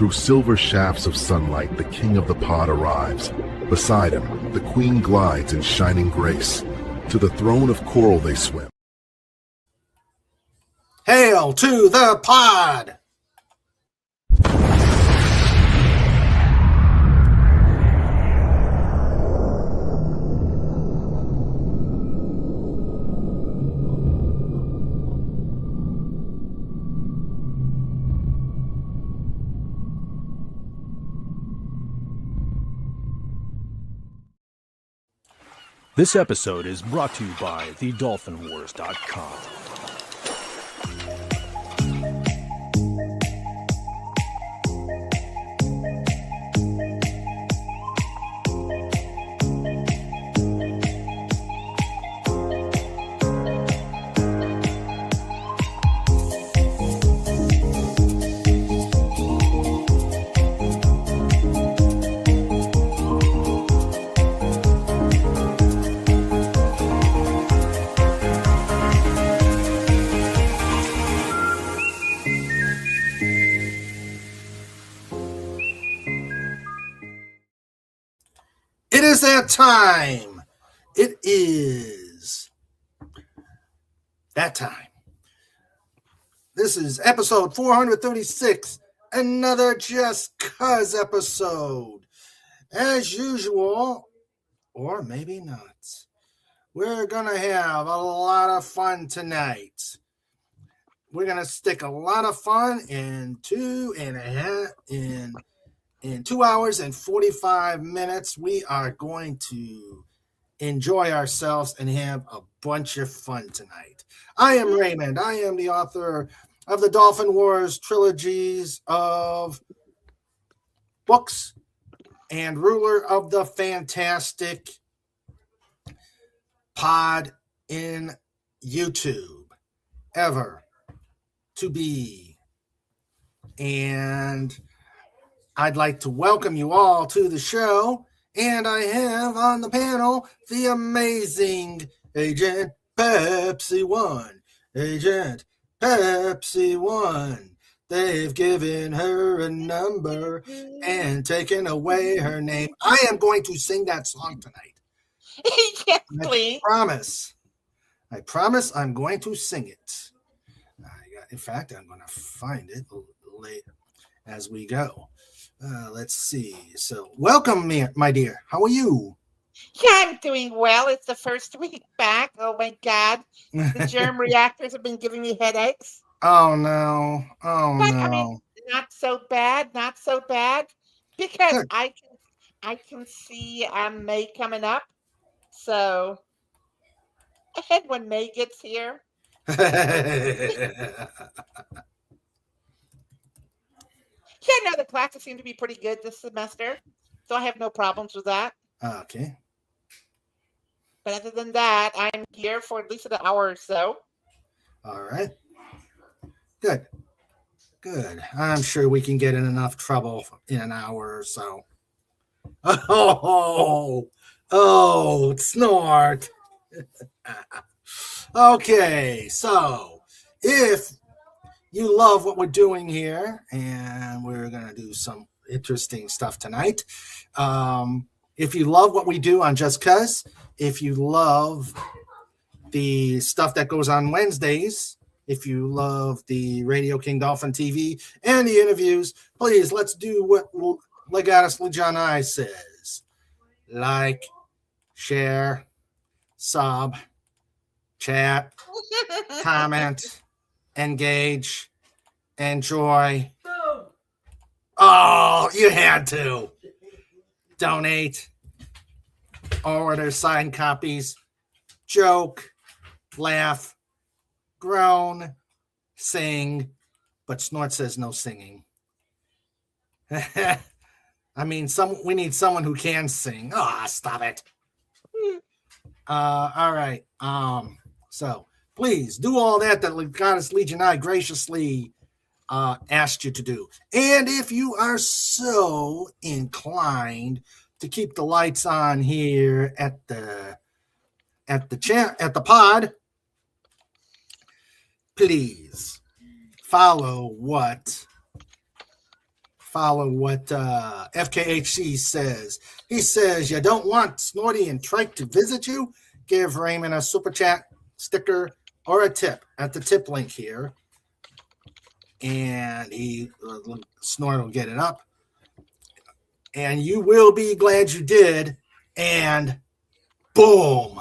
Through silver shafts of sunlight, the king of the pod arrives. Beside him, the queen glides in shining grace. To the throne of coral they swim. Hail to the pod! This episode is brought to you by thedolphinwars.com. It is that time. It is that time. This is episode 436, another Just Cuz episode. As usual, or maybe not, we're going to have a lot of fun tonight. We're going to stick a lot of fun in 2 hours and 45 minutes. We are going to enjoy ourselves and have a bunch of fun tonight. I am Raymond. I am the author of the Dolphin Wars trilogies of books and ruler of the fantastic pod in YouTube ever to be. And I'd like to welcome you all to the show, and I have on the panel the amazing Agent Pepsi One. Agent Pepsi One. They've given her a number and taken away her name. I am going to sing that song tonight. Yes, please. I promise I'm going to sing it. In fact, I'm going to find it later as we go. Let's see. So, welcome, my dear. How are you? Yeah, I'm doing well. It's the first week back. Oh, my God. The germ reactors have been giving me headaches. Oh, no. Oh, but, no. I mean, not so bad. Not so bad. Because Good. I can see May coming up. So, ahead when May gets here. Yeah, no, the classes seem to be pretty good this semester, so I have no problems with that. Okay. But other than that, I'm here for at least an hour or so. All right. Good. I'm sure we can get in enough trouble in an hour or so. Oh, snort. Okay, so if you love what we're doing here, and we're going to do some interesting stuff tonight. If you love what we do on Just Cuz, if you love the stuff that goes on Wednesdays, if you love the Radio King Dolphin TV and the interviews, please, let's do what Legatus Legioni says. Like, share, sub, chat, comment, engage, enjoy. Oh, you had to. Donate, order signed copies, joke, laugh, groan, sing, but Snort says no singing. I mean, we need someone who can sing. Oh, stop it. All right. So please do all that Goddess Legionai graciously asked you to do. And if you are so inclined to keep the lights on here at the pod, please follow what follow what FKHC says. He says, you don't want Snorty and Trike to visit you? Give Raymond a super chat, sticker, or a tip at the tip link here. And Snort will get it up. And you will be glad you did. And boom.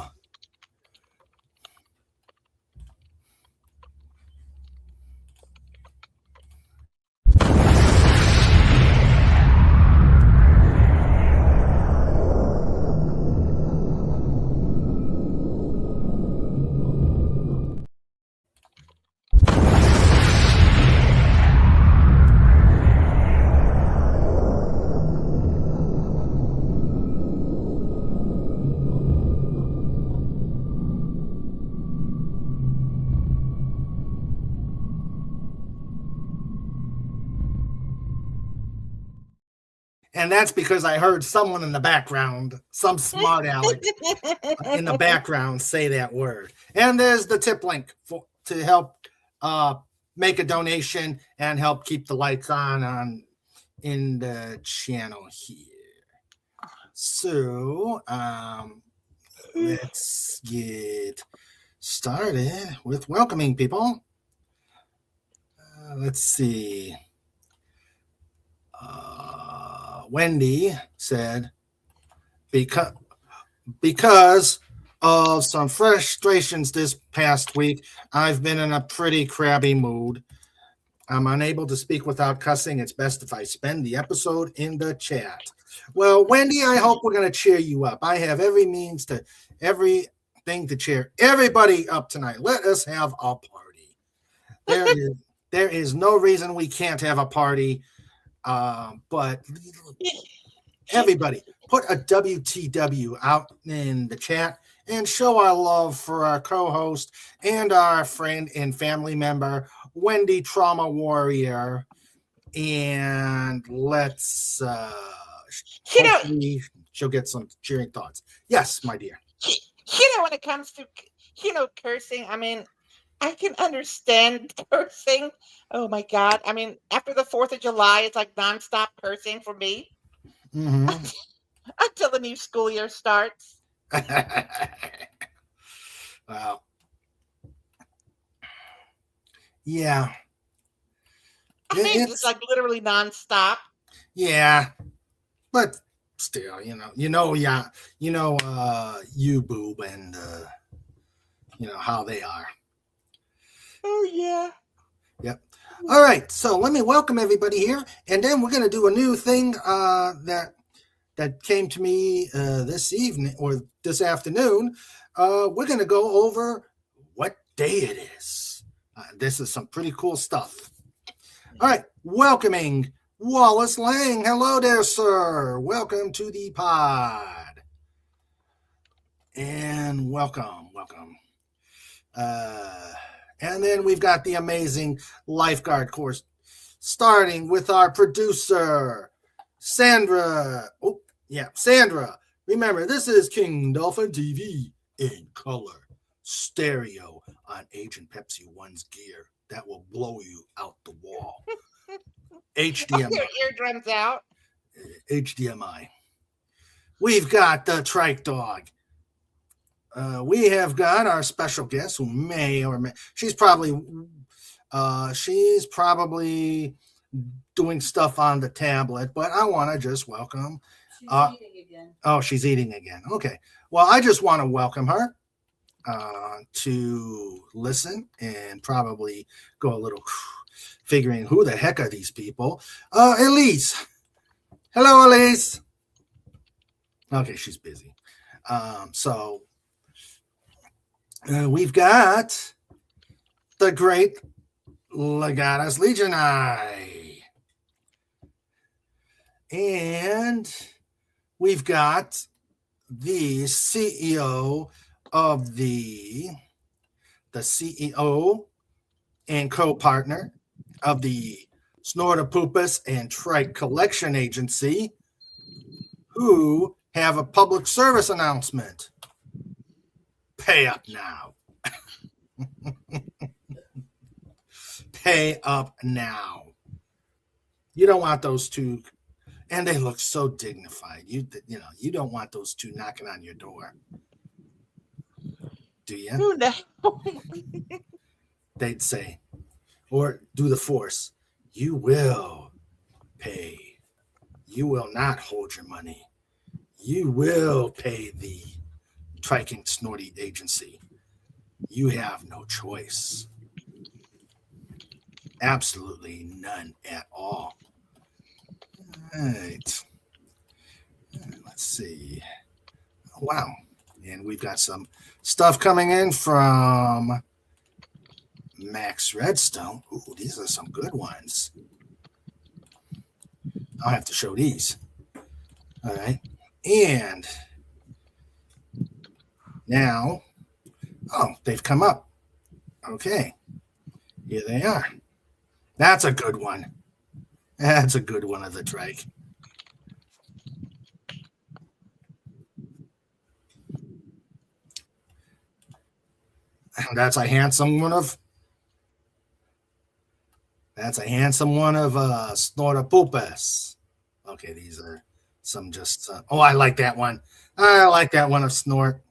And that's because I heard someone in the background, some smart aleck in the background say that word. And there's the tip link to help make a donation and help keep the lights on in the channel here. So let's get started with welcoming people. Let's see. Wendy said, because of some frustrations this past week, I've been in a pretty crabby mood. I'm unable to speak without cussing. It's best if I spend the episode in the chat. Well, Wendy, I hope we're going to cheer you up. I have everything to cheer everybody up tonight. Let us have a party. There is no reason we can't have a party. But everybody put a WTW out in the chat and show our love for our co-host and our friend and family member, Wendy Trauma Warrior. And let's hopefully she'll get some cheering thoughts. Yes, my dear. When it comes to cursing, I mean, I can understand cursing. Oh my God. I mean, after the 4th of July, it's like nonstop cursing for me. Mm-hmm. Until the new school year starts. Wow. Yeah. I mean, it's like literally nonstop. Yeah. But still, you boob and how they are. Oh, yeah. Yep. All right. So let me welcome everybody here. And then we're going to do a new thing that came to me this evening or this afternoon. We're going to go over what day it is. This is some pretty cool stuff. All right. Welcoming Wallace Lang. Hello there, sir. Welcome to the pod. And welcome. And then we've got the amazing lifeguard course, starting with our producer, Sandra. Oh, yeah, Sandra. Remember, this is King Dolphin TV in color, stereo on Agent Pepsi One's gear that will blow you out the wall. HDMI. Your eardrums out. HDMI. We've got the Trike Dog. We have got our special guest who may or may she's probably doing stuff on the tablet, but I want to just welcome. She's eating again. Oh, she's eating again. Okay. Well, I just want to welcome her to listen and probably go a little figuring who the heck are these people. Elise. Hello, Elise. Okay, she's busy. So we've got the great Legatus Legionii. And we've got the CEO of the CEO and co-partner of the Snortopupus and Trike Collection Agency, who have a public service announcement. Pay up now. Pay up now. You don't want those two, and they look so dignified. You don't want those two knocking on your door, do you? Who knows? They'd say, or do the force. You will pay. You will not hold your money. You will pay the Triking Snorty agency. You have no choice. Absolutely none at all. All right. Let's see. Wow. And we've got some stuff coming in from Max Redstone. Ooh, these are some good ones. I'll have to show these. All right. And now, they've come up. Okay. Here they are. That's a good one. That's a good one of the trike. And that's a handsome one of Snortopoopas. Okay, these are some just I like that one. I like that one of Snort.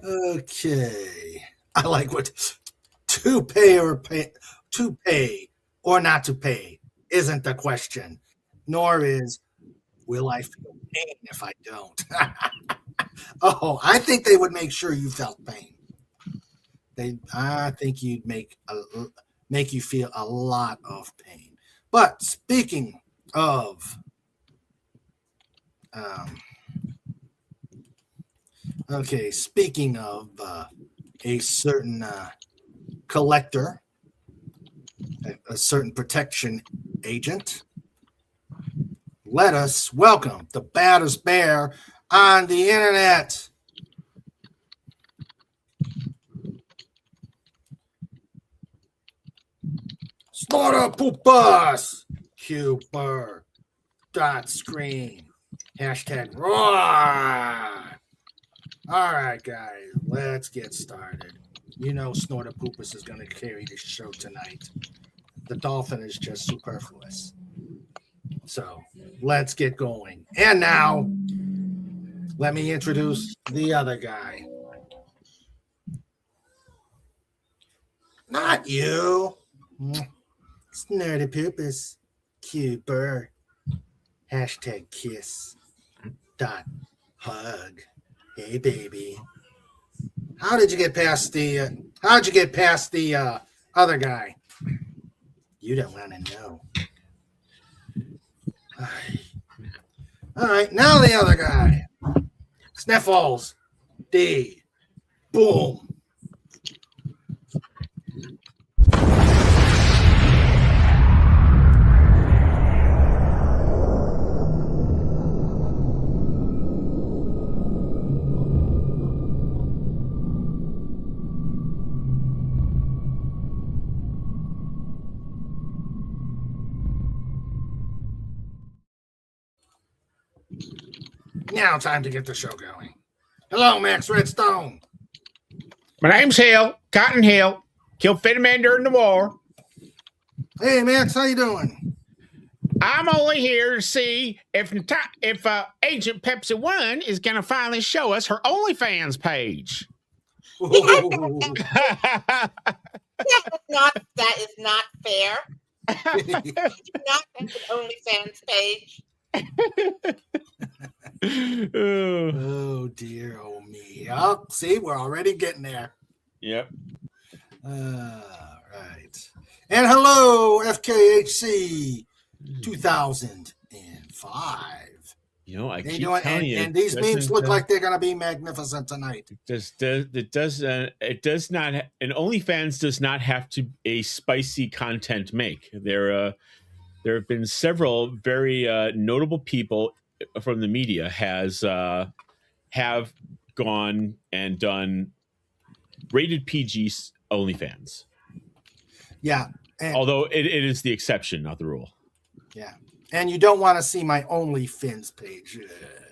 Okay. I like what to pay or not to pay isn't the question, nor is will I feel pain if I don't. I think they would make sure you felt pain. I think you'd make you feel a lot of pain. But speaking of a certain collector, a certain protection agent, let us welcome the baddest bear on the internet. Snortopoopas! Cuber. Dot screen. Hashtag roar. All right, guys, let's get started. You know Snortopoopas is going to carry this show tonight. The dolphin is just superfluous. So let's get going. And now, let me introduce the other guy. Not you. Snortopoopas. Cuber. Hashtag kiss. Dot hug. Hey, baby. How'd you get past the other guy? You don't want to know. All right, now the other guy. Sniffles. D. Boom. Now time to get the show going. Hello, Max Redstone. My name's Hill, Cotton Hill. Killed Fitterman during the war. Hey, Max, how you doing? I'm only here to see if Agent Pepsi 1 is going to finally show us her OnlyFans page. That is not fair. You do not have an OnlyFans page. Oh dear, oh me. Oh, see, we're already getting there. Yep. Right. And hello, FKHC 2005. You know, I keep doing, telling you, and these memes look like they're going to be magnificent tonight. It does not. An OnlyFans does not have to a spicy content make. There have been several very notable people from the media have gone and done rated PG OnlyFans. Yeah. Although it is the exception, not the rule. Yeah. And you don't want to see my OnlyFans page.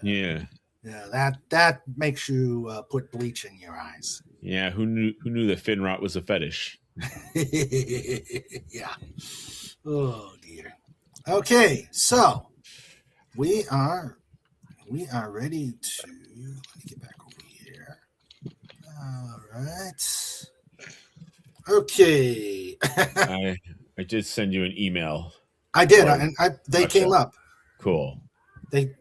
Yeah. Yeah, that makes you put bleach in your eyes. Yeah, who knew that fin rot was a fetish? Yeah. Oh dear. Okay, so we are ready to. Let me get back over here. All right. Okay. I did send you an email. I did, Oh, and they gotcha. came up. Cool. They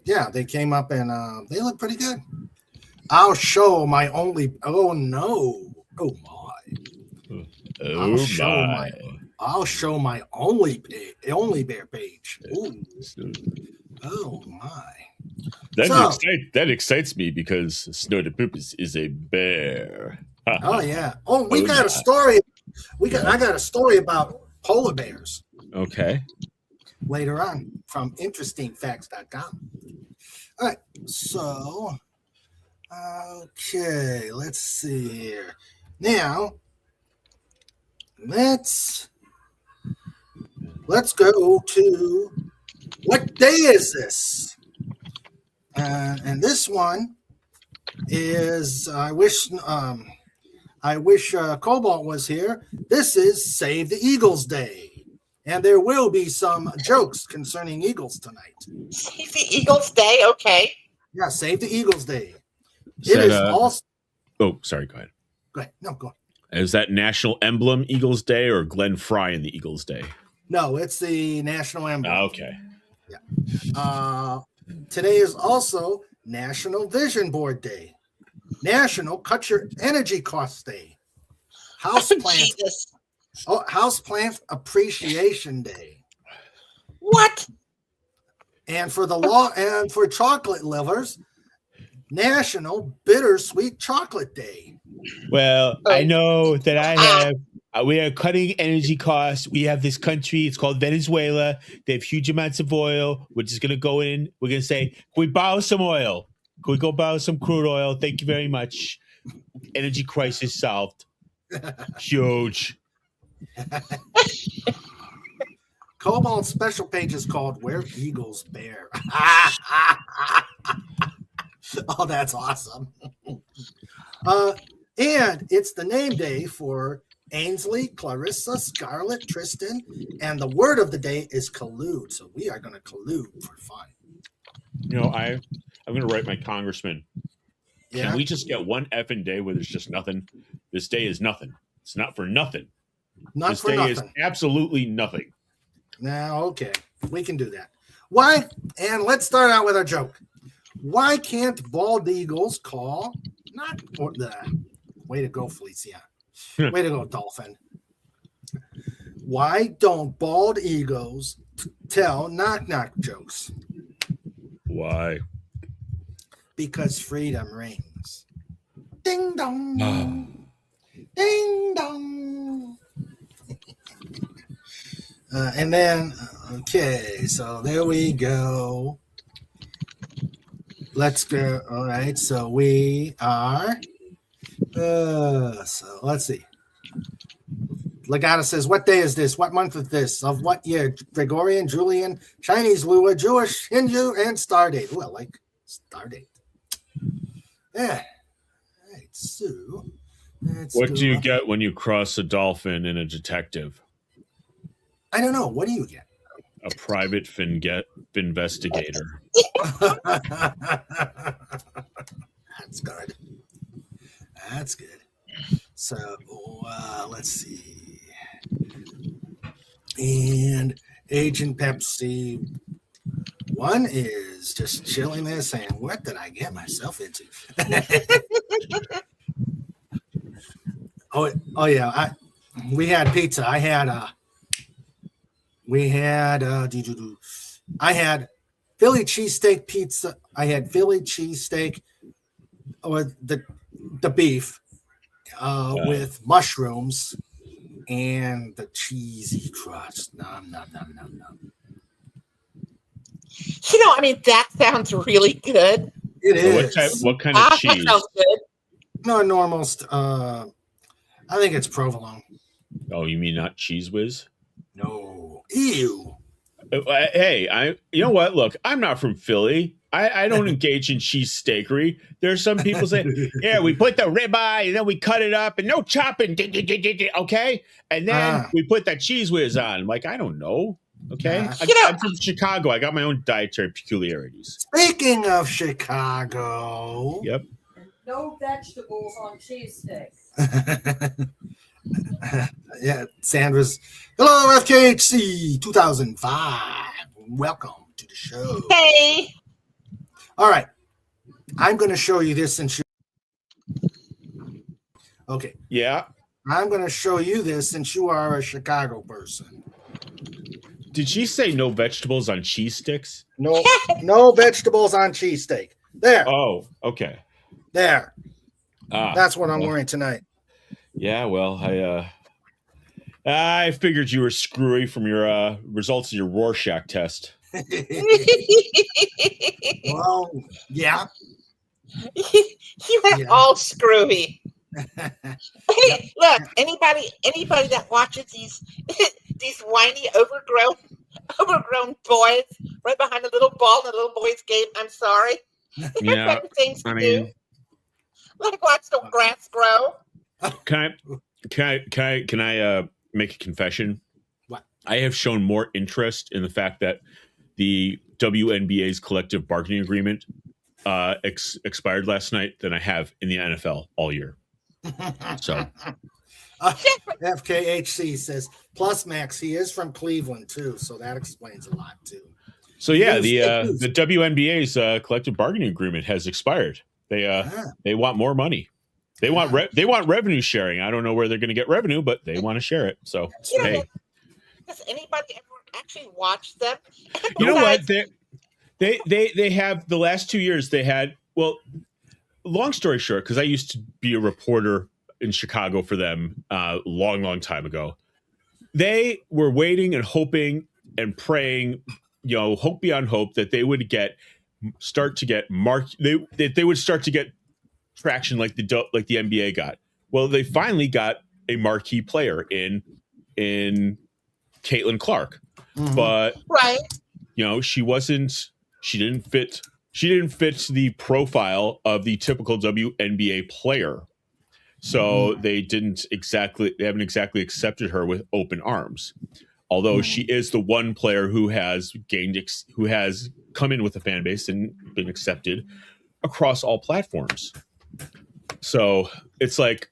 came up, and they look pretty good. I'll show my only. Oh no! Oh my! I'll show my only bear page. Ooh. Oh my! That excites me because Snow the Poop is a bear. Oh yeah! Oh, we got a story. I got a story about polar bears. Okay. Later on from interestingfacts.com. All right, so okay, let's see here. Now let's go to what day is this? And this one is I wish Cobalt was here. This is Save the Eagles Day. And there will be some jokes concerning Eagles tonight. Save the Eagles Day, okay. Yeah, Save the Eagles Day. It is also. Oh, sorry. Go ahead. Go ahead. No, go on. Is that National Emblem Eagles Day or Glenn Fry and the Eagles Day? No, it's the National Emblem. Okay. Yeah. Today is also National Vision Board Day, National Cut Your Energy Costs Day, Houseplant Appreciation Day. What? And for chocolate lovers, National Bittersweet Chocolate Day. Well, I know that we are cutting energy costs. We have this country. It's called Venezuela. They have huge amounts of oil. We're just going to go in. We're going to say, can we borrow some oil? Can we go borrow some crude oil? Thank you very much. Energy crisis solved. Huge. Cobalt's special page is called Where Eagles Bear. Oh, that's awesome. And it's the name day for Ainsley, Clarissa, Scarlett, Tristan, and the word of the day is collude. So we are going to collude for fun. You know, I'm going to write my congressman. Yeah? Can we just get one effing day where there's just nothing? This day is nothing. It's not for nothing. This day is absolutely nothing. Now, okay, we can do that. Why? And let's start out with our joke. Why can't bald eagles call? Way to go, Felicia. Way to go, Dolphin. Why don't bald eagles tell knock-knock jokes? Why? Because freedom rings. Ding dong. Ding dong. And then, okay, so there we go. Let's go. All right, so we are. So let's see. Legata says, what day is this? What month is this? Of what year? Gregorian, Julian, Chinese Lua, Jewish, Hindu, and Stardate. Ooh, I like Stardate. Yeah. All right, so. What do you get when you cross a dolphin and a detective? I don't know. What do you get? A private investigator. That's good. That's good. So let's see. And Agent Pepsi 1 is just chilling there saying, what did I get myself into? Oh yeah. We had pizza. I had Philly cheesesteak pizza. I had Philly cheesesteak with the beef with mushrooms and the cheesy crust. Nom, nom, nom, nom, nom. You know, I mean, that sounds really good. It is. What kind of cheese? That sounds good. No, normal. I think it's provolone. Oh, you mean not Cheese Whiz? No. Ew. Hey, you know what? Look, I'm not from Philly. I don't engage in cheesesteakery. There's some people say, yeah, we put the ribeye and then we cut it up and no chopping, okay? And then we put that cheese whiz on. I'm like, I don't know, okay? I'm from Chicago. I got my own dietary peculiarities. Speaking of Chicago. Yep. No vegetables on cheesesteak. Yeah, Sandra's. Hello, FKHC 2005. Welcome to the show. Hey. All right. I'm going to show you this since you. Okay. Yeah. I'm going to show you this since you are a Chicago person. Did she say no vegetables on cheese sticks? No vegetables on cheesesteak. There. Oh, okay. There. That's what I'm wearing tonight. Yeah, well, I figured you were screwy from your results of your Rorschach test. Well, yeah. You are all screwy. Look, anybody that watches these whiny, overgrown boys right behind the little ball in the little boys' game, I'm sorry. Yeah, better things to do. Like watch the grass grow. Can I make a confession? What? I have shown more interest in the fact that the WNBA's collective bargaining agreement expired last night than I have in the NFL all year. So FKHC says, plus Max, he is from Cleveland too, so that explains a lot too. So yeah, the WNBA's collective bargaining agreement has expired. They want more money. They want revenue sharing. I don't know where they're going to get revenue, but they want to share it. So hey, does anybody ever actually watch them? You know what? They have the last 2 years. They had, well, long story short, because I used to be a reporter in Chicago for them long time ago. They were waiting and hoping and praying, hope beyond hope, that they would start to get traction like the NBA got. Well, they finally got a marquee player in Caitlin Clark, but right, she didn't fit the profile of the typical WNBA player. So they haven't exactly accepted her with open arms. Although she is the one player who has come in with a fan base and been accepted across all platforms. So it's like,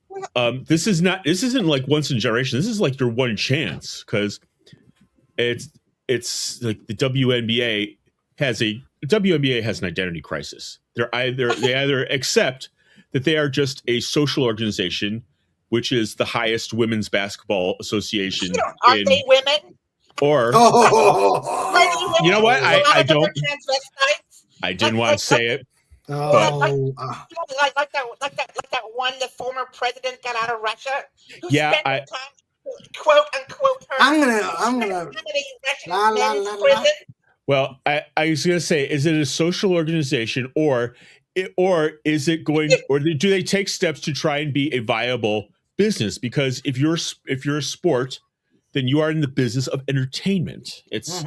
this isn't like once in a generation. This is like your one chance, because it's like the WNBA has an identity crisis. They either accept that they are just a social organization, which is the highest women's basketball association. Aren't they women? Or you know what? I don't. I didn't want to say it. Like that one the former president got out of Russia. Yeah, time, quote unquote. I'm gonna. Well, I was gonna say, is it a social organization, or is it going, or do they take steps to try and be a viable business? Because if you're a sport, then you are in the business of entertainment. It's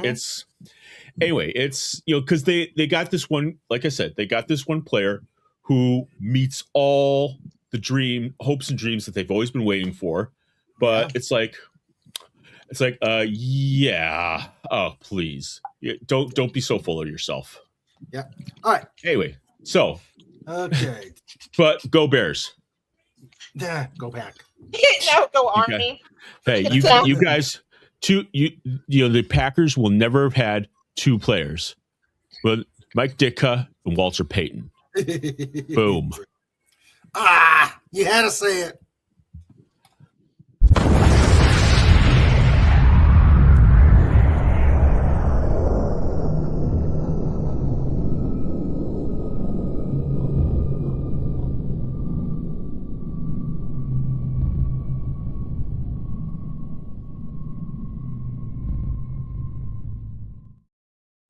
anyway, it's, because they got this one, like I said, they got this one player who meets all the hopes and dreams that they've always been waiting for. But it's like, oh, please. Don't be so full of yourself. Yeah. All right. Anyway, so. Okay. But go Bears. Yeah, go back. No, go Army. Hey, you guys, the Packers will never have had two players, but Mike Ditka and Walter Payton. Boom. You had to say it.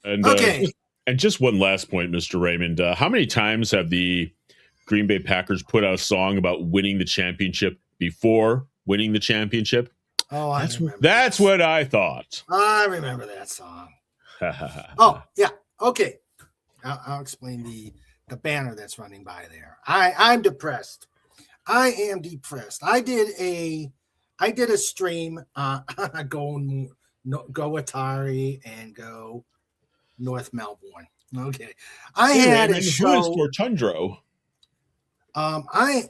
And, okay. And just one last point, Mr. Raymond. How many times have the Green Bay Packers put out a song about winning the championship before winning the championship? Oh, that's what I thought. I remember that song. Oh, yeah. Okay. I'll explain the banner that's running by there. I'm depressed. I am depressed. I did a stream. Go Atari and go North Melbourne. Okay, I had a show for Tundro. I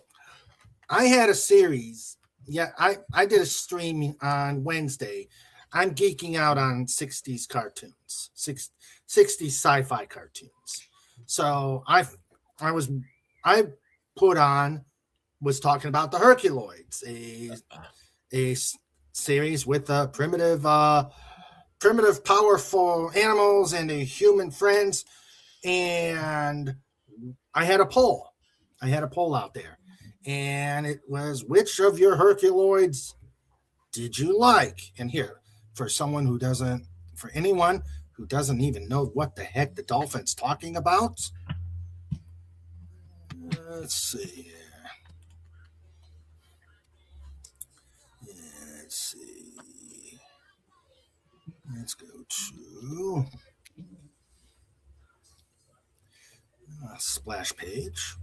had a series. Yeah, I did a stream on Wednesday. I'm geeking out on 60s cartoons, 60s sci-fi cartoons. So I was talking about the Herculoids, a series with primitive powerful animals and human friends, and I had a poll out there, and it was, which of your Herculoids did you like? And here, for anyone who doesn't even know what the heck the Dolphin's talking about, let's see here. Let's go to splash page.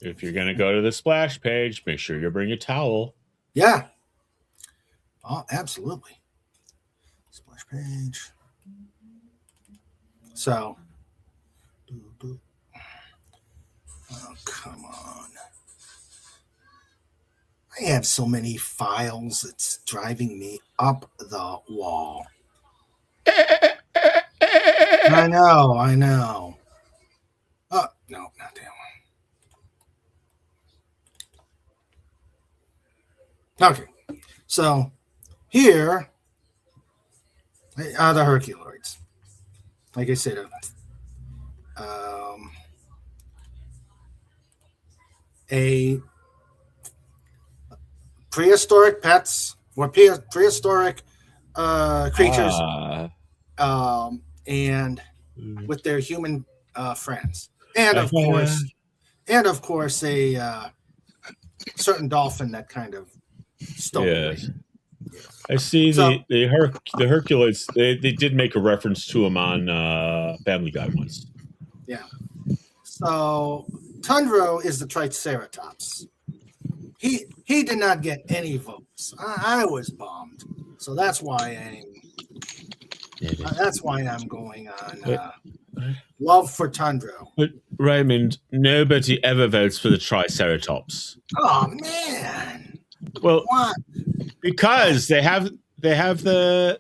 If you're going to go to the splash page, make sure you bring a towel. Yeah. Oh, absolutely. Splash page. So, oh, come on. I have so many files, it's driving me up the wall. I know. Oh, no, not that one. Okay, so here are the Herculoids. Like I said, a prehistoric pets or prehistoric creatures, and with their human friends, and of course, a certain dolphin that kind of stole away. I see the Herculoids. They did make a reference to him on Family Guy once. Yeah. So Tundro is the Triceratops. He did not get any votes. I was bummed. So that's why I'm going on love for Tundro. But Raymond, nobody ever votes for the Triceratops. Oh man. Well, what? Because they have the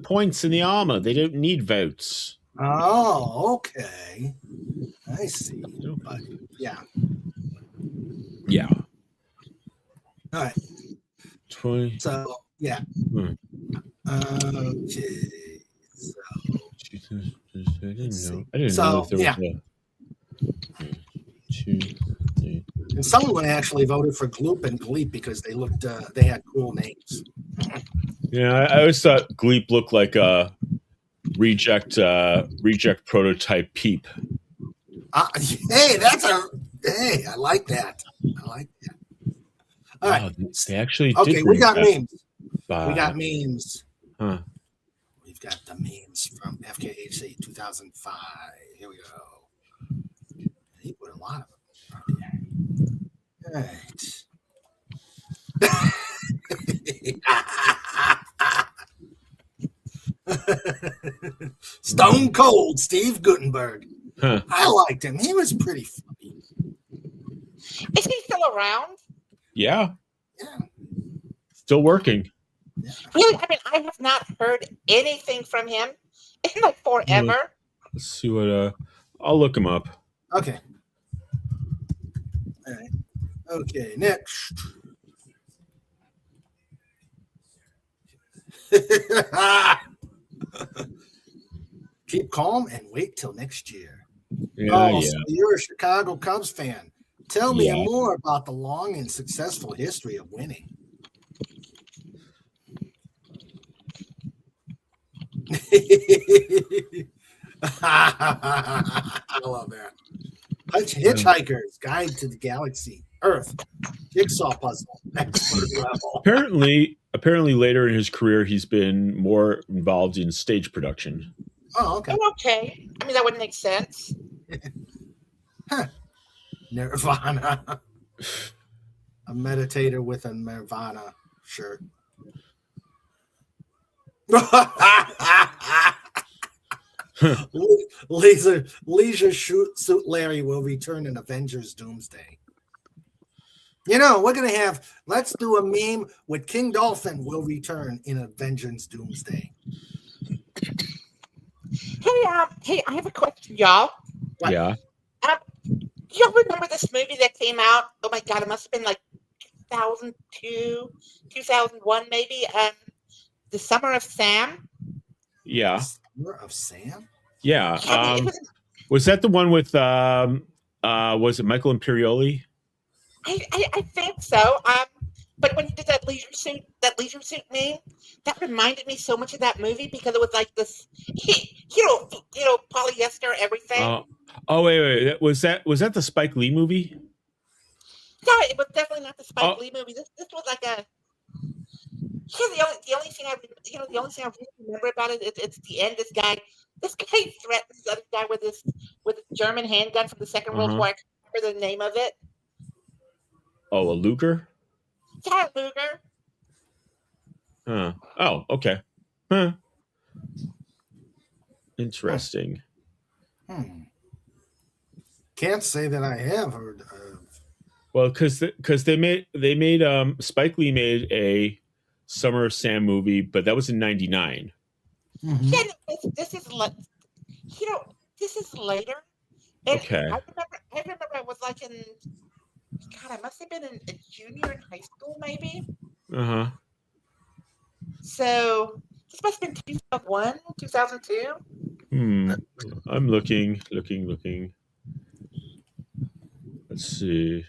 points in the armor. They don't need votes. Oh, okay. I see. But yeah. Yeah. All right. 20. So yeah. Okay. I didn't know if there was and someone actually voted for Gloop and Gleep because they had cool names. Yeah, I always thought Gleep looked like a reject prototype Peep. Hey, I like that. All right. They actually did. Okay, we got memes. We got memes. Huh. We've got the memes from FKHC 2005. Here we go. He put a lot of them right there. Stone Cold Steve Gutenberg. Huh. I liked him. He was pretty funny. Is he still around? Yeah. Yeah. Still working. Yeah. Really? I mean, I have not heard anything from him in like forever. Let's see what. I'll look him up. Okay. All right. Okay. Next. Keep calm and wait till next year. Yeah, So you're a Chicago Cubs fan. Tell me more about the long and successful history of winning. I love that. Hitchhiker's Guide to the Galaxy, Earth, Jigsaw Puzzle, expert level. Apparently, apparently later in his career, he's been more involved in stage production. Oh, okay. Oh, okay. I mean, that would make sense. Nirvana. A meditator with a Nirvana shirt. Leisure Suit Larry will return in Avengers Doomsday. You know, we're going to have, let's do a meme with King Dolphin will return in Avengers Doomsday. Hey, I have a question, y'all. What? Yeah. Y'all remember this movie that came out? Oh my God, it must have been like 2002, 2001 maybe. The Summer of Sam. Yeah. Summer of Sam? Yeah. Yeah, was that the one with was it Michael Imperioli? I think so. But when you did that leisure suit meme, that reminded me so much of that movie because it was like this, polyester everything. Oh wait, was that the Spike Lee movie? No, it was definitely not the Spike Lee movie. This was like a. Yeah, the only thing I really remember about it, it's the end. This guy threatens the other guy with his German handgun from the Second World War. I can't remember the name of it. Oh, a Luger? Yeah, Luger. Huh. Oh, okay. Huh. Interesting. Can't say that I have heard of. Well, because they made Spike Lee made a Summer of Sam movie, but that was in '99. Mm-hmm. Yeah, this is later. And Okay. I remember I was like in. God, I must have been a junior in high school, maybe. Uh-huh. So this must have been 2001, 2002. I'm looking. Let's see.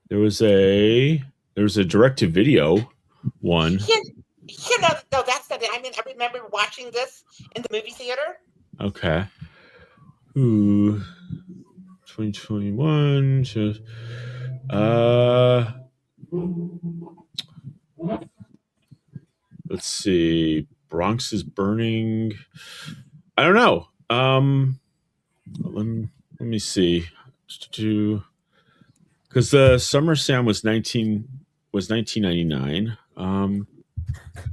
There was a direct-to-video one. No, that's not it. I mean, I remember watching this in the movie theater. Okay. Ooh, 2021. Let's see. Bronx is burning. I don't know. Let me see. Because the Summer Sam was 1999.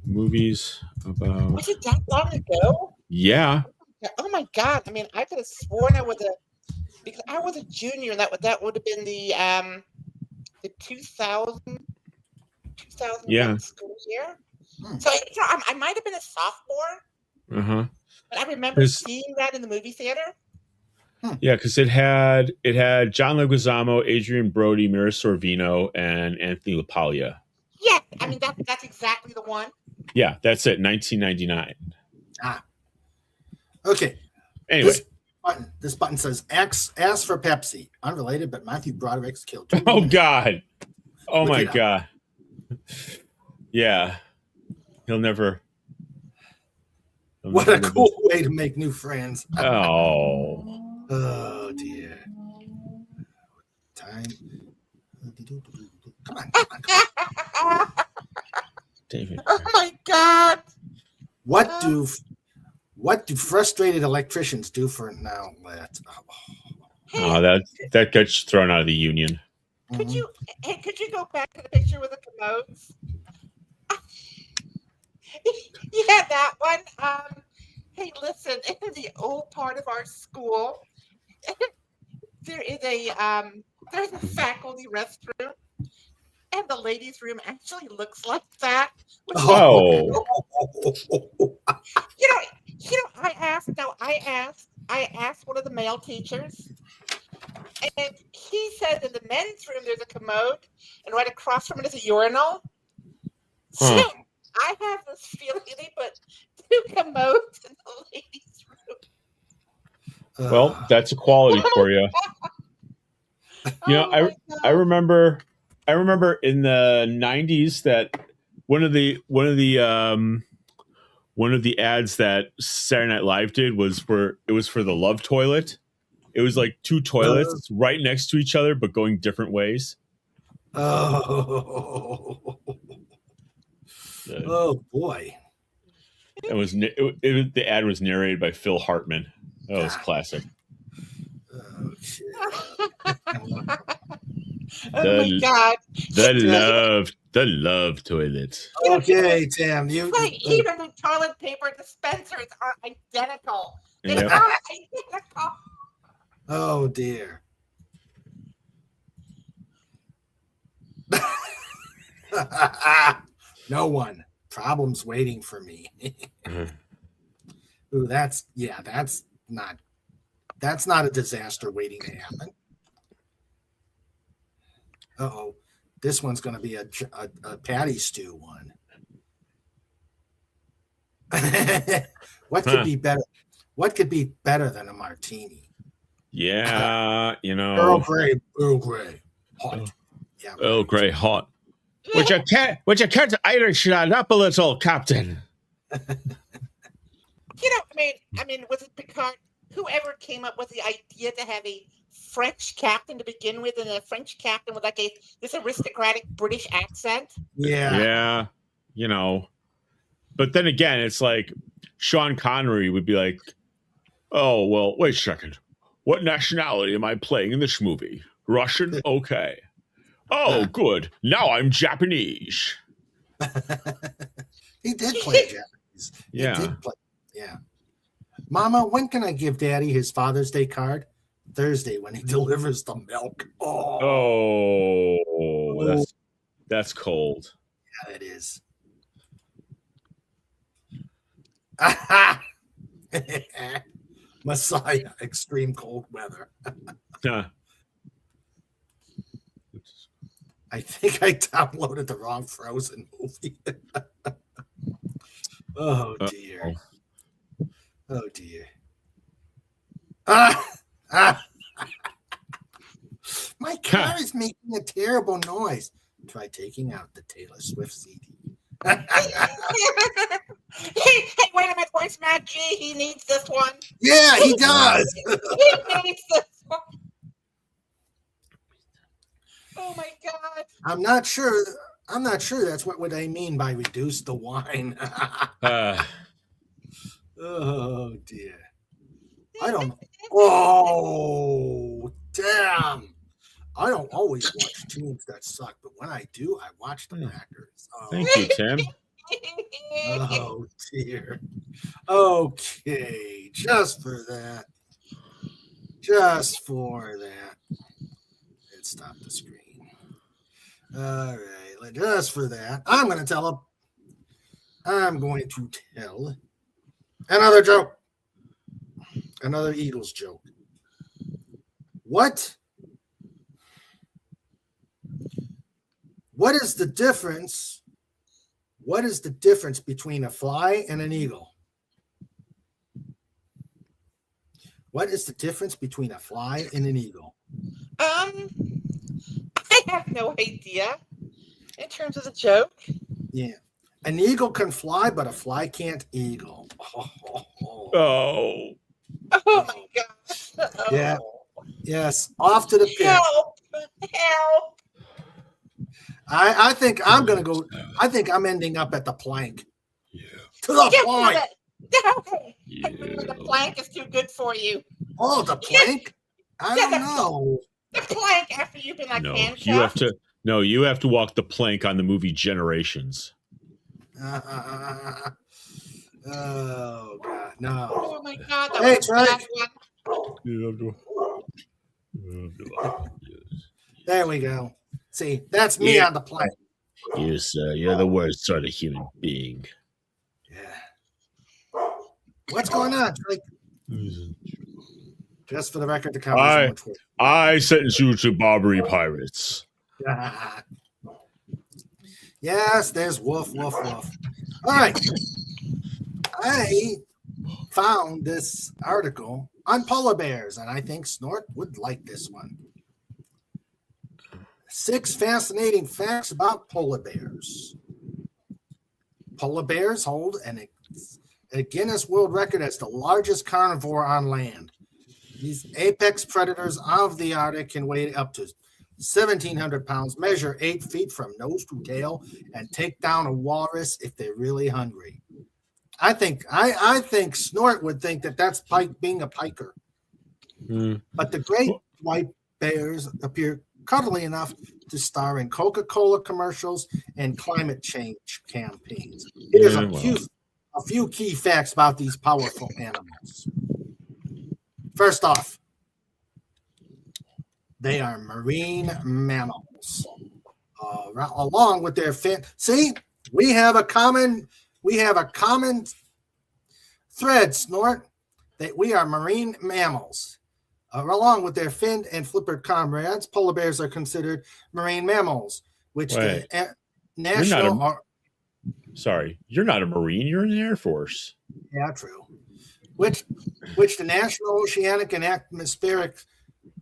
Movies about. Was it that long ago? Yeah. Oh my God! I mean, I could have sworn because I was a junior, and that would have been the 2000 school year. So I might have been a sophomore. But I remember seeing that in the movie theater. Yeah, because it had John Leguizamo, Adrian Brody, Mira Sorvino, and Anthony LaPaglia. Yeah, I mean that's exactly the one. Yeah, that's it. 1999. Okay. Anyway, this button says X as for Pepsi. Unrelated, but Matthew Broderick's killed. Oh God. Oh my God. Yeah. He'll never. What a cool way to make new friends. Oh. Oh dear. Time. Come on. David. Oh my God. What do frustrated electricians do for an outlet? Oh, that gets thrown out of the union. Could you go back to the picture with the commodes? Yeah, that one. Hey, listen, in the old part of our school, there's a faculty restroom, and the ladies' room actually looks like that. Oh. I asked one of the male teachers, and he said in the men's room there's a commode, and right across from it is a urinal. So I have this feeling they put two commodes in the ladies' room. Well, that's equality for you. You know, I remember in the 90s that one of the one of the ads that Saturday Night Live did was for the Love Toilet. It was like two toilets right next to each other, but going different ways. Oh, oh boy! The ad was narrated by Phil Hartman. That was classic. Oh, shit. Oh my God! The love toilet. Okay, Tim. Even the toilet paper dispensers are identical. They Yep. are identical. Oh dear. No one. Problems waiting for me. Ooh, that's not a disaster waiting to happen. Uh-oh. This one's going to be a patty stew one. What could be better? What could be better than a martini? Yeah, Earl Grey, hot. Yeah, Earl Grey hot. Would you care to Irish that up a little, Captain? I mean, was it Picard? Whoever came up with the idea to have a French captain to begin with, and a French captain with this aristocratic British accent? Yeah. But then again, it's like Sean Connery would be like, "Oh, well, wait a second. What nationality am I playing in this movie? Russian? Okay. Oh, good. Now I'm Japanese." He did play Japanese. Yeah. Yeah. Mama, when can I give Daddy his Father's Day card? Thursday when he delivers the milk. Oh, that's cold. Yeah, it is. Messiah, extreme cold weather. I think I downloaded the wrong Frozen movie. Oh dear. Oh dear. My car is making a terrible noise. Try taking out the Taylor Swift CD. Hey, wait a minute. Where's Matt G? He needs this one. Yeah, he does. He needs this one. Oh my God. I'm not sure that's what I mean by reduce the wine. Oh dear. I don't know. Oh damn. I don't always watch teams that suck, but when I do, I watch the Packers. Oh. Thank you, Tim. Oh dear. Okay, just for that. Let's stop the screen. All right, just for that, I'm going to tell another joke. Another Eagles joke. What is the difference? What is the difference between a fly and an eagle? What is the difference between a fly and an eagle? I have no idea in terms of the joke. Yeah. An eagle can fly, but a fly can't eagle. Oh. Oh my gosh. Oh. Yeah. Yes. Off to the pit. Help. I think I'm going to go. I think I'm ending up at the plank. Yeah. To the plank. Yeah. The plank is too good for you. Oh, the plank? I don't know. The plank after you've been like handcuffed. You have to walk the plank on the movie Generations. Oh God, no. Oh my God. Hey, Trey. There we go. See, that's me on the plank. You, sir, you're the worst sort of human being. Yeah. What's going on, Trey? Just for the record, the Cowboys. I sentence you to Barbary Pirates. Yes, there's woof, woof, woof. All right. I found this article on polar bears, and I think Snort would like this one. 6 fascinating facts about polar bears. Polar bears hold an a Guinness World Record as the largest carnivore on land. These apex predators of the Arctic can weigh up to 1,700 pounds, measure 8 feet from nose to tail, and take down a walrus if they're really hungry. I think Snort would think that that's being a piker. But the great white bears appear cuddly enough to star in Coca-Cola commercials and climate change campaigns. Here's a few key facts about these powerful animals. First off, they are marine mammals. Along with their fin. See, we have a common thread, Snort, that we are marine mammals. Along with their finned and flippered comrades, polar bears are considered marine mammals, which you're not a Marine, you're in the Air Force. Yeah, true. Which the National Oceanic and Atmospheric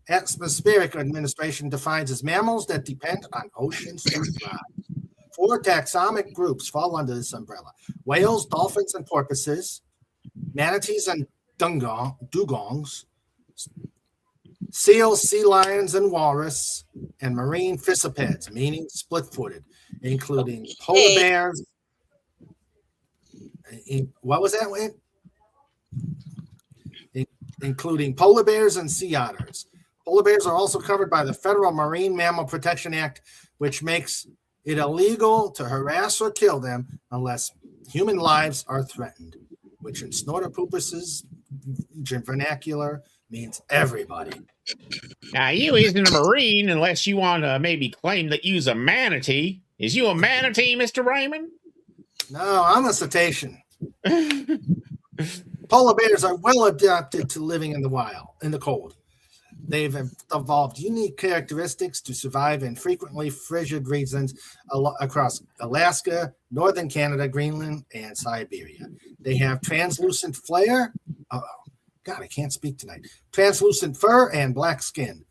Administration defines as mammals that depend on oceans to thrive. 4 taxonomic groups fall under this umbrella: whales, dolphins, and porpoises, manatees and dugongs, seals, sea lions, and walrus, and marine fisipeds, meaning split-footed, including polar bears. What was that, Wayne? Including polar bears and sea otters. Polar bears are also covered by the Federal Marine Mammal Protection Act, which makes it illegal to harass or kill them unless human lives are threatened, which in Snortopupus's vernacular means everybody. Now, you isn't a Marine unless you want to maybe claim that you's a manatee. Is you a manatee, Mr. Raymond? No, I'm a cetacean. Polar bears are well adapted to living in the wild, in the cold. They've evolved unique characteristics to survive in frequently frigid regions across Alaska, northern Canada, Greenland, and Siberia. They have translucent flair. Oh, God, I can't speak tonight. Translucent fur and black skin.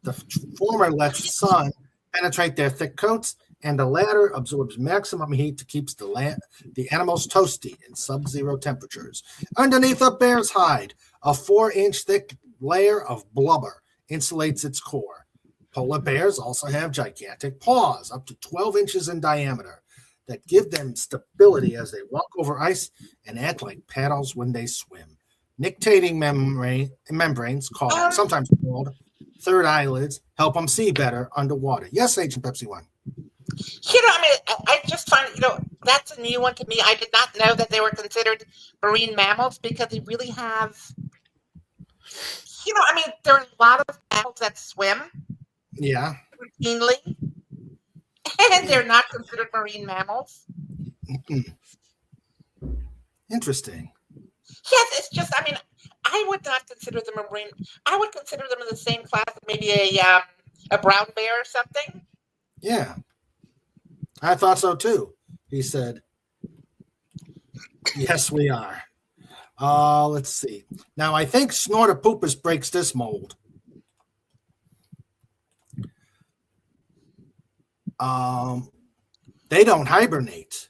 The former lets sun penetrate their thick coats, and the latter absorbs maximum heat to keep the animals toasty in sub-zero temperatures. Underneath a bear's hide, a 4-inch thick layer of blubber insulates its core. Polar bears also have gigantic paws, up to 12 inches in diameter, that give them stability as they walk over ice and act like paddles when they swim. Nictating membranes, sometimes called third eyelids, help them see better underwater. Yes, Agent Pepsi 1. I just find, that's a new one to me. I did not know that they were considered marine mammals because they really have, there are a lot of mammals that swim. Yeah. Routinely. And they're not considered marine mammals. Interesting. Yes, it's just, I would not consider them a marine. I would consider them in the same class as maybe a brown bear or something. Yeah. I thought so too, he said. Yes, we are. Let's see. Now, I think Snortopupus breaks this mold. They don't hibernate.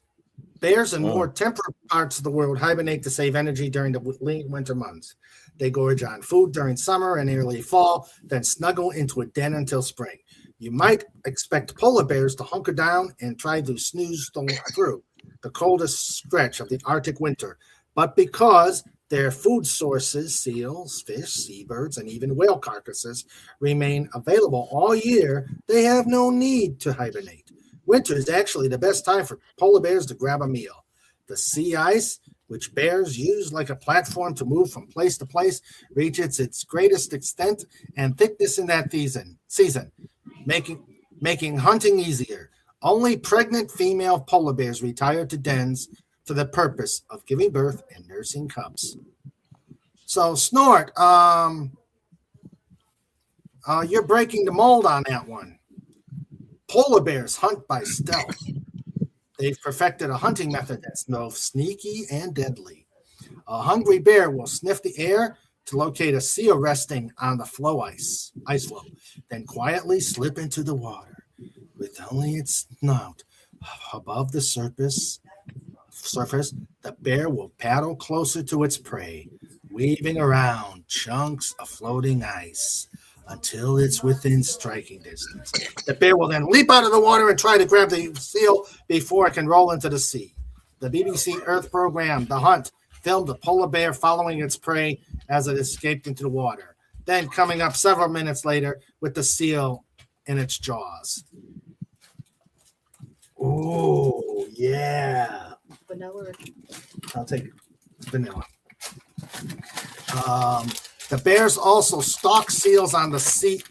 Bears in more temperate parts of the world hibernate to save energy during the winter months. They gorge on food during summer and early fall, then snuggle into a den until spring. You might expect polar bears to hunker down and try to snooze through the coldest stretch of the Arctic winter. But because their food sources, seals, fish, seabirds, and even whale carcasses, remain available all year, they have no need to hibernate. Winter is actually the best time for polar bears to grab a meal. The sea ice, which bears use like a platform to move from place to place, reaches its greatest extent and thickness in that season, making hunting easier. Only pregnant female polar bears retire to dens for the purpose of giving birth and nursing cubs. So, Snort, you're breaking the mold on that one. Polar bears hunt by stealth. They've perfected a hunting method that's both sneaky and deadly. A hungry bear will sniff the air to locate a seal resting on the ice floe, then quietly slip into the water with only its snout above the surface surface, the bear will paddle closer to its prey, weaving around chunks of floating ice until it's within striking distance. The bear will then leap out of the water and try to grab the seal before it can roll into the sea. The BBC Earth program, The Hunt, filmed a polar bear following its prey as it escaped into the water, then coming up several minutes later with the seal in its jaws. Oh, yeah. Vanilla. I'll take vanilla. The bears also stalk seals on the sea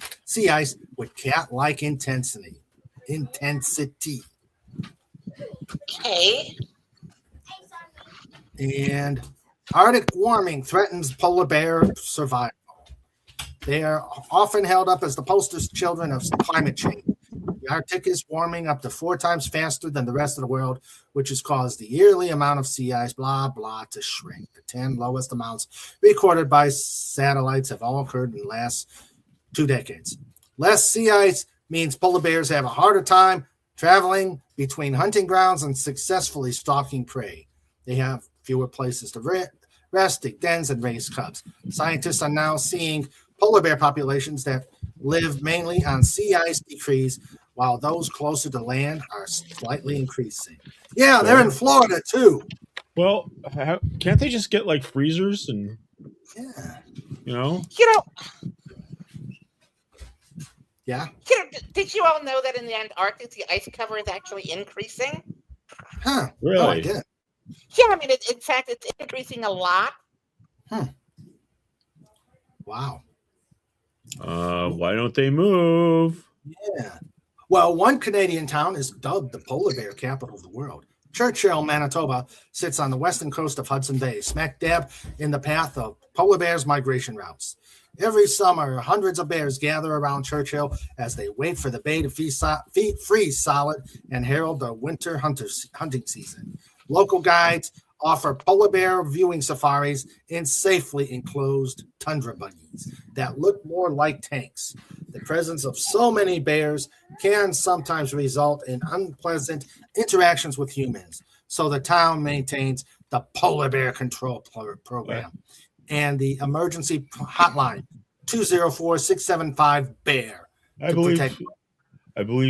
ice with cat-like intensity. Okay. And Arctic warming threatens polar bear survival. They are often held up as the poster children of climate change. The Arctic is warming up to 4 times faster than the rest of the world, which has caused the yearly amount of sea ice, blah, blah, to shrink. The 10 lowest amounts recorded by satellites have all occurred in the last 2 decades. Less sea ice means polar bears have a harder time traveling between hunting grounds and successfully stalking prey. They have fewer places to rest, dig dens, and raise cubs. Scientists are now seeing polar bear populations that live mainly on sea ice decrease, while those closer to land are slightly increasing. Yeah, they're in Florida too. Well, can't they just get like freezers and Yeah. Yeah. Did you all know that in the Antarctic the ice cover is actually increasing? Huh. Really? Oh, I did. Yeah, I mean, in fact, it's increasing a lot. Wow. Why don't they move? Yeah. Well, one Canadian town is dubbed the polar bear capital of the world. Churchill, Manitoba, sits on the western coast of Hudson Bay, smack dab in the path of polar bears' migration routes. Every summer, hundreds of bears gather around Churchill as they wait for the bay to freeze solid and herald the winter hunting season. Local guides offer polar bear viewing safaris in safely enclosed tundra buggies that look more like tanks. The presence of so many bears can sometimes result in unpleasant interactions with humans, so the town maintains the Polar Bear Control Program and the emergency hotline 204-675-BEAR. I believe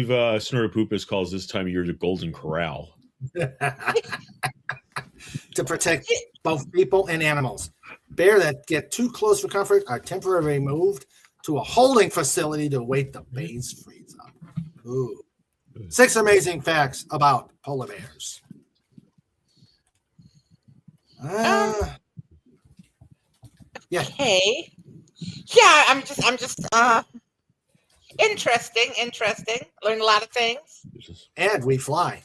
Snortopoopas calls this time of year the Golden Corral. To protect both people and animals. Bears that get too close for comfort are temporarily moved to a holding facility to wait the bays freeze up. Ooh. 6 amazing facts about polar bears. Yeah. Okay. Yeah, I'm just interesting. Learned a lot of things. And we fly.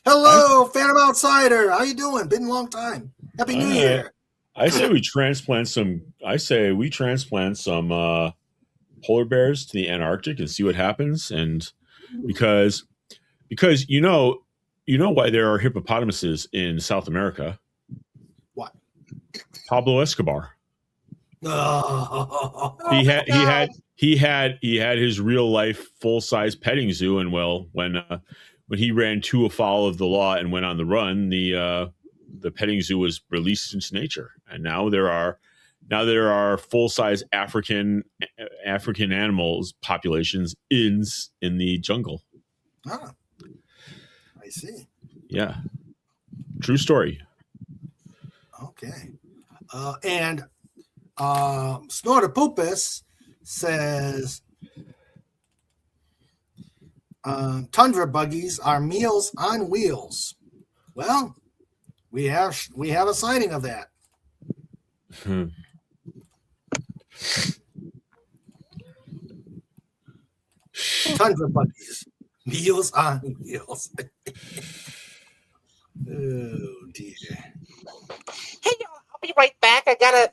Hello, Phantom Outsider. How you doing? Been a long time. Happy New Year. I say we transplant some polar bears to the Antarctic and see what happens. And because you know why there are hippopotamuses in South America. What? Pablo Escobar. Oh, He had his real life full size petting zoo, and when he ran too afoul of the law and went on the run, the petting zoo was released into nature, and now there are full size African animals populations in the jungle. Ah, I see. Yeah, true story. Okay, and Snortopoopas says tundra buggies are meals on wheels. Well, we have a sighting of that. Tundra buggies, meals on wheels. Oh dear. Hey, y'all, I'll be right back. I gotta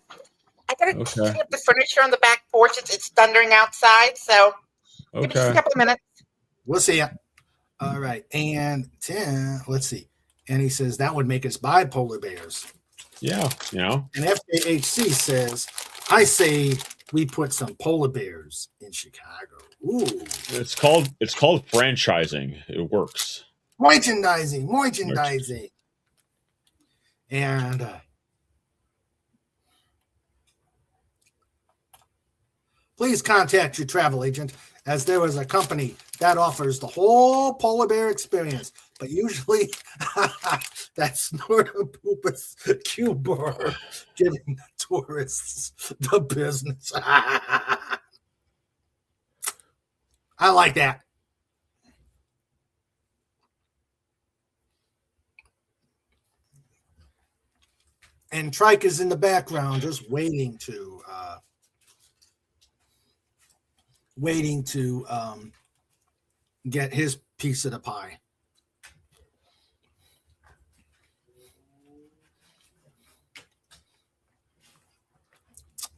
clean up the furniture on the back porch. It's thundering outside, so give me just a couple of minutes. We'll see ya. All right, and let's see. And he says that would make us bipolar bears. Yeah, And FJHC says, I say we put some polar bears in Chicago. Ooh, it's called franchising. It works. Merchandising. And please contact your travel agent, as there is a company that offers the whole polar bear experience. But usually that's Nordapupus Cuber giving the tourists the business. I like that. And Trike is in the background, just waiting to get his piece of the pie.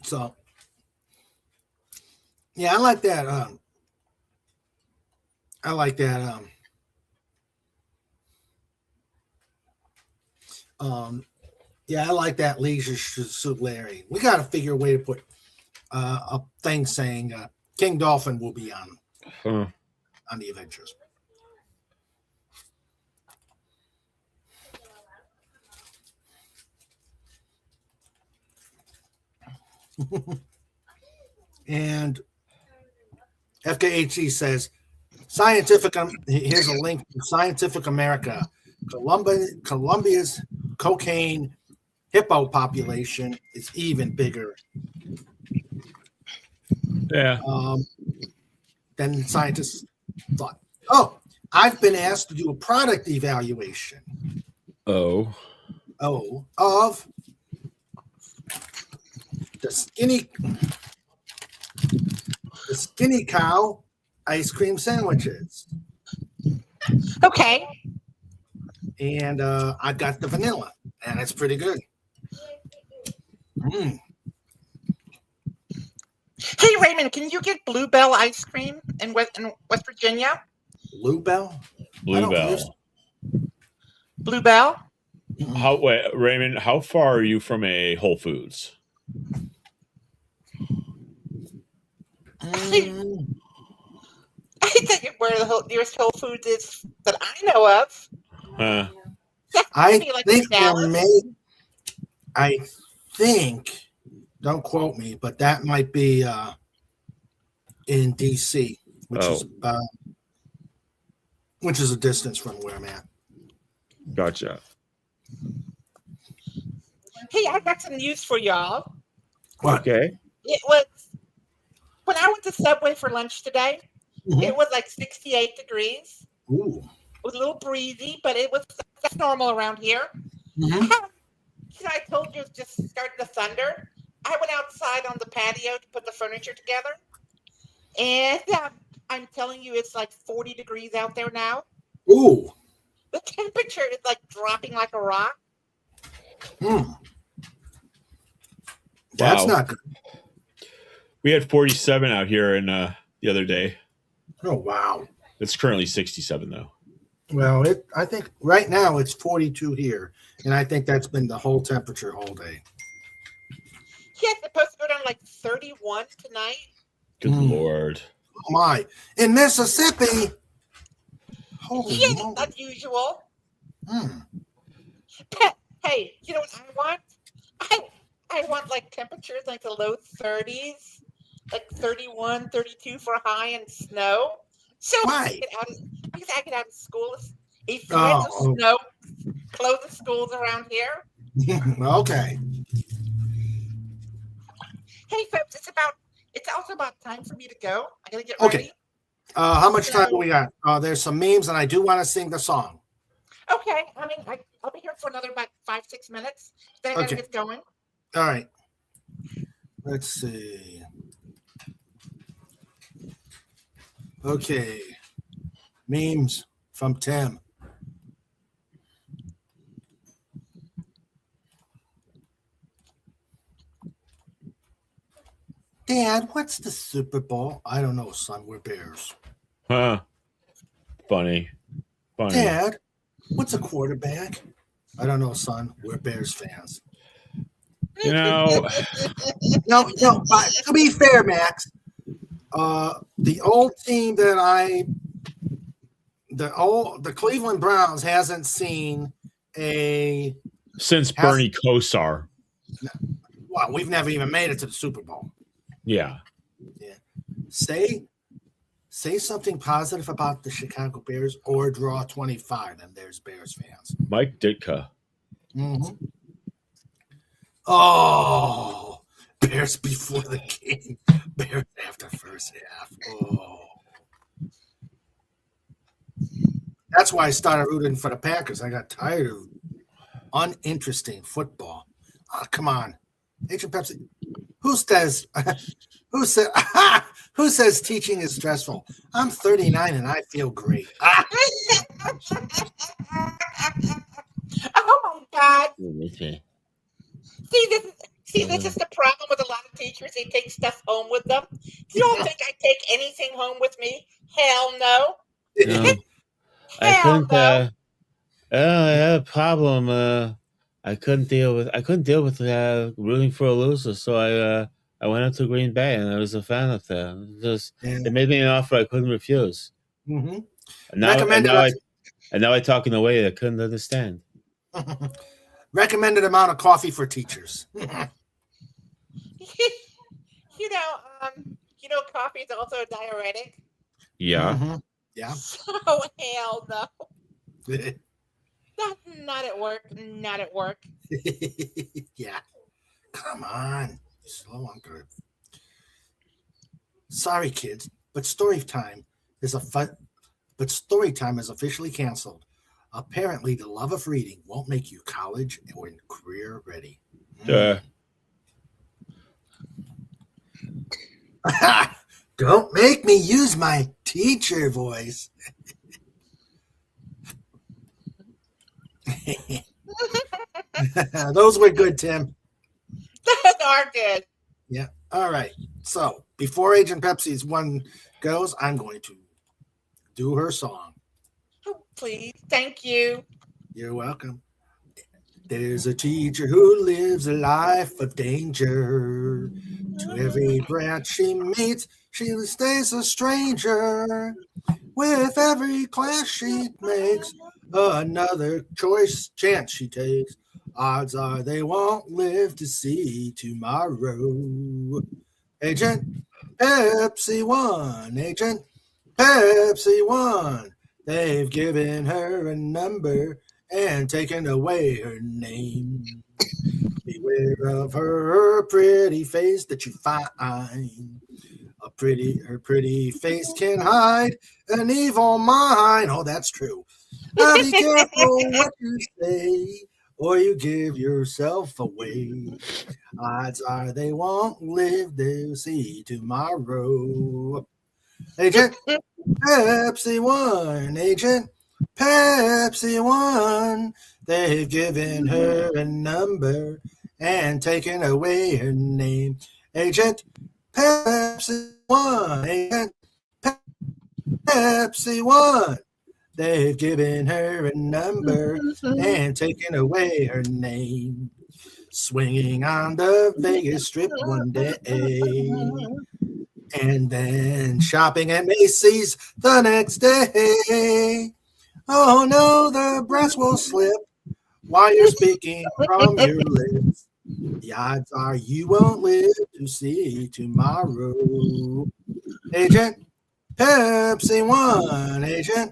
So, yeah, I like that. Yeah, I like that leisure suit Larry. We got to figure a way to put a thing saying King Dolphin will be on the Adventures. And FKHC says, here's a link to Scientific America. Colombia's cocaine hippo population is even bigger. Yeah. Than scientists thought. Oh, I've been asked to do a product evaluation. Of the skinny cow ice cream sandwiches. Okay. And I got the vanilla, and it's pretty good. Hey, Raymond, can you get Bluebell ice cream in West Virginia? Bluebell? Bluebell? Raymond, how far are you from a Whole Foods? I think where the nearest Whole Foods is that I know of. I think, don't quote me, but that might be in DC, which is a distance from where I'm at. Gotcha. Hey, I got some news for y'all. What? Okay. It was when I went to Subway for lunch today. Mm-hmm. It was like 68 degrees. Ooh. It was a little breezy, but that's normal around here. Mm-hmm. I told you it just started to thunder. I went outside on the patio to put the furniture together, and I'm telling you, it's like 40 degrees out there now. Ooh. The temperature is like dropping like a rock. That's not good. We had 47 out here the other day. Oh, wow. It's currently 67, though. Well, I think right now it's 42 here, and I think that's been the whole temperature all day. Yeah, it's supposed to go down like 31 tonight. Good Lord. Oh, my. In Mississippi. Holy it's unusual. Hey, you know what I want? I want like temperatures like the low 30s, like 31, 32 for a high and snow. So why? Because I get out of school. A threat of snow close the schools around here. Okay. Hey folks, it's also about time for me to go. I gotta get ready. Okay. How much time do we got? There's some memes, and I do want to sing the song. Okay. I mean, I'll be here for another about 5-6 minutes. Then I gotta get going. All right. Let's see. Okay. Memes from Tim. Dad, what's the Super Bowl? I don't know, son. We're Bears. Huh. Funny. Dad, what's a quarterback? I don't know, son. We're Bears fans. No. No. To be fair, Max, the old team that I the Cleveland Browns hasn't seen since Bernie Kosar. Well, we've never even made it to the Super Bowl. Yeah. Say something positive about the Chicago Bears or draw 25, and there's Bears fans. Mike Ditka. Mm-hmm. Oh, Bears before the game. Bears after first half. Oh. That's why I started rooting for the Packers. I got tired of uninteresting football. Oh, come on. Agent Pepsi. Who says teaching is stressful? I'm 39 and I feel great. Oh my God. Okay. See, this is the problem with a lot of teachers. They take stuff home with them. You don't think I take anything home with me? Hell no. No. I had a problem. I couldn't deal with rooting for a loser, so I went up to Green Bay and I was a fan of them. It made me an offer I couldn't refuse. Mm-hmm. And now I talk in a way I couldn't understand. Recommended amount of coffee for teachers. Coffee is also a diuretic. Yeah. Mm-hmm. Yeah. So hell no. Not at work. Not at work. Yeah. Come on. Slow on good. Sorry, kids, but story time is officially canceled. Apparently, the love of reading won't make you college or career ready. Don't make me use my teacher voice. Those were good, Tim. Those are good. Yeah. All right. So before Agent Pepsi's one goes, I'm going to do her song. Oh, please. Thank you. You're welcome. There's a teacher who lives a life of danger. To every brat she meets, she stays a stranger. With every class she makes, another choice chance she takes. Odds are they won't live to see tomorrow. Agent Pepsi won. Agent Pepsi won. They've given her a number and taken away her name. Beware of her pretty face that you find. Her pretty face can hide an evil mind. Oh, that's true. Now be careful what you say, or you give yourself away. Odds are they won't live to see tomorrow. Agent Pepsi won. Agent Pepsi won. They've given her a number and taken away her name. Agent Pepsi won. Agent Pepsi won. They've given her a number and taken away her name. Swinging on the Vegas Strip one day, and then shopping at Macy's the next day. Oh no, the breast will slip while you're speaking from your lips. The odds are you won't live to see tomorrow. Agent Pepsi won. Agent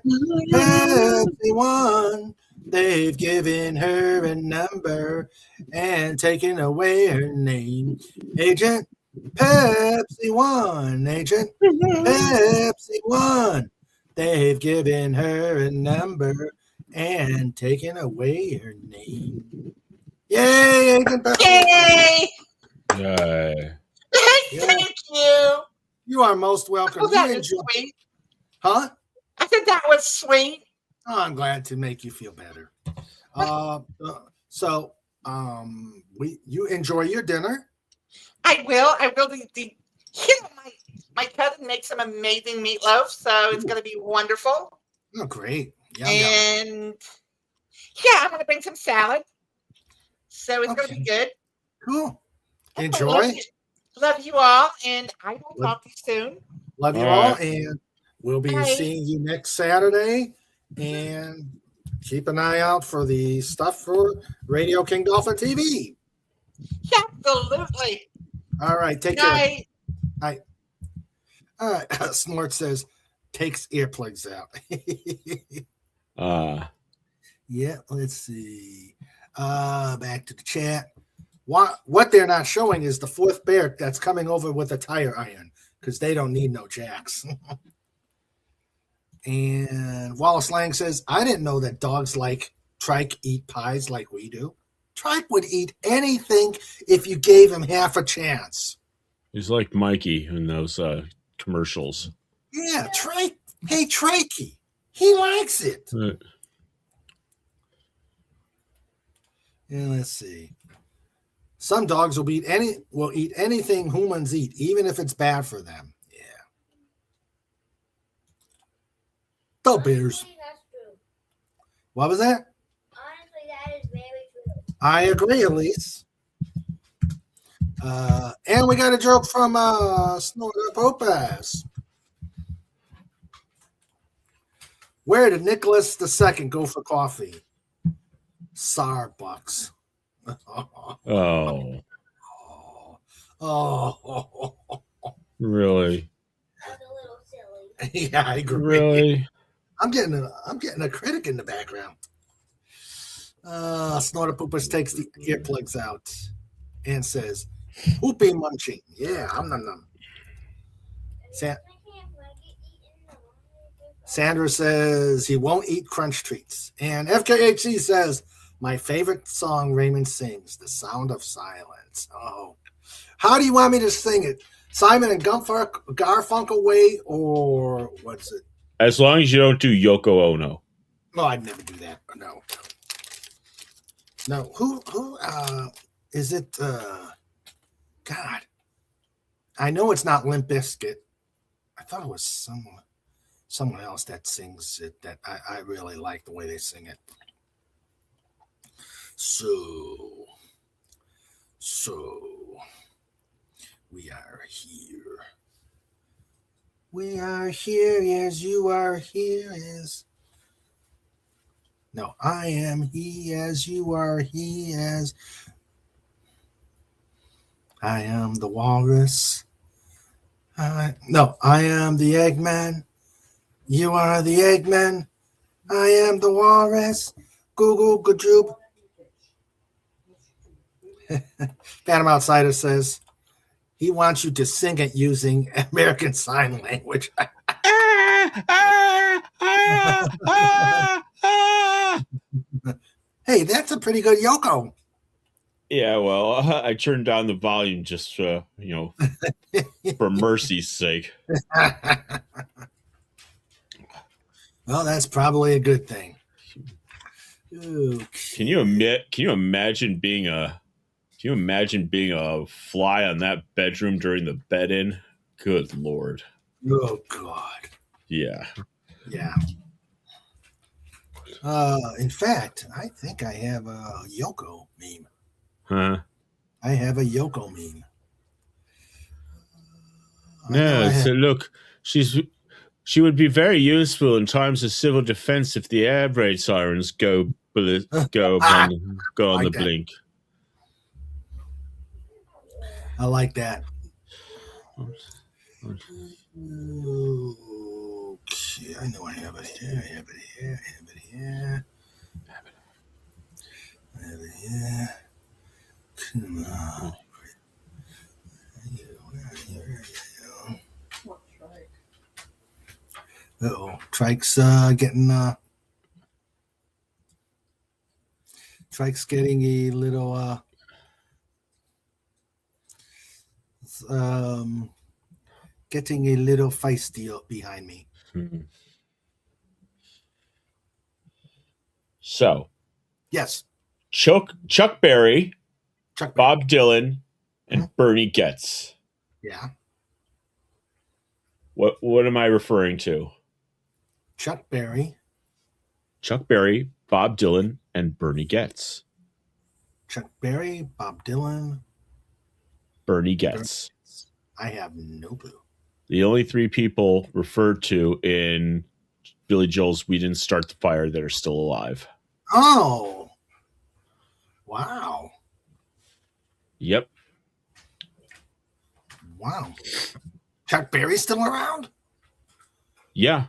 Pepsi won. They've given her a number and taken away her name. Agent Pepsi won. Agent Pepsi won. They've given her a number and taken away her name. Yay, Agent Pepsi! Yay! Yay. Thank you. You are most welcome. Oh, that You was enjoy- sweet. Huh? I said that was sweet. Oh, I'm glad to make you feel better. You enjoy your dinner. I will. My cousin makes some amazing meatloaf, so it's going to be wonderful. Oh, great. Yum, And yeah, I'm going to bring some salad. So it's going to be good. Cool. I Enjoy. Love you all, and I will talk to you soon. Love you all, and we'll be Bye. seeing you next Saturday And keep an eye out for the stuff for Radio King Dolphin TV. Absolutely. All right, take Night. care. All right, Snort says, takes earplugs out. Yeah, let's see. Back to the chat. What they're not showing is the fourth bear that's coming over with a tire iron because they don't need no jacks. And Wallace Lang says, I didn't know that dogs like Trike eat pies like we do. Trike would eat anything if you gave him half a chance. He's like Mikey in those commercials. Yeah, Trike. Hey, Trikey. He likes it. Right. And let's see. Some dogs will eat anything humans eat, even if it's bad for them. Yeah. The bears. What was that? Honestly, that is very true. I agree, Elise. And we got a joke from Snorter Popaz. Where did Nicholas II go for coffee? Starbucks. Oh, Oh. really? That was a little silly. Yeah, I agree. Really? I'm getting a critic in the background. Snorter Poopers takes the earplugs out and says, "Poopy munching." Yeah, num. Sandra says he won't eat crunch treats. And FKHC says, my favorite song Raymond sings, The Sound of Silence. Oh, how do you want me to sing it? Simon and Garfunkel way, or what's it? As long as you don't do Yoko Ono. No, I'd never do that. No. Who is it? God, I know it's not Limp Bizkit. I thought it was someone else that sings it that I really like the way they sing it. So we are here. We are here as you are here as. No, I am he as you are he as. I am the walrus. I am the Eggman. You are the Eggman. I am the walrus. Google Gajoob. Phantom Outsider says he wants you to sing it using American Sign Language. Hey, that's a pretty good Yoko. Yeah, well, I turned down the volume just, for mercy's sake. Well, that's probably a good thing. Okay. Can you imagine being a fly on that bedroom during the bed-in? Good Lord. Oh God. Yeah. Yeah. In fact, I think I have a Yoko meme. Huh? I have a Yoko meme. No, so look, she would be very useful in times of civil defense if the air raid sirens go on the blink. I like that. Okay, I know I have it here. I have it here. Come on. Uh-oh. Trike's getting a little getting a little feisty up behind me. So, yes, Chuck Berry, Bob Berry. Dylan, and Bernie Getz. Yeah. What am I referring to? Chuck Berry, Bob Dylan, and Bernie Getz. Chuck Berry, Bob Dylan, Bernie Getz. I have no clue. The only three people referred to in Billy Joel's "We Didn't Start the Fire" that are still alive. Oh, wow. Yep. Wow. Chuck Berry's still around? Yeah.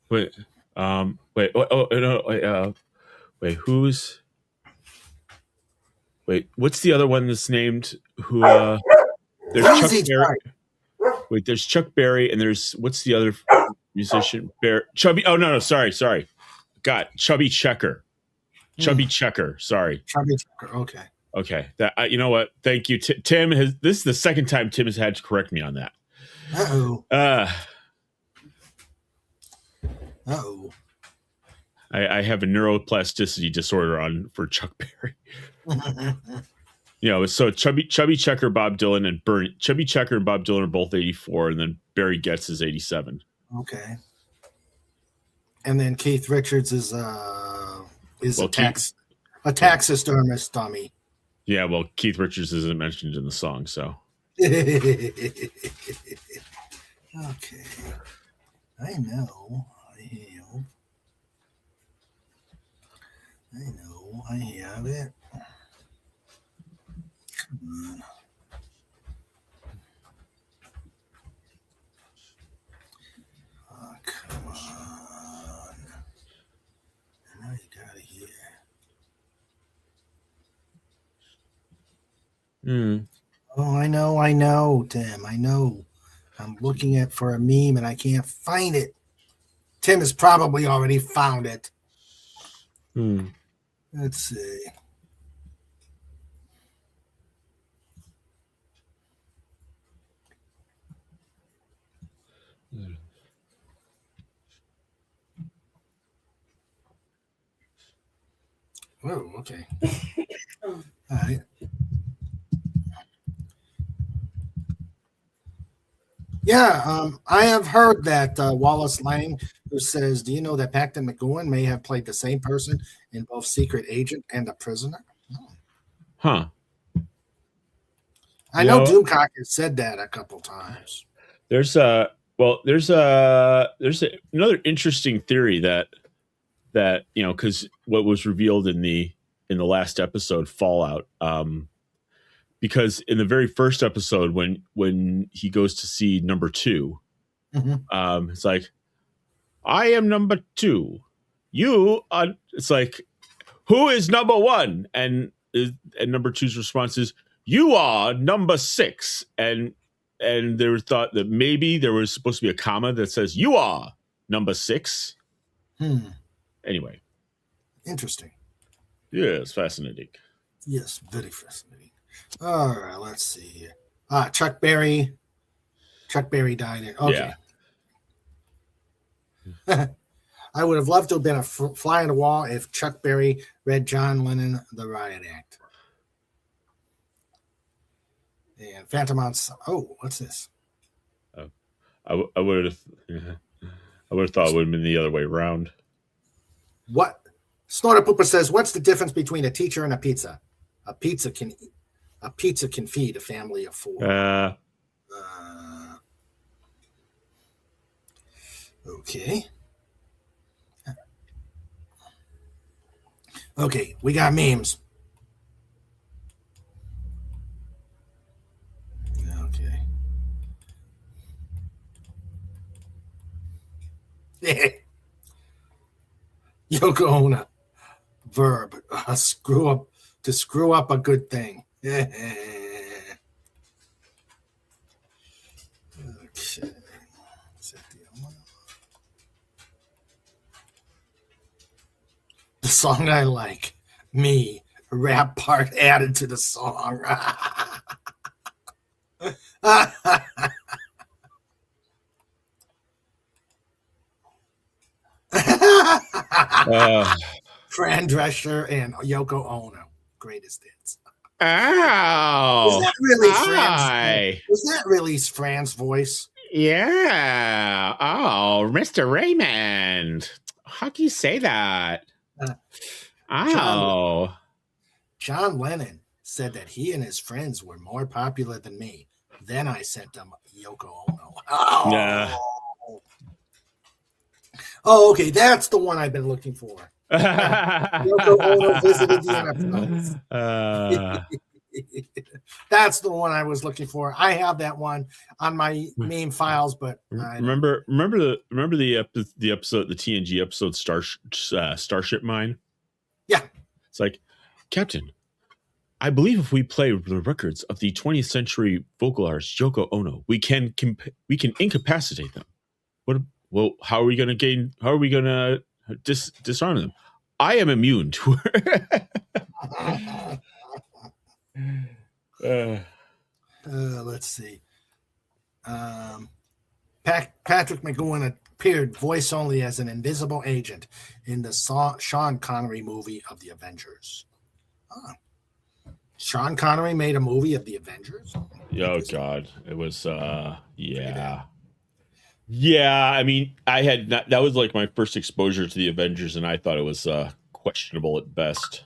Wait. Wait. Oh, no. Wait. Who's? Wait. What's the other one that's named? Who? There's Chuck Berry. Wait. There's Chuck Berry, and there's what's the other musician? Chubby. Oh no. Sorry. God. Chubby Checker. Chubby Checker. Sorry. Chubby Checker. Okay. Okay. That you know what? Thank you, Tim. This is the second time Tim has had to correct me on that. Uh-oh. I have a neuroplasticity disorder for Chuck Berry. So Chubby Checker, Bob Dylan, and Chubby Checker and Bob Dylan are both 84, and then Barry Getz is 87. Okay. And then Keith Richards is a taxidermist dummy. Yeah, well, Keith Richards isn't mentioned in the song, so. Okay. I know. I have it. Come on. Oh, come on. Now you got it here. Oh, I know, Tim. I know. I'm looking for a meme and I can't find it. Tim has probably already found it. Let's see. Oh, okay. All right. Yeah, I have heard that Wallace Lang, who says, "Do you know that Paxton McGowan may have played the same person in both Secret Agent and The Prisoner?" Huh. I know Doomcock has said that a couple times. There's another interesting theory that because what was revealed in the last episode, Fallout, because in the very first episode when he goes to see number 2, it's like, I am number 2. You are. It's like, who is number 1? And number 2's response is, you are number 6. And there was thought that maybe there was supposed to be a comma that says, you are number 6. Anyway. Interesting. Yes, fascinating. Yes, very fascinating. All right, let's see here. Chuck Berry. Chuck Berry died. Okay. Yeah. I would have loved to have been a fly on the wall if Chuck Berry read John Lennon The Riot Act. And Phantom on. Oh, what's this? I would have thought it would have been the other way around. What? Snorter Pooper says, "What's the difference between a teacher and a pizza? A pizza can feed a family of 4." Okay. Okay, we got memes. Okay. Yoko Ono. Verb. Screw up a good thing. Okay. The song I like. Me. Rap part added to the song. Fran Drescher and Yoko Ono. Greatest hits. Oh. Was that really Fran's voice? Yeah. Oh, Mr. Raymond. How can you say that? John Lennon said that he and his friends were more popular than me. Then I sent them Yoko Ono. Oh. Yeah. Oh, okay. That's the one I've been looking for. Yoko Ono visited the Enterprise. That's the one I was looking for. I have that one on my main files, but remember the episode, the TNG episode, Starship Mine. Yeah, it's like, Captain, I believe if we play the records of the 20th century vocal artist Yoko Ono, we can incapacitate them. Well, how are we going to disarm them? I am immune to her. Let's see. Patrick McGowan appeared voice only as an invisible agent in the Sean Connery movie of the Avengers. Sean Connery made a movie of the Avengers? Oh, God. It was, yeah. Yeah, I mean, that was like my first exposure to the Avengers, and I thought it was questionable at best.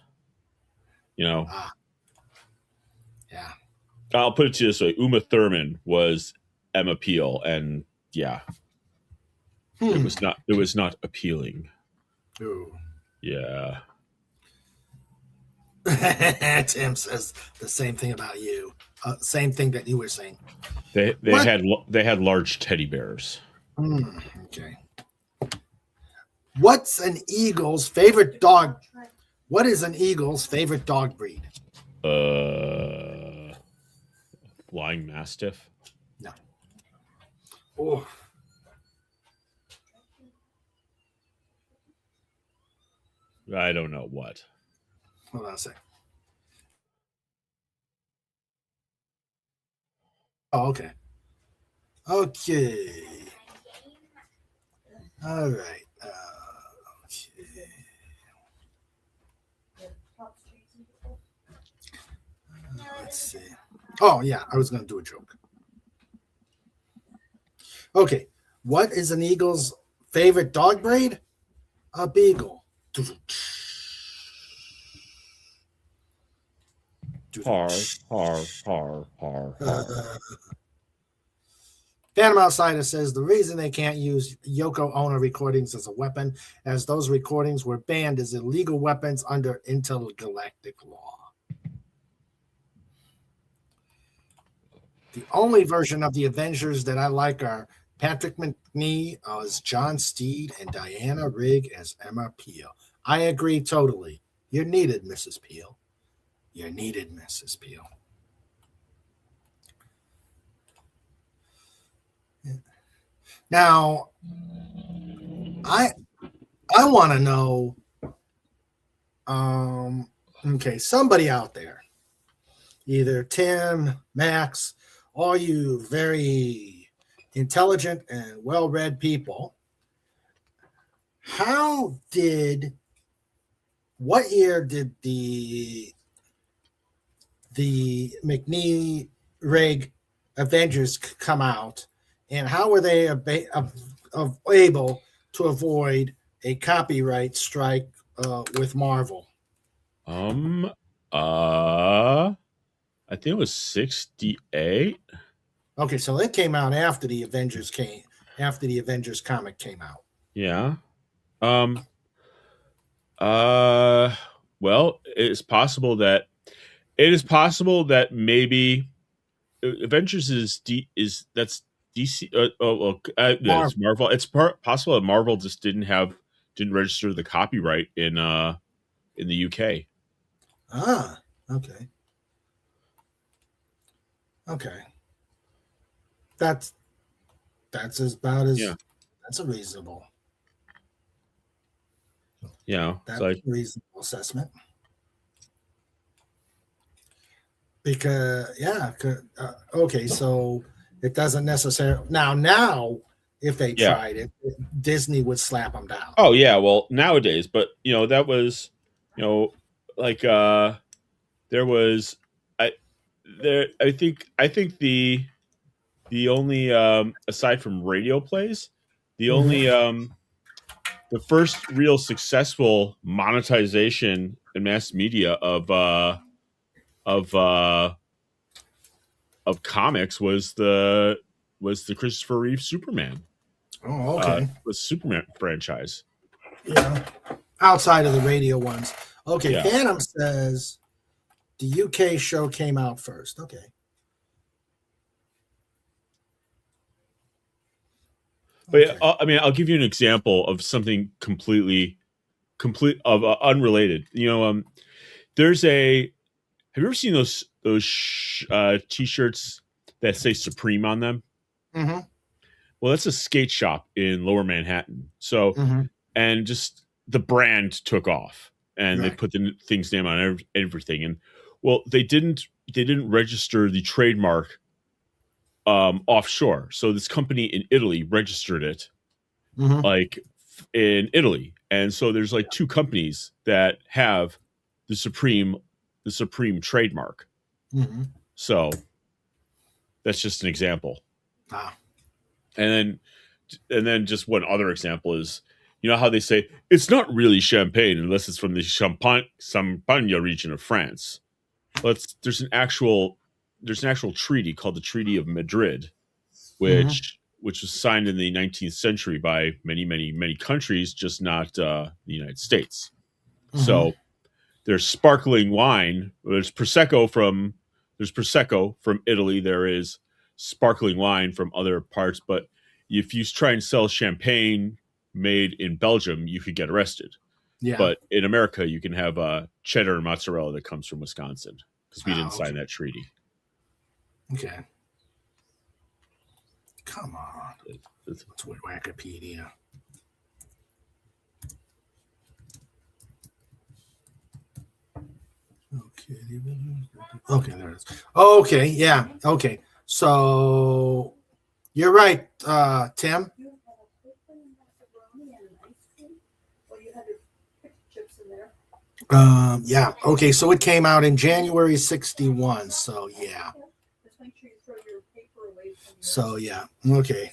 You know? Yeah. I'll put it to you this way. Uma Thurman was Emma Peel, and yeah. It was not appealing. Ooh. Yeah. Tim says the same thing about you. Same thing that you were saying. They had large teddy bears. Okay. What's an eagle's favorite dog? What is an eagle's favorite dog breed? Flying Mastiff. No. Oh. I don't know what. Hold on a sec. Oh, okay. Okay. All right. Okay. Let's see. Oh, yeah. I was going to do a joke. Okay. What is an eagle's favorite dog breed? A beagle. Har, har, har, har, har. Phantom Outsider says the reason they can't use Yoko Ono recordings as a weapon, as those recordings were banned as illegal weapons under intergalactic law. The only version of the Avengers that I like are Patrick McNee as John Steed and Diana Rigg as Emma Peel. I agree totally. You're needed, Mrs. Peel. You're needed, Mrs. Peel. Now, I want to know, okay, somebody out there, either Tim, Max, all you very intelligent and well-read people, what year did the McNee Rigg Avengers come out, and how were they able to avoid a copyright strike with Marvel? I think it was 68. Okay, so it came out after the Avengers comic came out. Yeah. Well, it is possible that maybe Avengers is that's DC. It's Marvel. It's possible that Marvel just didn't register the copyright in the UK. Ah, okay. Okay. That's that's a reasonable. Yeah, that's a reasonable assessment. Because okay, so it doesn't necessarily now if they tried it, Disney would slap them down. Oh yeah, well nowadays, but that was like there was I think the only aside from radio plays, the only the first real successful monetization in mass media of comics was the Christopher Reeve Superman. Oh, okay. The Superman franchise. Yeah. Outside of the radio ones. Okay. Yeah. Phantom says the UK show came out first. Okay. But yeah, I mean, I'll give you an example of something unrelated. There's a. Have you ever seen those T-shirts that say Supreme on them? Mm-hmm. Well, that's a skate shop in Lower Manhattan. So, and just the brand took off, and they put the thing's name on everything. And well, they didn't register the trademark offshore. So this company in Italy registered it, like in Italy. And so there's like two companies that have the Supreme trademark. So that's just an example. And then just one other example is, you know how they say it's not really champagne unless it's from the Champagne region of France. There's an actual treaty called the Treaty of Madrid, which was signed in the 19th century by many countries, just not the United States. So there's sparkling wine. There's prosecco from Italy. There is sparkling wine from other parts. But if you try and sell champagne made in Belgium, you could get arrested. Yeah. But in America, you can have cheddar and mozzarella that comes from Wisconsin because we didn't sign that treaty. Okay. Come on. Let's Wikipedia. Okay, there it is. Okay, yeah. Okay. So you're right, Tim. Yeah. Okay, so it came out in January 61. So yeah. So yeah. Okay.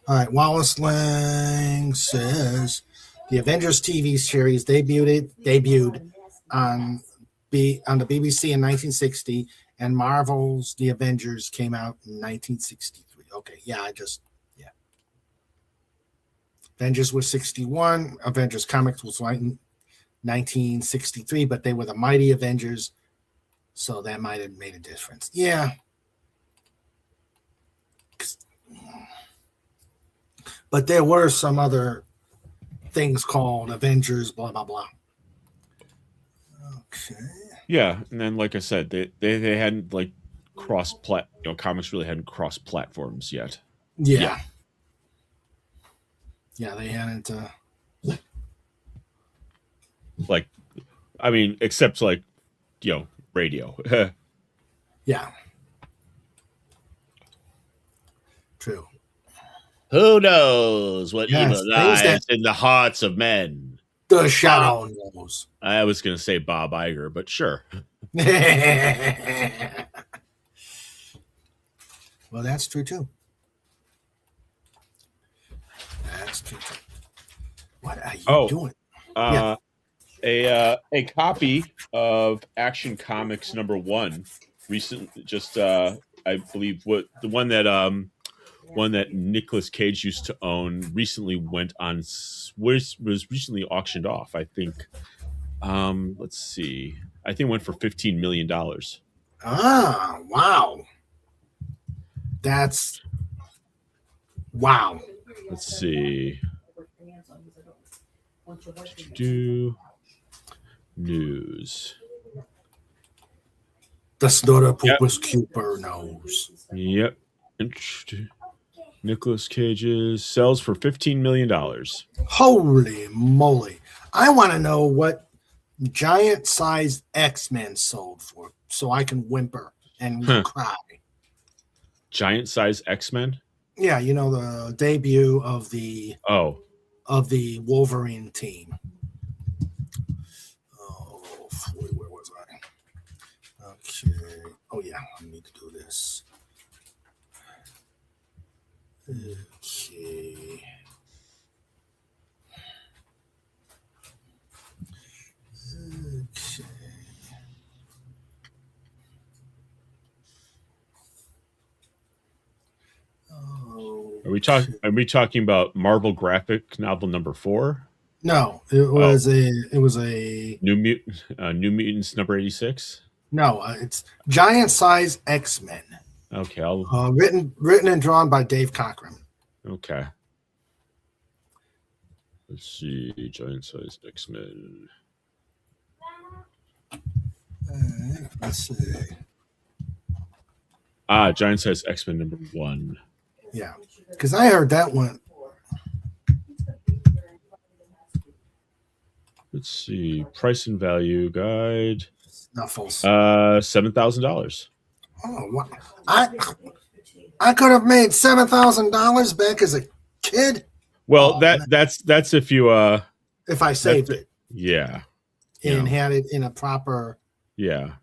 All right. Wallace Lang says the Avengers TV series debuted on the BBC in 1960, and Marvel's The Avengers came out in 1963. Okay, yeah, Avengers was 61. Avengers Comics was like 1963, but they were the Mighty Avengers, so that might have made a difference. Yeah. But there were some other things called Avengers, blah, blah, blah. Okay. Yeah, and then like I said, they hadn't like comics really hadn't crossed platforms yet. Yeah. Yeah, they hadn't. Like, I mean, except like, radio. Yeah. True. Who knows what evil lies in the hearts of men? The shadow knows. I was going to say Bob Iger, but sure. Well, that's true too. That's true too. What are you doing? A copy of Action Comics #1 recently, just I believe the one that Nicolas Cage used to own recently was recently auctioned off. I think. Let's see. I think it went for $15 million. Ah, wow. That's wow. Let's see. News. That's not a Pupus Cooper knows. Yep. Nicolas Cage's sells for $15 million. Holy moly. I want to know what giant-sized X-Men sold for so I can whimper and cry. Giant-sized X-Men? Yeah, the debut of the Wolverine team. Oh, where was I? Okay. Oh, yeah, I need to do this. Okay. Are we talking about Marvel graphic novel number 4? No, it was a New Mutants number 86. no. It's Giant Size X-Men. Okay, Written and drawn by Dave Cockrum. Okay. Let's see, Giant Size X-Men. Let's see. Giant Size X-Men number 1. Yeah, because I heard that one. Let's see, price and value guide. Snuffles. $7,000. Oh, what? I could have made $7,000 back as a kid. Well, that's if you if I saved it. Yeah. And had it in a proper. Yeah.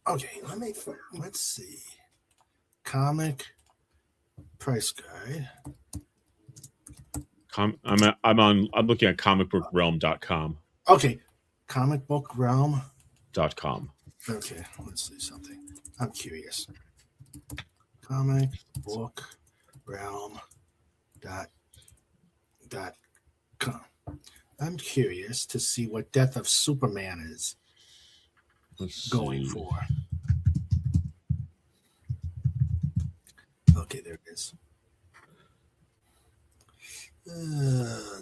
Okay, let's see. Comic price guide. I'm looking at comicbookrealm.com. Okay, comicbookrealm.com. Okay, let's see something. I'm curious. Comicbookrealm.com. I'm curious to see what Death of Superman is going for. Okay, there it is.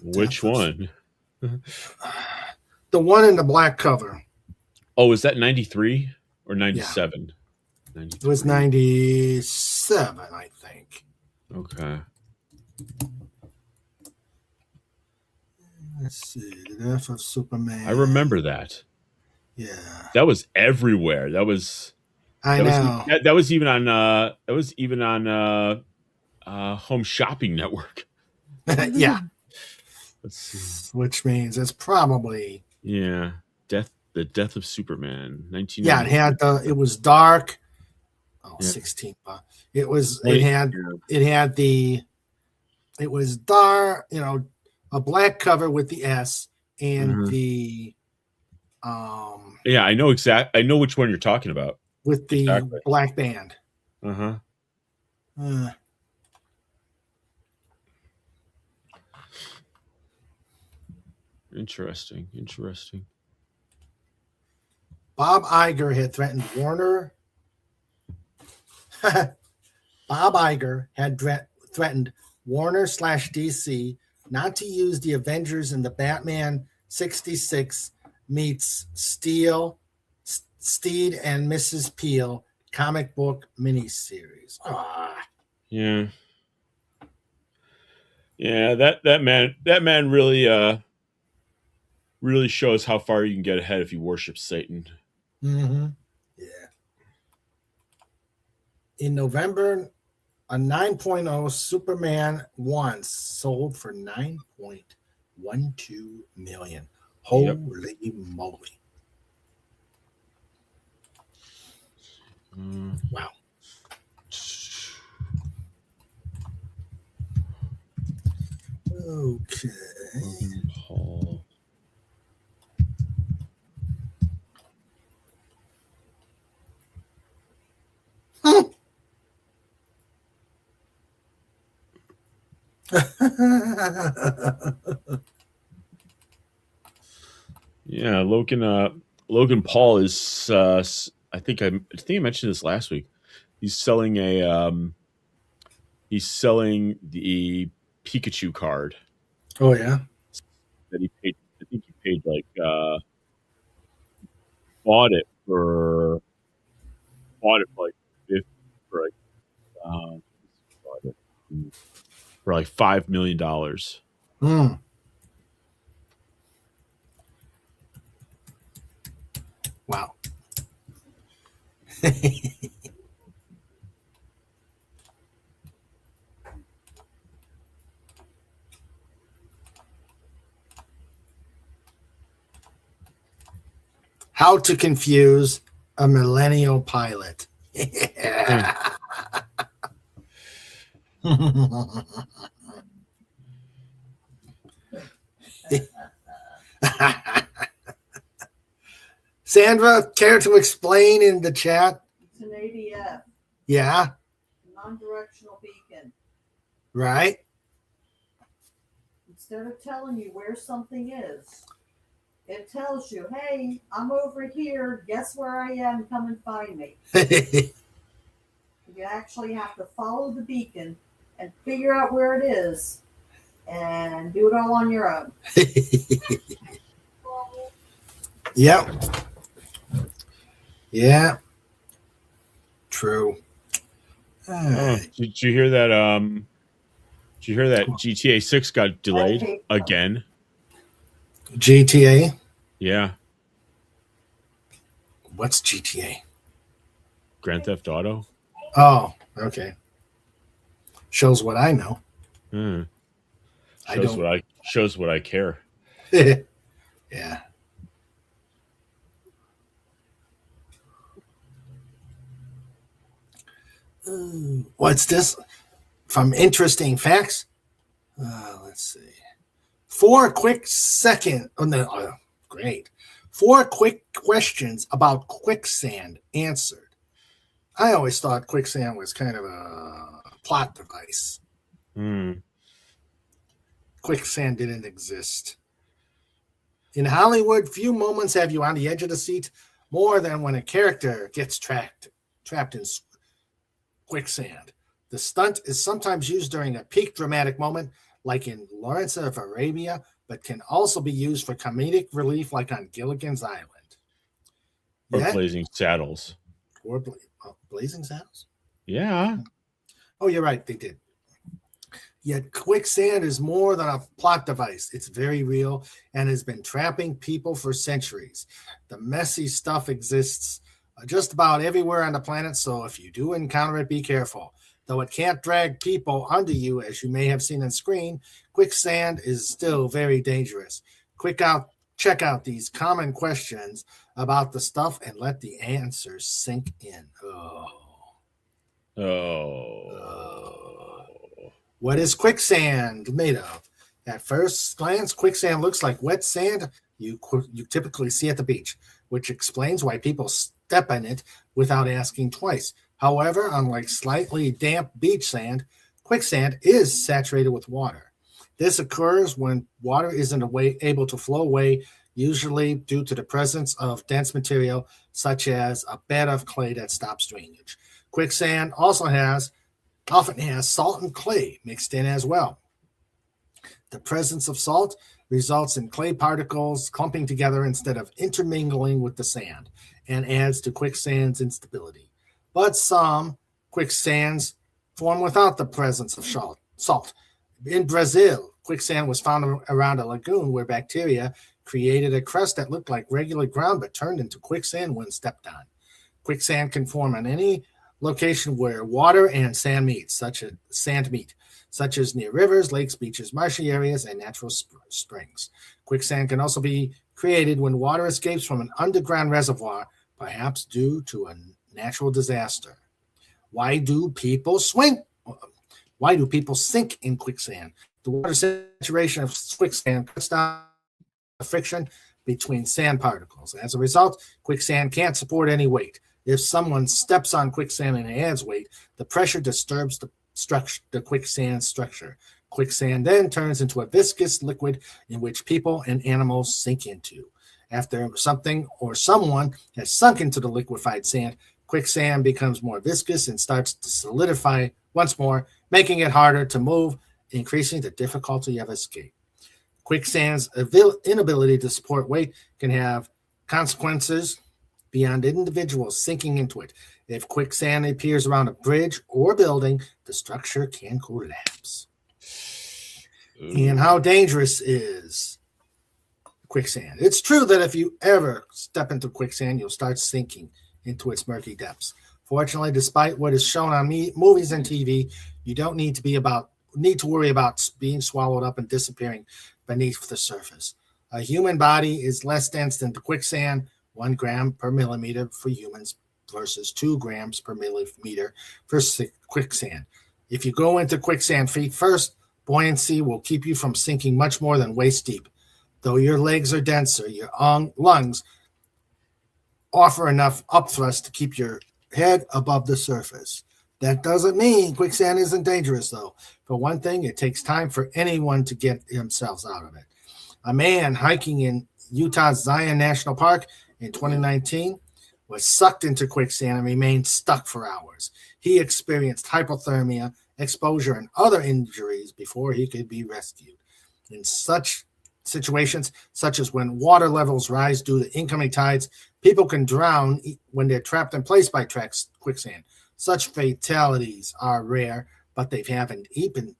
Which one? The one in the black cover. Oh, is that 93 or 97? Yeah. It was 97, I think. Okay. Let's see. The Death of Superman. I remember that. Yeah. That was everywhere. That was even on Home Shopping Network. Yeah. Let's see. Which means it's probably the Death of Superman, 19. Yeah, it was dark. Oh, yeah. 16. It was dark, a black cover with the S and the I know which one you're talking about. With the black band. Uh-huh. Interesting. Bob Iger had threatened Warner. Bob Iger had threatened Warner/DC not to use the Avengers in the Batman 66 meets Steed and Mrs. Peel comic book miniseries. Yeah. Yeah, that man really shows how far you can get ahead if you worship Satan. Mm-hmm. Yeah. In November, a 9.0 Superman 1 sold for $9.12 million. Holy moly. Wow. Okay. Paul. Yeah, Logan Paul is I think I mentioned this last week. He's selling the Pikachu card. Oh yeah. That he paid. I think he paid bought it for like $5 million. Wow. How to confuse a millennial pilot. Sandra, care to explain in the chat? It's an ADF. Yeah. Non-directional beacon. Right. Instead of telling you where something is, it tells you, hey, I'm over here. Guess where I am? Come and find me. You actually have to follow the beacon and figure out where it is and do it all on your own. Yep. Yeah. True. Did you hear that? Did you hear that GTA 6 got delayed again? GTA? Yeah. What's GTA? Grand Theft Auto. Oh, okay. Shows what I know. Shows what I care. Yeah. What's this? From Interesting Facts? Let's see. 4 quick great. 4 quick questions about quicksand answered. I always thought quicksand was kind of a plot device. Quicksand didn't exist. In Hollywood, few moments have you on the edge of the seat more than when a character gets trapped in quicksand. The stunt is sometimes used during a peak dramatic moment, like in Lawrence of Arabia, but can also be used for comedic relief, like on Gilligan's Island. Or Blazing Saddles. Or Blazing Saddles? Yeah. Oh, you're right. They did. Yet quicksand is more than a plot device. It's very real and has been trapping people for centuries. The messy stuff exists just about everywhere on the planet, so if you do encounter it, be careful. Though it can't drag people under you, as you may have seen on screen, quicksand is still very dangerous. Check out these common questions about the stuff and let the answers sink in. What is quicksand made of? At first glance, quicksand looks like wet sand you typically see at the beach, which explains why people step in it without asking twice. However, unlike slightly damp beach sand, quicksand is saturated with water. This occurs when water isn't able to flow away, usually due to the presence of dense material such as a bed of clay that stops drainage. Quicksand often has salt and clay mixed in as well. The presence of salt results in clay particles clumping together instead of intermingling with the sand and adds to quicksand's instability. But some quicksands form without the presence of salt. In Brazil, quicksand was found around a lagoon where bacteria created a crust that looked like regular ground but turned into quicksand when stepped on. Quicksand can form on any location where water and sand meet, such as near rivers, lakes, beaches, marshy areas, and natural springs. Quicksand can also be created when water escapes from an underground reservoir, perhaps due to a natural disaster. Why do people sink in quicksand? The water saturation of quicksand cuts down the friction between sand particles. As a result, quicksand can't support any weight. If someone steps on quicksand and adds weight, the pressure disturbs the quicksand structure. Quicksand then turns into a viscous liquid in which people and animals sink into. After something or someone has sunk into the liquefied sand, quicksand becomes more viscous and starts to solidify once more, making it harder to move, increasing the difficulty of escape. Quicksand's inability to support weight can have consequences beyond individuals sinking into it. If quicksand appears around a bridge or building, the structure can collapse. And how dangerous is quicksand? It's true that if you ever step into quicksand, you'll start sinking into its murky depths. Fortunately, despite what is shown on movies and TV, you don't need to worry about being swallowed up and disappearing beneath the surface. A human body is less dense than the quicksand, 1 gram per millimeter for humans versus 2 grams per millimeter for quicksand. If you go into quicksand feet first, buoyancy will keep you from sinking much more than waist deep. Though your legs are denser, your lungs offer enough upthrust to keep your head above the surface. That doesn't mean quicksand isn't dangerous, though. For one thing, it takes time for anyone to get themselves out of it. A man hiking in Utah's Zion National Park in 2019 was sucked into quicksand and remained stuck for hours. He experienced hypothermia, exposure, and other injuries before he could be rescued. In such situations, such as when water levels rise due to incoming tides, people can drown when they're trapped in place by quicksand. Such fatalities are rare, but they've happened even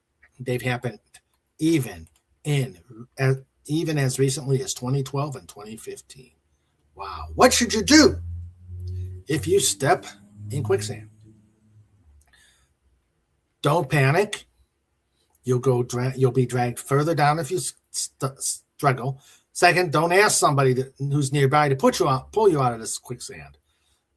as recently as 2012 and 2015. Wow. What should you do if you step in quicksand? Don't panic. You'll be dragged further down if you struggle. Second, don't ask somebody who's nearby to pull you out of this quicksand.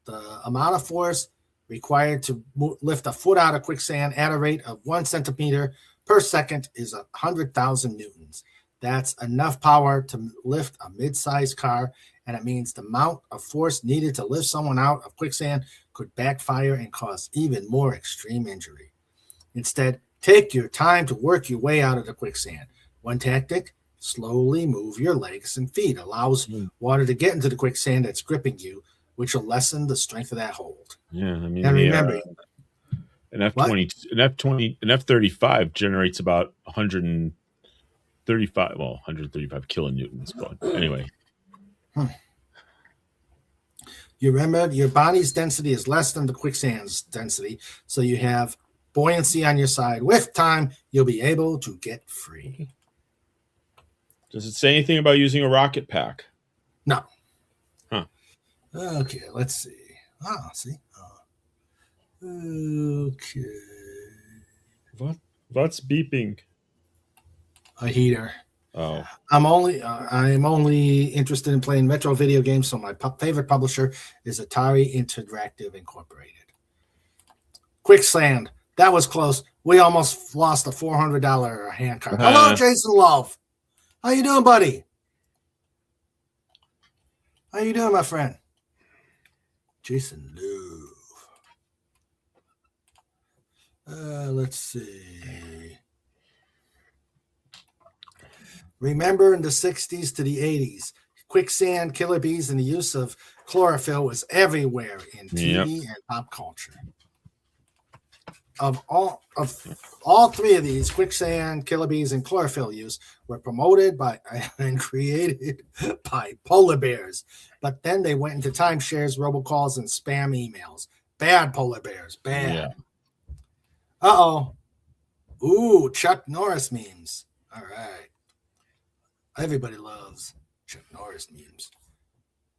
The amount of force required to lift a foot out of quicksand at a rate of 1 centimeter per second is 100,000 newtons. That's enough power to lift a mid-sized car, and it means the amount of force needed to lift someone out of quicksand could backfire and cause even more extreme injury. Instead, take your time to work your way out of the quicksand. One tactic: slowly move your legs and feet. Allows water to get into the quicksand that's gripping you, which will lessen the strength of that hold. Yeah, I mean, and remember, an F-35 generates about 135 kilonewtons. But anyway. You remember your body's density is less than the quicksand's density, so you have buoyancy on your side. With time, you'll be able to get free. Does it say anything about using a rocket pack? No. Huh. Okay, let's see. See. Okay. What's beeping? A heater. Oh. I'm only interested in playing retro video games, so my favorite publisher is Atari Interactive Incorporated. Quicksand. That was close. We almost lost a $400 hand card. Hello, Jason Love. How you doing, buddy? How you doing, my friend? Jason Love. Let's see. Remember in the 60s to the 80s, quicksand, killer bees, and the use of chlorophyll was everywhere in TV and pop culture. Of all three of these, quicksand, killer bees, and chlorophyll use were promoted by and created by polar bears. But then they went into timeshares, robocalls, and spam emails. Bad polar bears. Bad. Yeah. Uh-oh. Ooh, Chuck Norris memes. All right. Everybody loves Chuck Norris memes.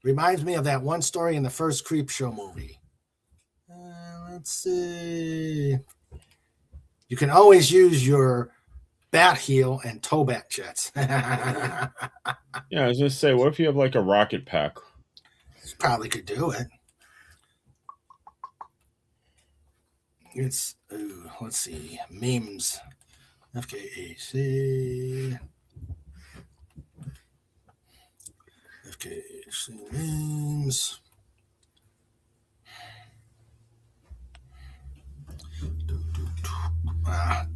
Reminds me of that one story in the first Creep Show movie. Let's see. You can always use your bat heel and toe bat jets. Yeah, I was going to say, what if you have like a rocket pack? You probably could do it. Let's see. Memes. FKAC. FKAC memes. I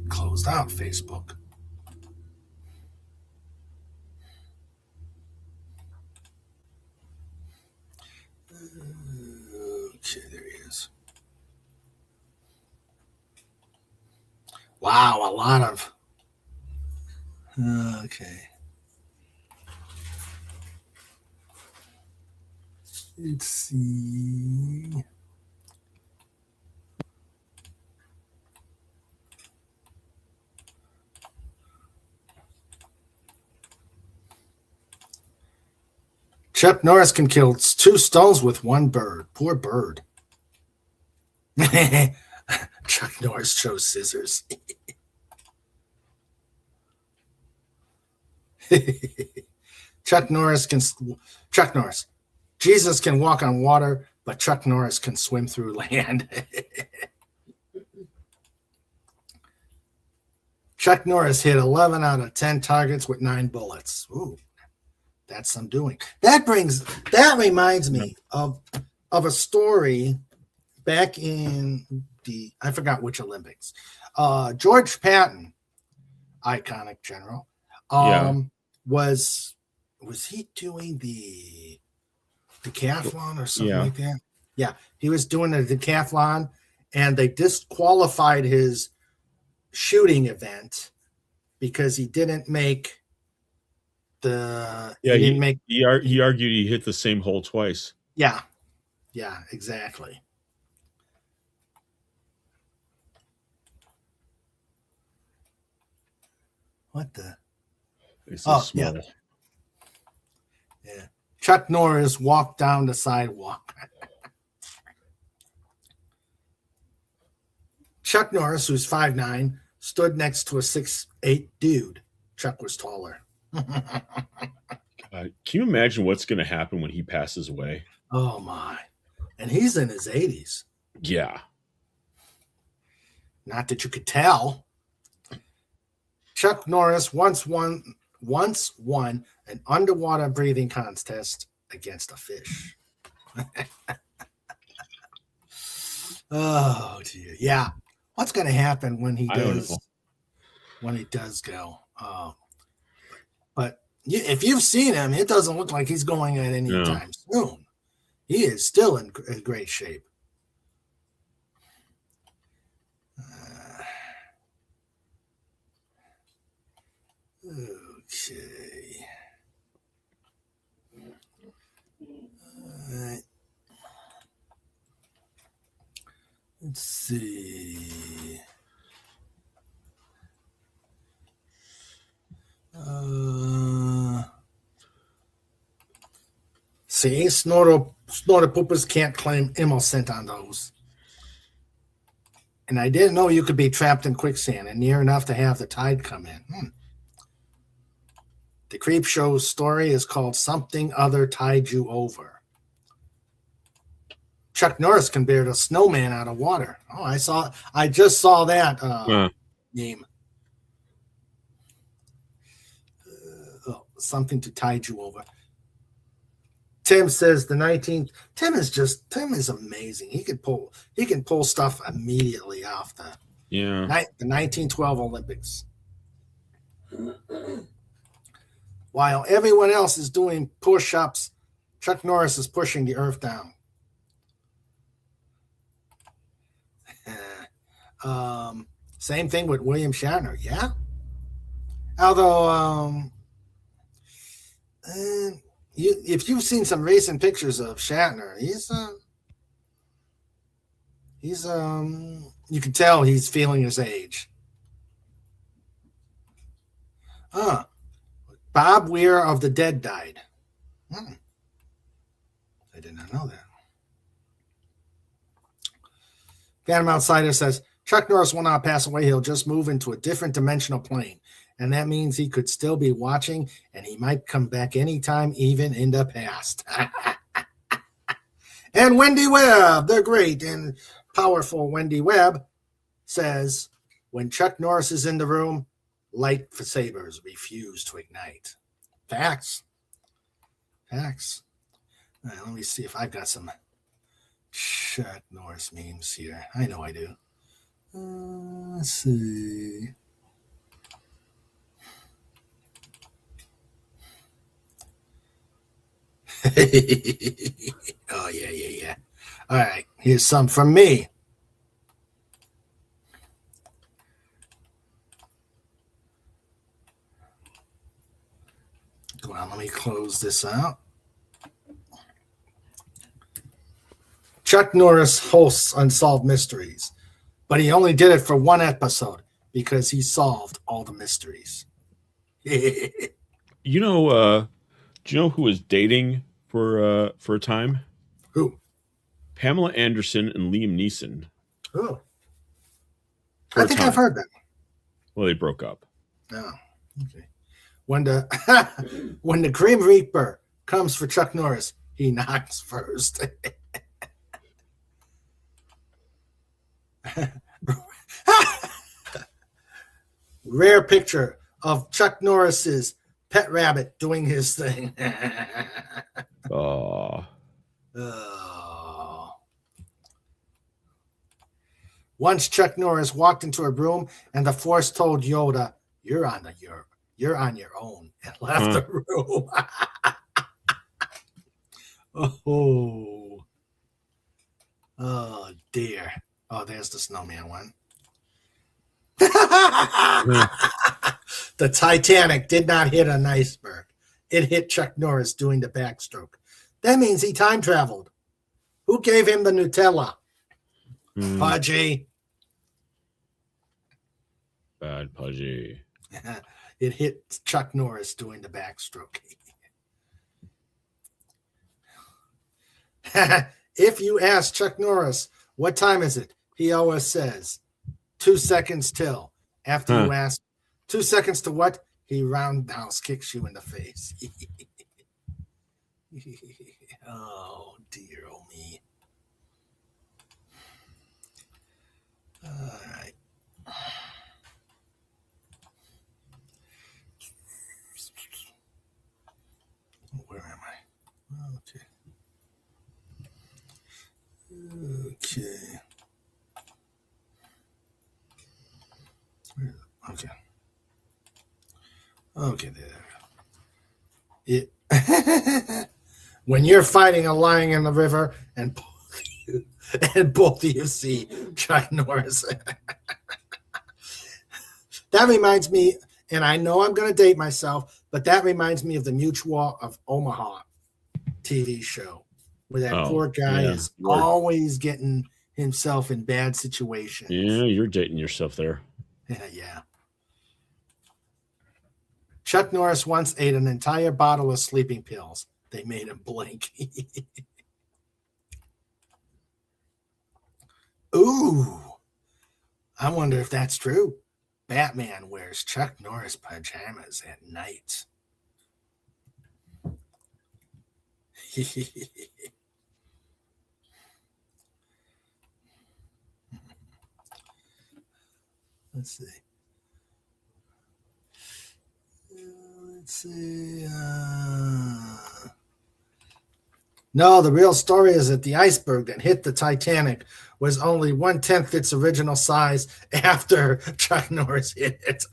closed out Facebook. Okay, there he is. Wow, a lot of. Okay. Let's see. Chuck Norris can kill 2 stones with 1 bird. Poor bird. Chuck Norris chose scissors. Chuck Norris. Jesus can walk on water, but Chuck Norris can swim through land. Chuck Norris hit 11 out of 10 targets with 9 bullets. Ooh. That's some doing. That reminds me of a story back in I forgot which Olympics. George Patton, iconic general, was he doing the decathlon or something like that? Yeah, he was doing the decathlon, and they disqualified his shooting event because he didn't make the. He argued he hit the same hole twice. Yeah, exactly. What the? It's so small. Yeah. Chuck Norris walked down the sidewalk. Chuck Norris, who's 5'9", stood next to a 6'8" dude. Chuck was taller. Can you imagine what's going to happen when he passes away? Oh, my. And he's in his 80s. Yeah. Not that you could tell. Chuck Norris once won an underwater breathing contest against a fish. Oh, dear. Yeah. What's going to happen when he does go? But if you've seen him, it doesn't look like he's going at any time soon. He is still in great shape. Okay. Let's see. See, snorter poopers can't claim innocent on those. And I didn't know you could be trapped in quicksand and near enough to have the tide come in. The Creep Show's story is called Something Other Tied You Over. Chuck Norris can bear a snowman out of water. Oh, I just saw that meme. Something to tide you over. Tim says Tim is amazing. He can pull stuff immediately off the 1912 Olympics. While everyone else is doing push-ups, Chuck Norris is pushing the earth down. Same thing with William Shatner, yeah. Although, if you've seen some recent pictures of Shatner, he's you can tell he's feeling his age. Bob Weir of the Dead died. I did not know that. Phantom Outsider says, Chuck Norris will not pass away. He'll just move into a different dimensional plane. And that means he could still be watching, and he might come back anytime, even in the past. And Wendy Webb, the great and powerful Wendy Webb, says, when Chuck Norris is in the room, light sabers refuse to ignite. Facts. All right, let me see if I've got some Chuck Norris memes here. I know I do. Let's see. Oh, yeah. All right, here's some from me. Well, let me close this out. Chuck Norris hosts Unsolved Mysteries, but he only did it for one episode because he solved all the mysteries. Do you know who was dating for a time? Who? Pamela Anderson and Liam Neeson. Oh. I think I've heard that. Well, they broke up. Oh, okay. When the Grim Reaper comes for Chuck Norris, he knocks first. Rare picture of Chuck Norris's pet rabbit doing his thing. Oh. Once Chuck Norris walked into a room and the Force told Yoda, you're on your own, and left the room. Oh dear. Oh, there's the snowman one. The Titanic did not hit an iceberg. It hit Chuck Norris doing the backstroke. That means he time traveled. Who gave him the Nutella? Pudgy. Bad Pudgy. It hit Chuck Norris doing the backstroke. If you ask Chuck Norris, what time is it? He always says, 2 seconds till. After you ask, 2 seconds to what? He roundhouse kicks you in the face. Oh, dear, oh me. All right. Where am I? Okay. Okay, there. When you're fighting a lion in the river and both of you see Chuck Norris. That reminds me, and I know I'm going to date myself, but that reminds me of the Mutual of Omaha TV show, where that poor guy is always getting himself in bad situations. Yeah, you're dating yourself there. Yeah. Chuck Norris once ate an entire bottle of sleeping pills. They made him blink. Ooh, I wonder if that's true. Batman wears Chuck Norris pajamas at night. Let's see. No, the real story is that the iceberg that hit the Titanic was only 1/10 its original size after Chuck Norris hit it.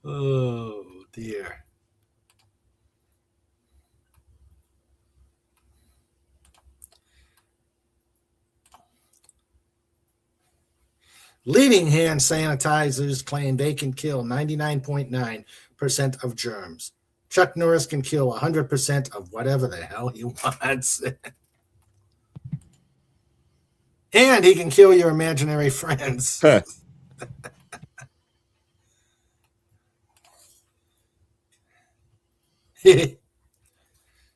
Oh, dear. Leading hand sanitizers claim they can kill 99.9% of germs. Chuck Norris can kill 100% of whatever the hell he wants. And he can kill your imaginary friends.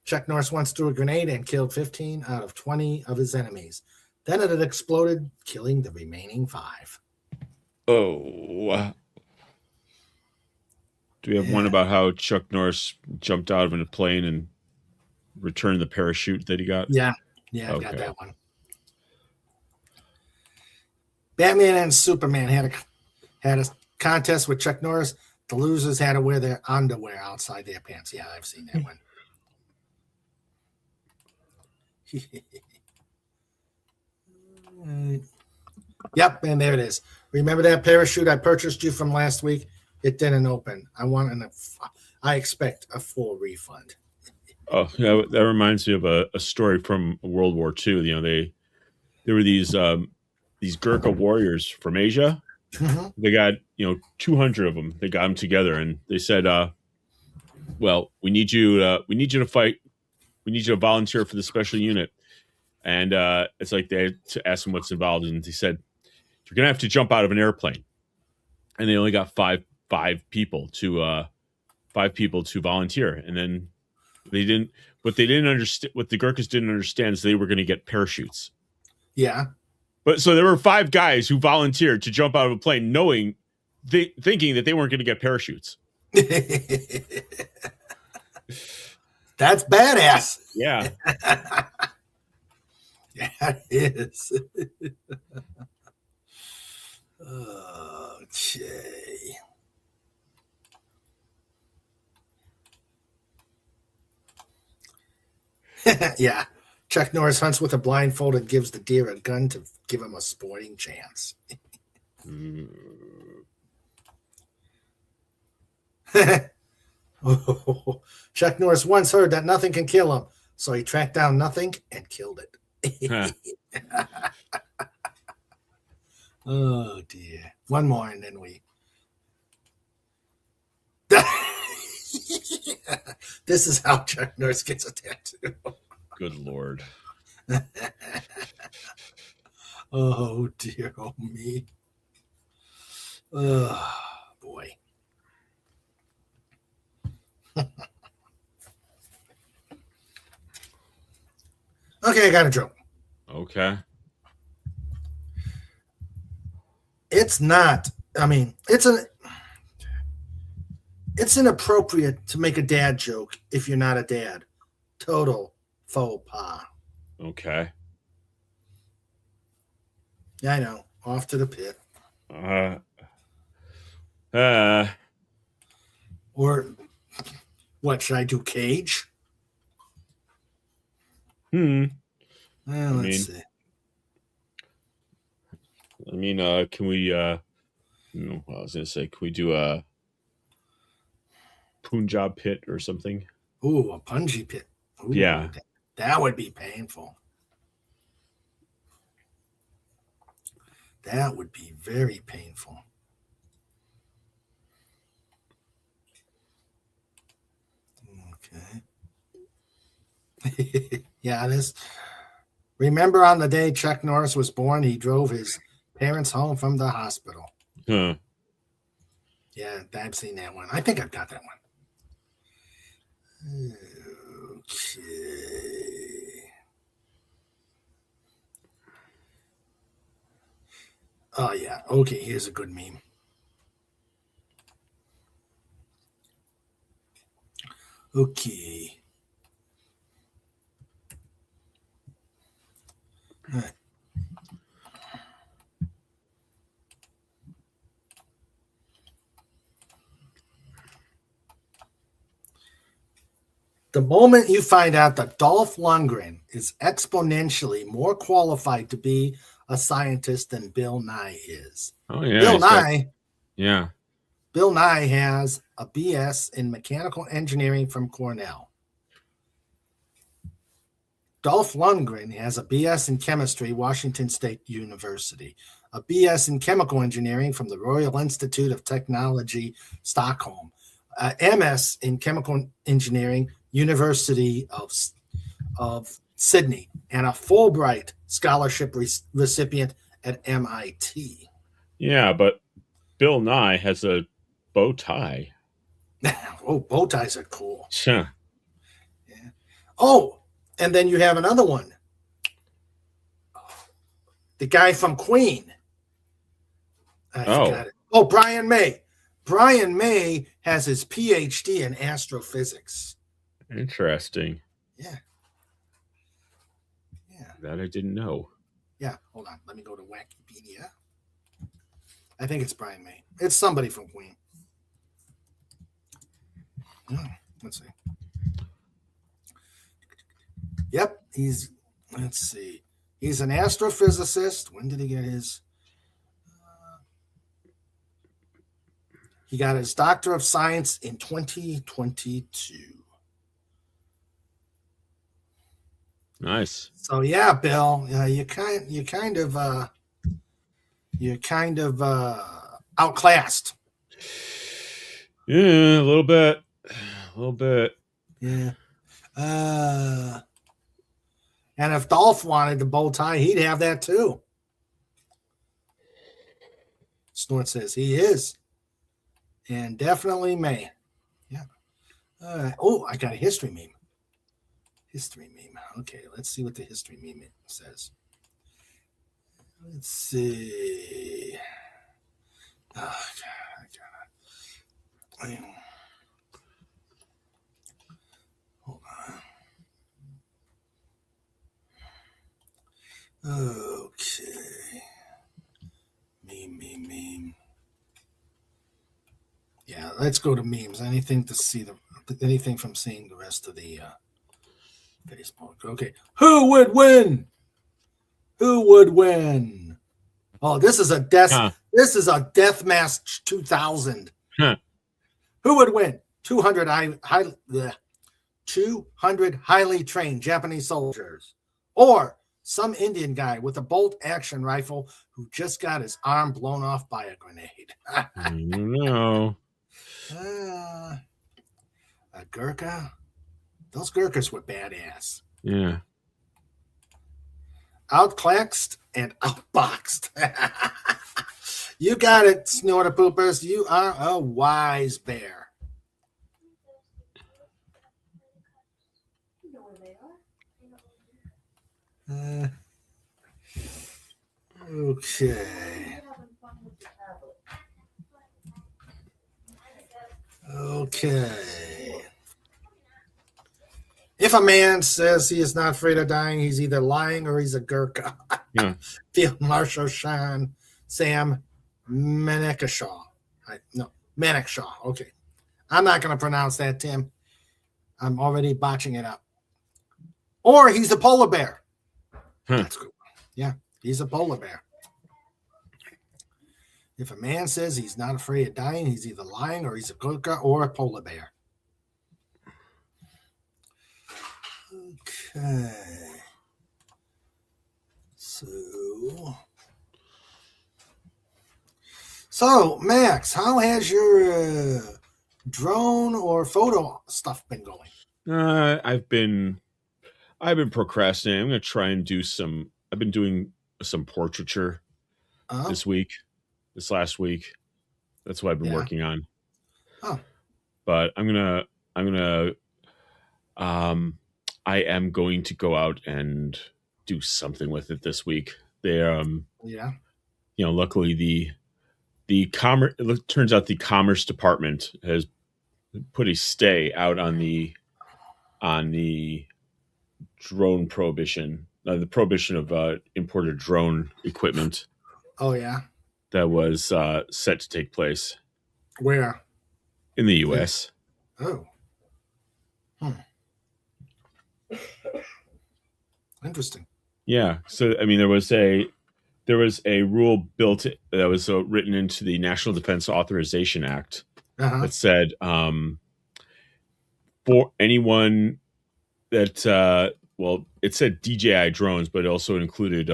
Chuck Norris once threw a grenade and killed 15 out of 20 of his enemies. Then it had exploded, killing the remaining 5. Oh. Do we have one about how Chuck Norris jumped out of a plane and returned the parachute that he got? Yeah, I've got that one. Batman and Superman had a contest with Chuck Norris. The losers had to wear their underwear outside their pants. Yeah, I've seen that one. Yep, and there it is. Remember that parachute I purchased you from last week? It didn't open. I expect a full refund. Oh, yeah, that reminds me of a story from World War II. You know, there were these Gurkha warriors from Asia. Mm-hmm. They got 200 of them. They got them together, and they said, "Well, we need you to fight. We need you to volunteer for the special unit." And it's like they had to ask them what's involved, and they said, "You're gonna have to jump out of an airplane." And they only got five people to volunteer, and then they didn't. What they didn't understand, what the Gurkhas didn't understand, is they were going to get parachutes. Yeah. But so there were 5 guys who volunteered to jump out of a plane, thinking that they weren't going to get parachutes. That's badass. Yeah. Yeah, it is. Okay. Yeah. Chuck Norris hunts with a blindfold and gives the deer a gun to give him a sporting chance. Chuck Norris once heard that nothing can kill him, so he tracked down nothing and killed it. Oh, dear. One more, and then we... This is how Chuck Norris gets a tattoo. Good Lord. Oh, dear. Oh, me. Oh, boy. Okay, I got a joke. Okay. It's not. I mean, it's inappropriate to make a dad joke if you're not a dad. Total faux pas. Okay. Yeah, I know. Off to the pit. Or what should I do? Cage? Well, let's see. Can we? I was gonna say, can we do a Punjab pit or something? Ooh, a punji pit. Ooh, yeah, that would be painful. That would be very painful. Okay. Yeah, this. Remember on the day Chuck Norris was born, he drove his parents home from the hospital. Huh. Yeah, I've seen that one. I think I've got that one. Okay. Oh, yeah. Okay, here's a good meme. Okay. All right. The moment you find out that Dolph Lundgren is exponentially more qualified to be a scientist than Bill Nye is. Oh, yeah. Bill Nye has a BS in mechanical engineering from Cornell. Dolph Lundgren has a BS in chemistry, Washington State University, a BS in chemical engineering from the Royal Institute of Technology, Stockholm, MS in chemical engineering, University of Sydney, and a Fulbright scholarship recipient at MIT. Yeah, but Bill Nye has a bow tie. Oh, bow ties are cool. Sure. Yeah. Oh, and then you have another one. The guy from Queen. I forgot it. Oh, Brian May. Brian May has his PhD in astrophysics. Interesting. Yeah. Yeah. That I didn't know. Yeah. Hold on. Let me go to Wikipedia. I think it's Brian May. It's somebody from Queen. Oh, let's see. Yep. Let's see. He's an astrophysicist. When did he get his? He got his Doctor of Science in 2022. Nice. So yeah, Bill, you're kind of outclassed. Yeah, a little bit. Yeah. And if Dolph wanted the bow tie, he'd have that too. Snort says he is. And definitely may. Yeah. Oh, I got a history meme. Okay, let's see what the history meme says. Let's see. Oh, God, I got it. Hold on. Okay. Meme. Yeah, let's go to memes. Anything from seeing the rest of the Facebook. Okay. Who would win? Who would win? Oh, this is a death match 2000. Huh. Who would win? 200 highly trained Japanese soldiers, or some Indian guy with a bolt action rifle who just got his arm blown off by a grenade. No. A Gurkha? Those Gurkhas were badass. Yeah. Outclaxed and outboxed. You got it, Snorter Poopers. You are a wise bear. You know where they are. Okay. You're having fun with the tablet. Okay. If a man says he is not afraid of dying, he's either lying or he's a Gurkha. Yeah. Field Marshal Sam Manekshaw. Manekshaw. Okay. I'm not going to pronounce that, Tim. I'm already botching it up. Or he's a polar bear. That's good. Yeah, he's a polar bear. If a man says he's not afraid of dying, he's either lying or he's a Gurkha or a polar bear. Okay. So Max, how has your drone or photo stuff been going? I've been procrastinating. I'm going to try and do some. I've been doing some portraiture this last week. That's what I've been working on. Oh. But I am going to go out and do something with it this week. Luckily it turns out the Commerce Department has put a stay out on the drone prohibition, the prohibition of imported drone equipment. Oh yeah, that was set to take place. Where? In the U.S. Oh. Interesting. Yeah. So I mean, there was a rule built that was written into the National Defense Authorization Act that said for anyone that it said DJI drones, but it also included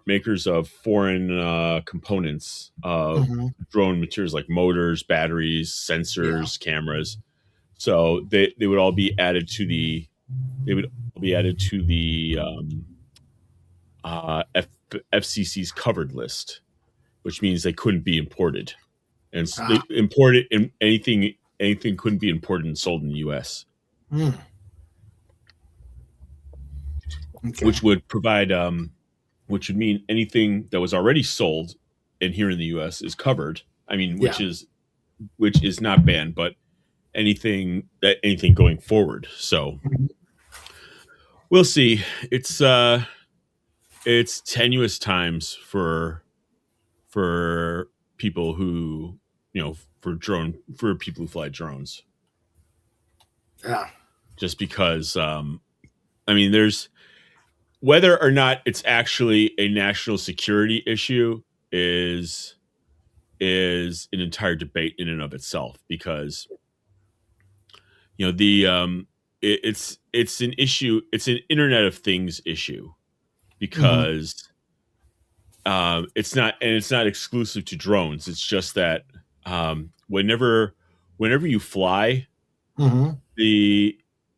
makers of foreign components of drone materials like motors, batteries, sensors, cameras. So they would all be added to the FCC's covered list, which means they couldn't be imported, and they imported in anything couldn't be imported and sold in the U.S. Okay. Which would provide, which would mean anything that was already sold in here in the U.S. is covered. I mean, which is not banned, but anything going forward. So we'll see. It's tenuous times for people who, for people who fly drones. Yeah. Just because, there's whether or not it's actually a national security issue is an entire debate in and of itself, because it's an issue. It's an Internet of Things issue, because it's not exclusive to drones. It's just that whenever you fly,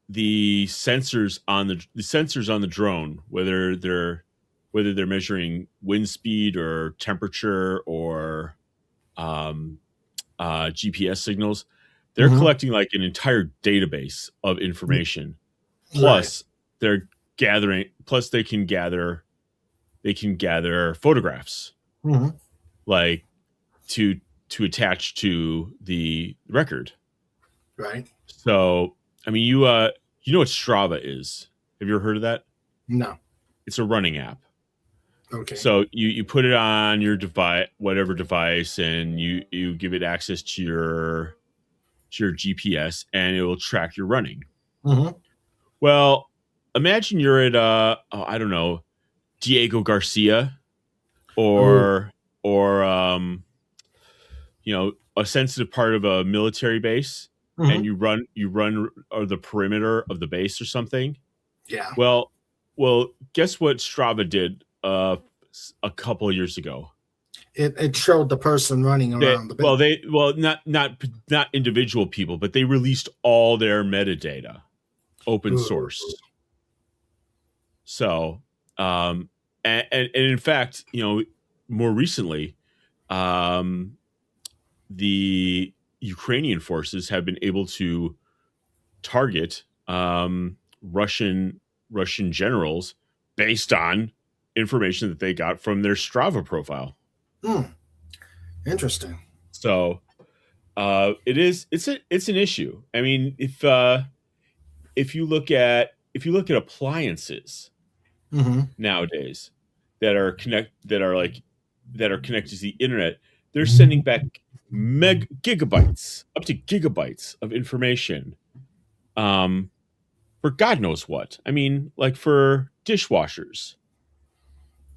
the sensors on the drone, whether they're measuring wind speed or temperature or GPS signals, they're collecting like an entire database of information. Plus they can gather photographs, like to attach to the record. Right. So, I mean, you know what Strava is? Have you ever heard of that? No. It's a running app. Okay. So you put it on your device, whatever device, and you give it access to your GPS, and it will track your running. Well, imagine you're at I don't know, Diego Garcia Oh, or a sensitive part of a military base, and mhm. you run the perimeter of the base or something. Yeah. Well, guess what Strava did a couple of years ago? It showed the person running They around the base. well they well not individual people, but they released all their metadata open Ooh. source. So, and in fact, more recently, um, the Ukrainian forces have been able to target Russian generals based on information that they got from their Strava profile. Hmm. Interesting. So it's an issue. I mean, if you look at appliances Hmm. nowadays that are connected to the internet, they're sending back gigabytes, up to gigabytes of information, um, for God knows what. I mean, like for dishwashers,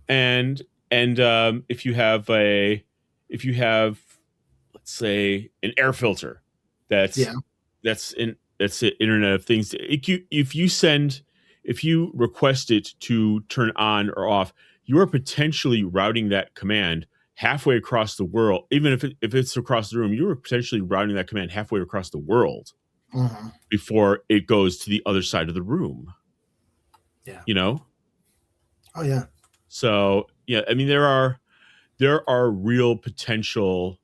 and if you have, let's say, an air filter Yeah. that's the Internet of Things. If you request it to turn on or off, you are potentially routing that command halfway across the world. Even if it's across the room, you are potentially routing that command halfway across the world Hmm. before it goes to the other side of the room. Yeah. You know, Oh yeah. so yeah, I mean there are real potential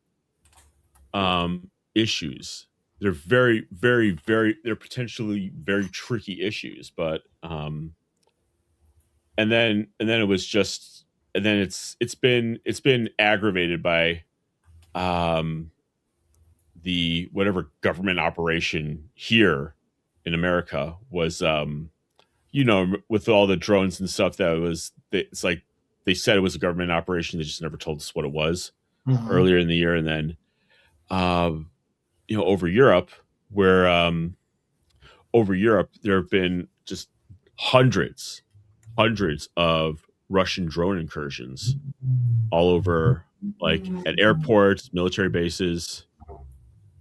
issues. They're very, very, very. They're potentially very tricky issues, but and then it was just, and then it's been aggravated by um the whatever government operation here in America was, with all the drones and stuff it's like they said it was a government operation. They just never told us what it was Hmm. earlier in the year, and then over Europe, where over Europe there have been just hundreds of Russian drone incursions all over, like at airports, military bases,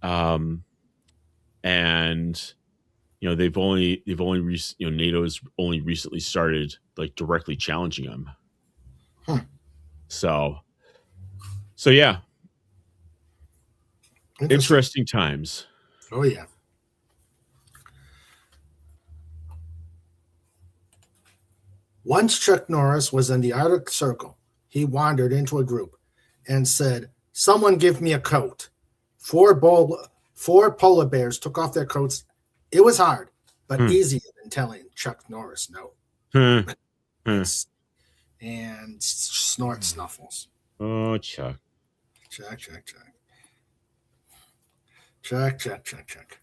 um, and NATO has only recently started like directly challenging them. Hmm. So yeah, Interesting. interesting times. Oh yeah. Once Chuck Norris was in the Arctic Circle, he wandered into a group and said, "Someone give me a coat." Four polar bears took off their coats. It was hard, but Hmm. easier than telling Chuck Norris no. Hmm. Hmm. It's, and snort snuffles. Oh, Chuck. Check, check, check. Check, check, check, check.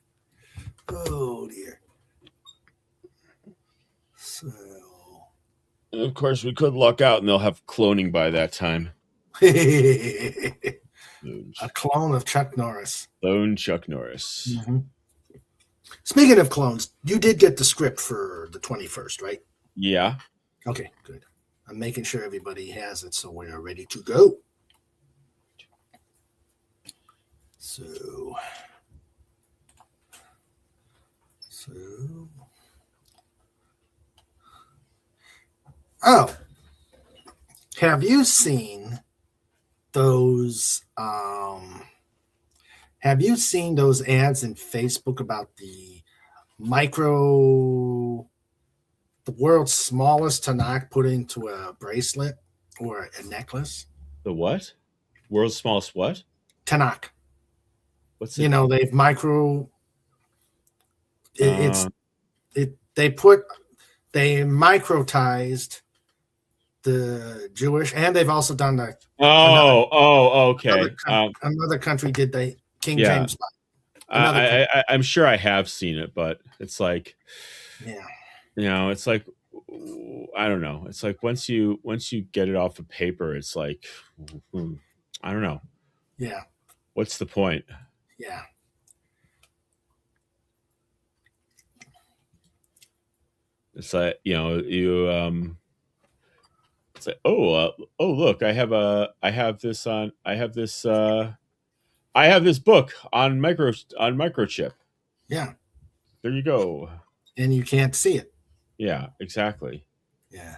Oh dear. So And of course, we could luck out and they'll have cloning by that time. a clone of Chuck Norris. Clone Chuck Norris. Mm-hmm. Speaking of clones, you did get the script for the 21st, right? Yeah. Okay, good. I'm making sure everybody has it so we're ready to go. So oh, have you seen those have you seen those ads in Facebook about the world's smallest Tanakh put into a bracelet or a necklace? The what? World's smallest what? Tanakh. What's it? They've it's Uh, they microtized the Jewish, and they've also done the okay. another country did the King Yeah. James. Another country. I'm sure I have seen it, but it's like, Yeah. it's like, I don't know. It's like once you get it off of paper, it's like, I don't know. Yeah. What's the point? Yeah. It's like, it's like, oh look, I have this book on microchip. Yeah. There you go. And you can't see it. Yeah, exactly. Yeah.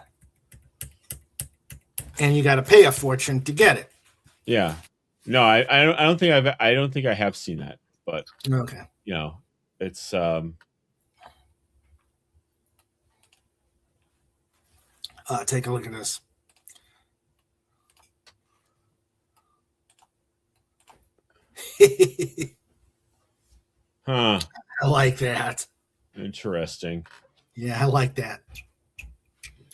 And you got to pay a fortune to get it. Yeah. No, I don't think I have seen that, but Okay. It's take a look at this. huh. I like that. Interesting. Yeah, I like that.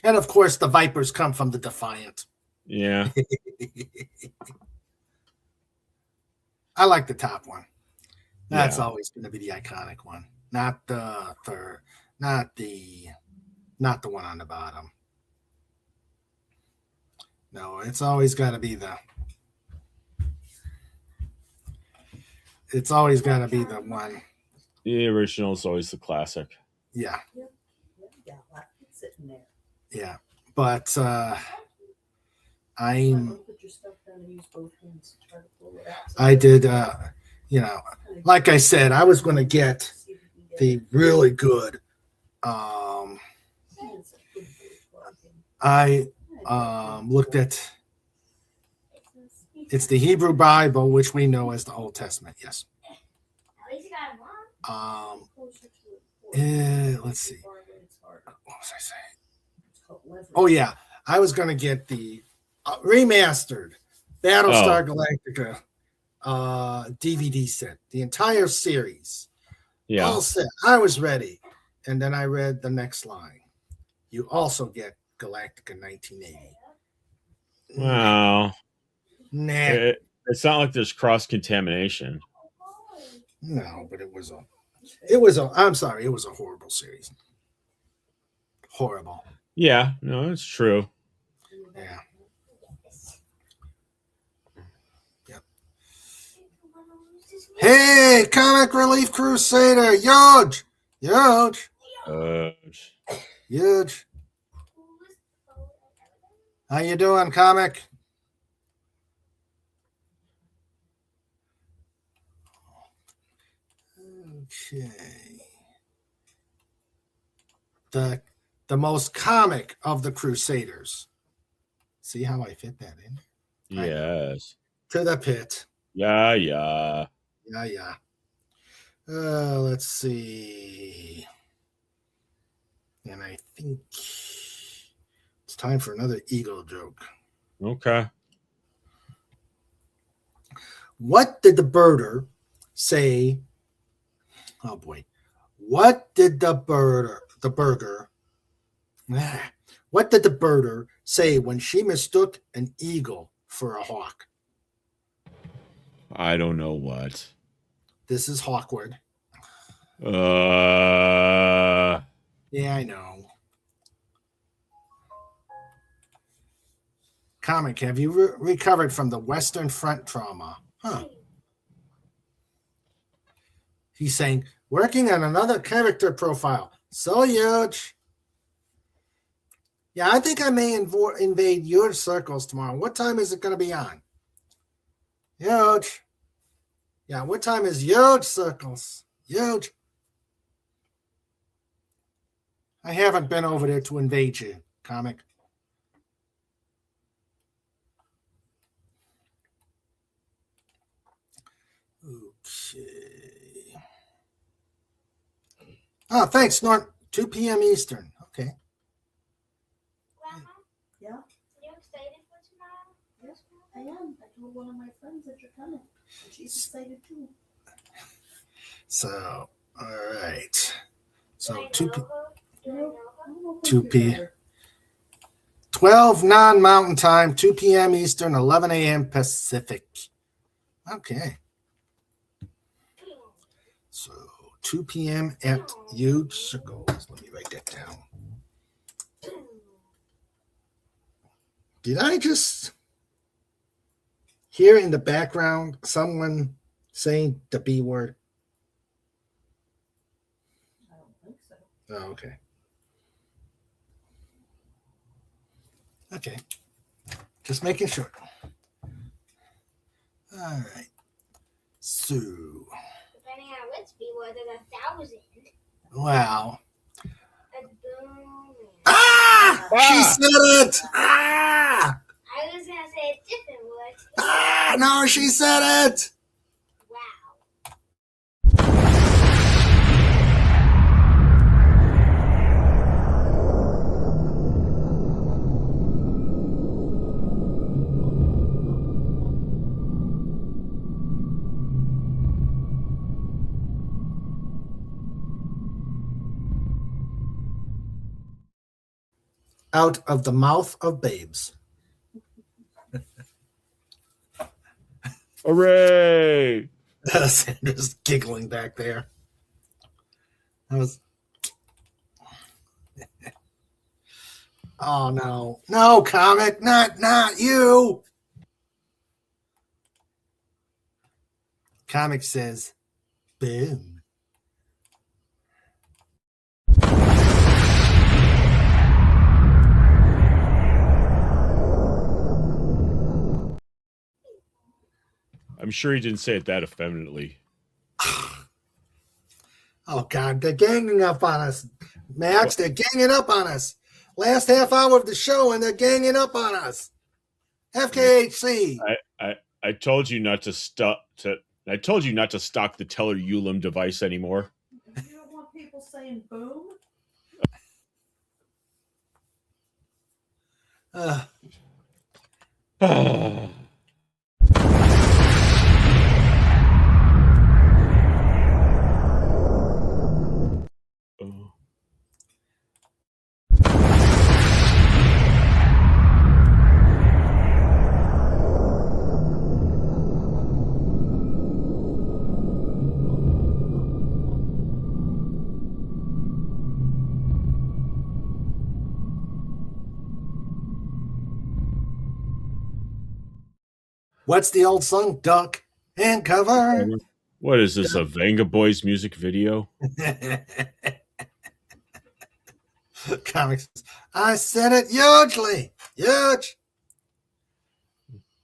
And of course, the Vipers come from the Defiant. Yeah. I like the top one. That's Yeah. always going to be the iconic one, not the third, not the one on the bottom. No, it's always got to be the. It's always got to be the one. The original is always the classic. Yeah. Yeah, sitting there. Yeah, but I did. Like I said, I was going to get the really good. I looked at. It's the Hebrew Bible, which we know as the Old Testament. Yes. Let's see. What was I saying? Oh yeah, I was going to get the remastered Battlestar Galactica DVD set, the entire series. Yeah. All set. I was ready, and then I read the next line. You also get Galactica 1980. Wow. Nah. It's not like there's cross contamination. No, but it was a horrible series. Horrible. Yeah, no, it's true. Yeah. Yep. Hey, Comic Relief Crusader, huge. How you doing, Comic? Okay. The most comic of the Crusaders. See how I fit that in? Yes. To the pit. Yeah. Yeah. Let's see. And I think it's time for another ego joke. Okay. What did the birder say? Oh boy. What did the birder say when she mistook an eagle for a hawk? I don't know what. This is Hawkward. Yeah, I know. Comic, have you recovered from the Western Front trauma? Huh. He's saying, working on another character profile. So huge. Yeah, I think I may invade your circles tomorrow. What time is it going to be on? Huge. Yeah, what time is huge circles? Huge. I haven't been over there to invade you, Comic. Okay. Oh, thanks, Norm. 2 p.m. Eastern. Okay. Grandma, Yeah, are you excited for tomorrow? yes, I am. I told one of my friends that you're coming. And she's excited too. So, all right. So, Do I 2 know p. her? Do I know her? 2 p. 12 non-mountain time, 2 p.m. Eastern, 11 a.m. Pacific. Okay. So 2 p.m. at Huge Circles. Let me write that down. Did I just hear in the background someone saying the B word? I don't think so. Oh, okay. Okay. Just making sure. All right. So. Depending on what speed was it 1,000. Wow. A boom. Ah! She Ah! said it! Ah! I was gonna say a different word. Ah! No, she said it! Wow. Out of the mouth of babes. Hooray! Sandra's giggling back there. That was. Oh no. No, comic, not you. Comic says, boom. I'm sure he didn't say it that effeminately. Oh God, they're ganging up on us. Max, they're ganging up on us. Last half hour of the show and they're ganging up on us. FKHC. I told you not to I told you not to stock the Teller Ulam device anymore. You don't want people saying boom? Oh. What's the old song? Duck and cover. What is this, a Vanga Boys music video? Comics. I said it hugely. Huge.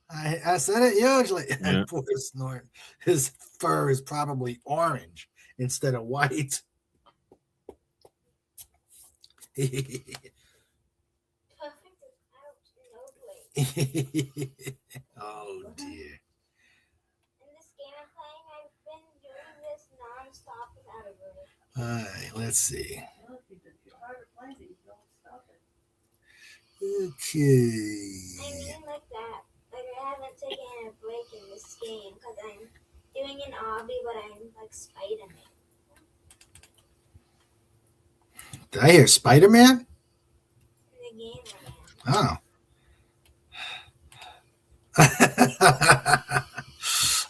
I said it hugely. Yeah. And poor Snort. His fur is probably orange instead of white. Perfect is out. No place. Oh dear. In this game I'm playing, I've been doing this non-stop without a break. All right, let's see. Well, if you try to play these, don't stop it. I Okay. mean like that. Like I haven't taken a break in this game because I'm doing an obby, but I'm like Spider-Man. Did I hear Spider-Man? In the game I am. Oh.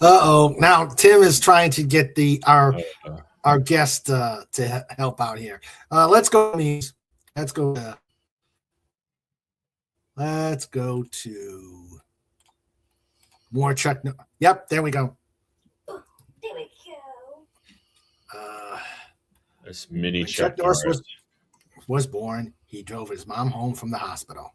Uh-oh. Now Tim is trying to get our guest to help out here. Let's go. Let's go. Let's go to more Chuck. Yep, there we go. There we go. This mini When Chuck Chuck Norris Norris. was born, he drove his mom home from the hospital.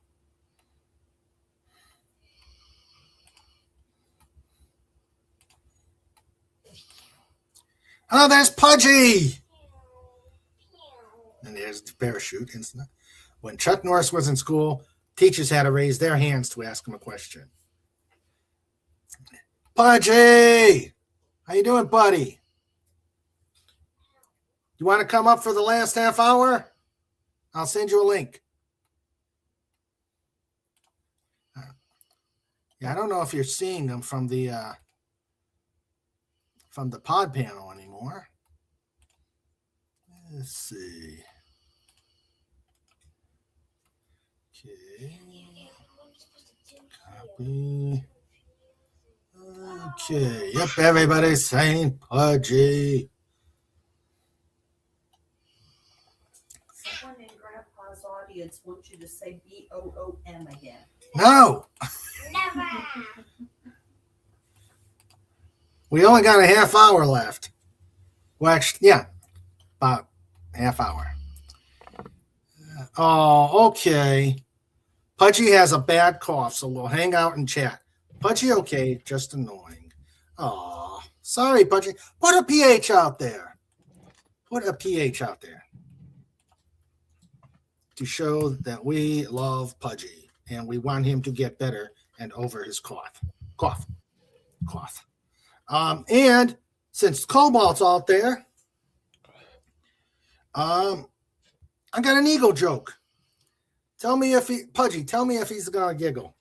Oh, there's Pudgy! And there's the parachute incident. When Chuck Norris was in school, teachers had to raise their hands to ask him a question. Pudgy! How you doing, buddy? You want to come up for the last half hour? I'll send you a link. Yeah, I don't know if you're seeing them from the pod panel anymore. Let's see. Okay. Copy. Okay. Yep, everybody's saying Pudgy. Someone in Grandpa's audience wants you to say BOOM again. No, Never. we only got a half hour left. Well, actually, yeah, about half hour. Oh, okay. Pudgy has a bad cough, so we'll hang out and chat. Pudgy, okay, just annoying. Oh, sorry, Pudgy. Put a PH out there. Put a PH out there to show that we love Pudgy and we want him to get better and over his cough. And since Cobalt's out there, I got an eagle joke. Pudgy, tell me if he's gonna giggle.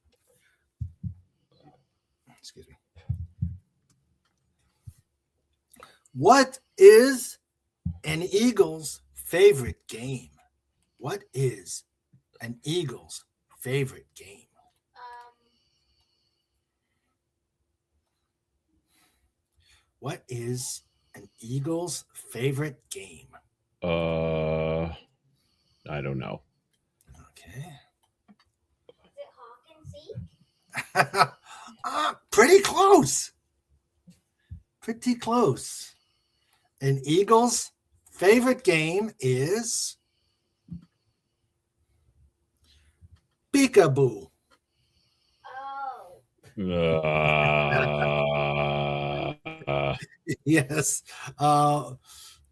Excuse me. What is an eagle's favorite game? What is an eagle's favorite game? What is an eagle's favorite game? I don't know. Okay. Is it hawk and seek? Pretty close. Pretty close. An eagle's favorite game is peekaboo. Oh. Yes.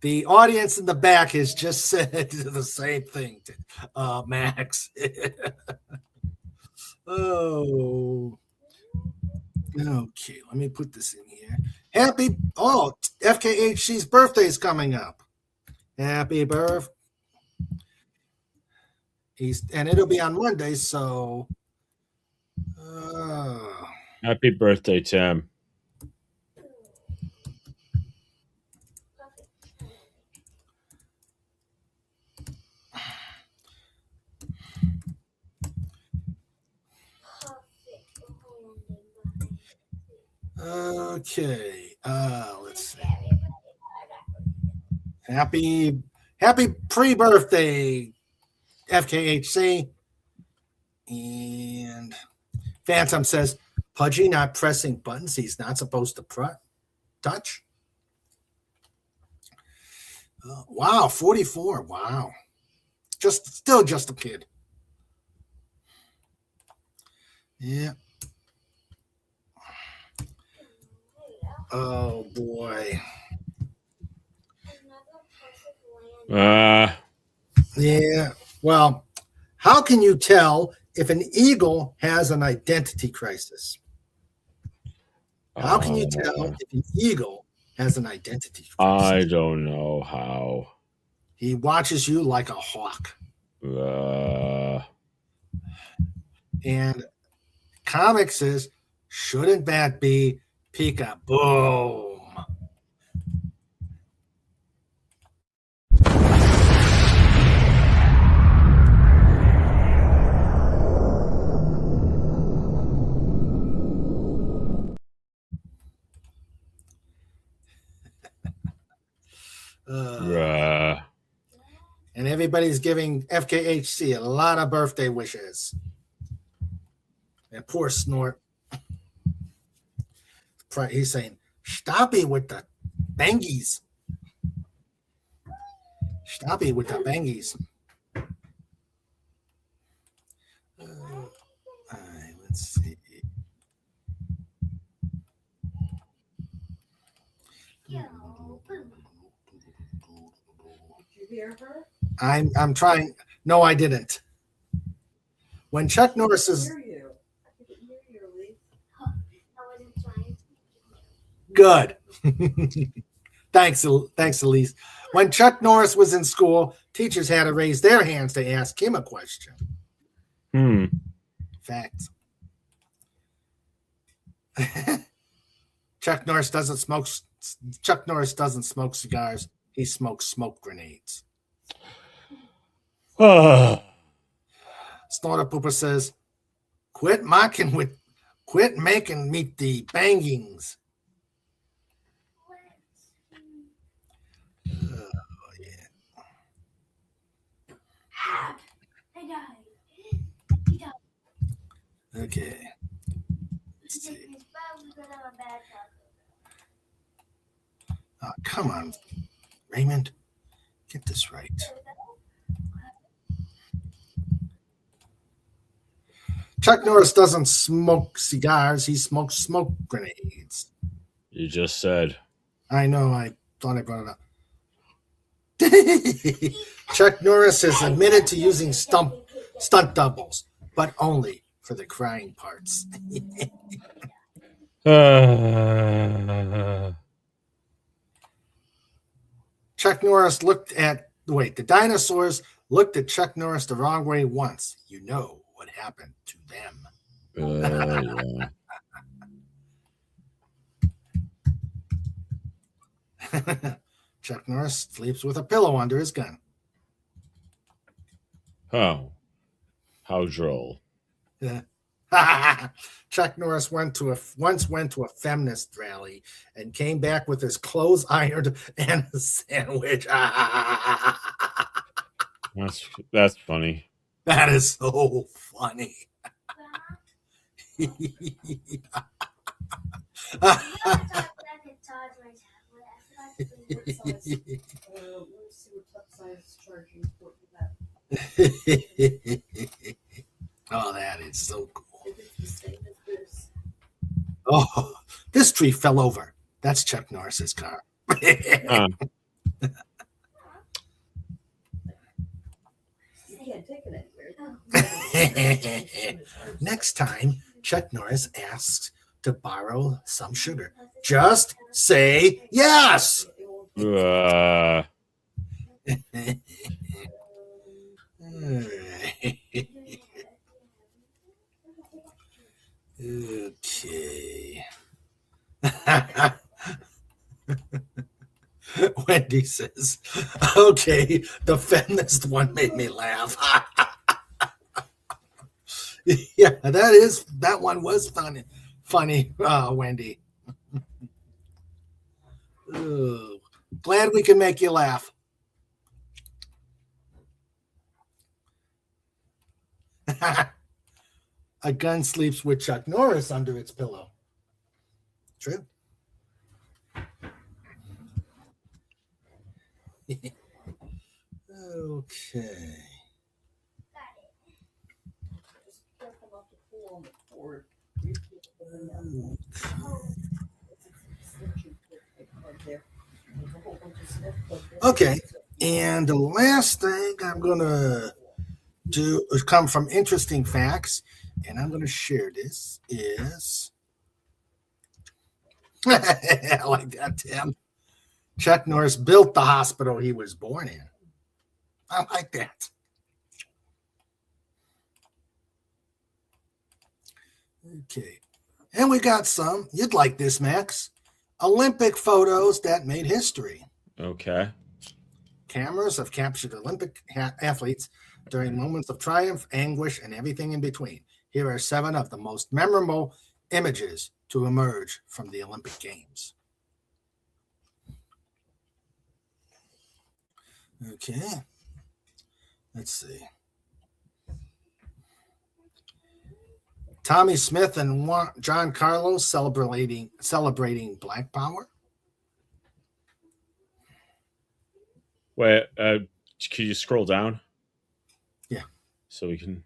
The audience in the back has just said the same thing to Max. Oh. Okay, let me put this in here. FKHC's birthday is coming up. Happy birthday. And it'll be on Monday, so Happy birthday, Tim. okay. Let's see. Happy pre-birthday, FKHC. And Phantom says, Pudgy not pressing buttons he's not supposed to touch. Wow, 44. Wow. Still just a kid. Yeah. Oh, boy. Yeah. Well, how can you tell if an eagle has an identity crisis? How can you tell if an eagle has an identity crisis? I don't know how. He watches you like a hawk. And comics says, shouldn't that be peekaboo? And everybody's giving FKHC a lot of birthday wishes. And poor Snort. He's saying, stop it with the bangies. Stop it with the bangies. All right, let's see. Did you hear her? I'm trying. No, I didn't. When Chuck Norris is You. I couldn't hear you, Elise. I wasn't trying to. good. Thanks, Elise. When Chuck Norris was in school, teachers had to raise their hands to ask him a question. Facts. Chuck Norris doesn't smoke cigars. He smokes smoke grenades. Snorter Pooper says, quit making me the bangings. Oh, yeah. I died. Okay. Let's see. Oh, come on, Raymond. Get this right. Chuck Norris doesn't smoke cigars. He smokes smoke grenades. You just said. I know. I thought I brought it up. Chuck Norris has admitted to using stunt doubles, but only for the crying parts. Chuck Norris the dinosaurs looked at Chuck Norris the wrong way once. You know what happened to them. Yeah. Chuck Norris sleeps with a pillow under his gun. Oh, how droll. Chuck Norris once went to a feminist rally and came back with his clothes ironed and a sandwich. That's funny. That is so funny. Oh, that is so cool. Oh, this tree fell over. That's Chuck Norris's car. Next time, Chuck Norris asks to borrow some sugar. Just say yes. Okay. Wendy says, okay, the feminist one made me laugh. Yeah, that one was funny, Wendy. Ooh, glad we can make you laugh. A gun sleeps with Chuck Norris under its pillow. True. Okay. Okay, and the last thing I'm going to do is come from Interesting Facts, and I'm going to share this is I like that, Tim. Chuck Norris built the hospital he was born in. I like that. Okay. And we got some. You'd like this, Max. Olympic photos that made history. Okay. Cameras have captured Olympic athletes during moments of triumph, anguish, and everything in between. Here are 7 of the most memorable images to emerge from the Olympic Games. Okay. Let's see. Tommy Smith and John Carlos celebrating Black Power. Wait, can you scroll down? Yeah. So we can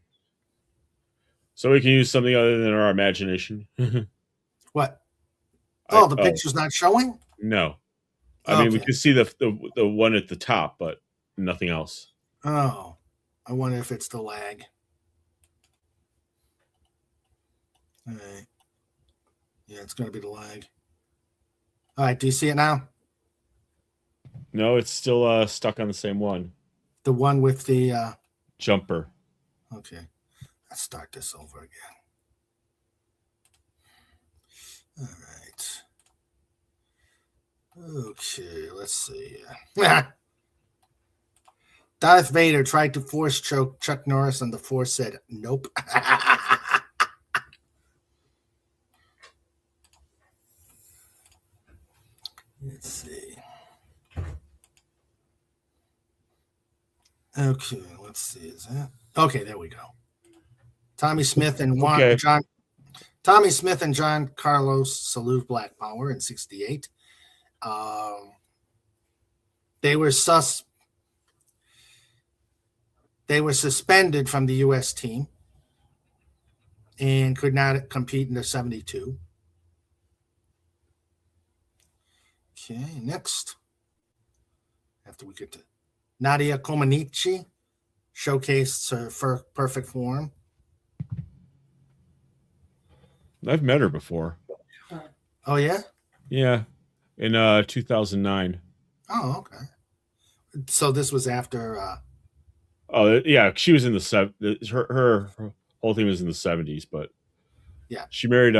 use something other than our imagination. What? Oh, the picture's not showing? No. I mean, we could see the one at the top, but nothing else. Oh, I wonder if it's the lag. All right. Yeah, it's going to be the lag. All right, do you see it now? No, it's still stuck on the same one. The one with the jumper. Okay. Let's start this over again. All right. Okay, let's see. Darth Vader tried to force choke Chuck Norris, and the Force said, nope. Let's see. Okay, let's see. Is that okay? There we go. Tommy Smith and John Carlos salute Black Power in '68. They were suspended from the U.S. team, and could not compete in the 72. Okay, next. After we get to Nadia Comaneci, showcased her perfect form. I've met her before. Oh, yeah? Yeah, in 2009. Oh, okay. So this was after. Oh, yeah, she was in the her whole thing was in the 70s, but yeah, she married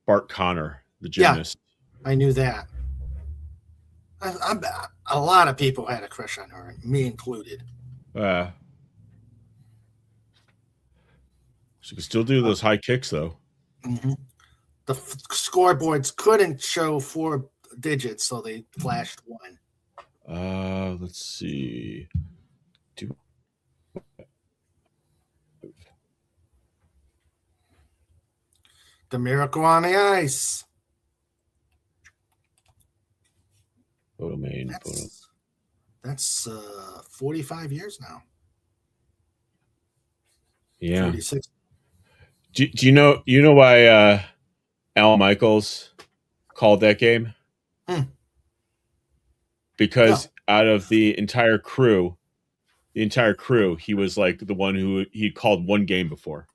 Bart Connor, the gymnast. Yeah, I knew that. A lot of people had a crush on her, me included. She could still do those high kicks, though. Mm-hmm. The scoreboards couldn't show 4 digits, so they flashed 1. Let's see. The Miracle on the Ice. Photo main. That's 45 years now. Yeah. 46. Do you know why Al Michaels called that game? Because out of the entire crew, he was like the one who he called one game before.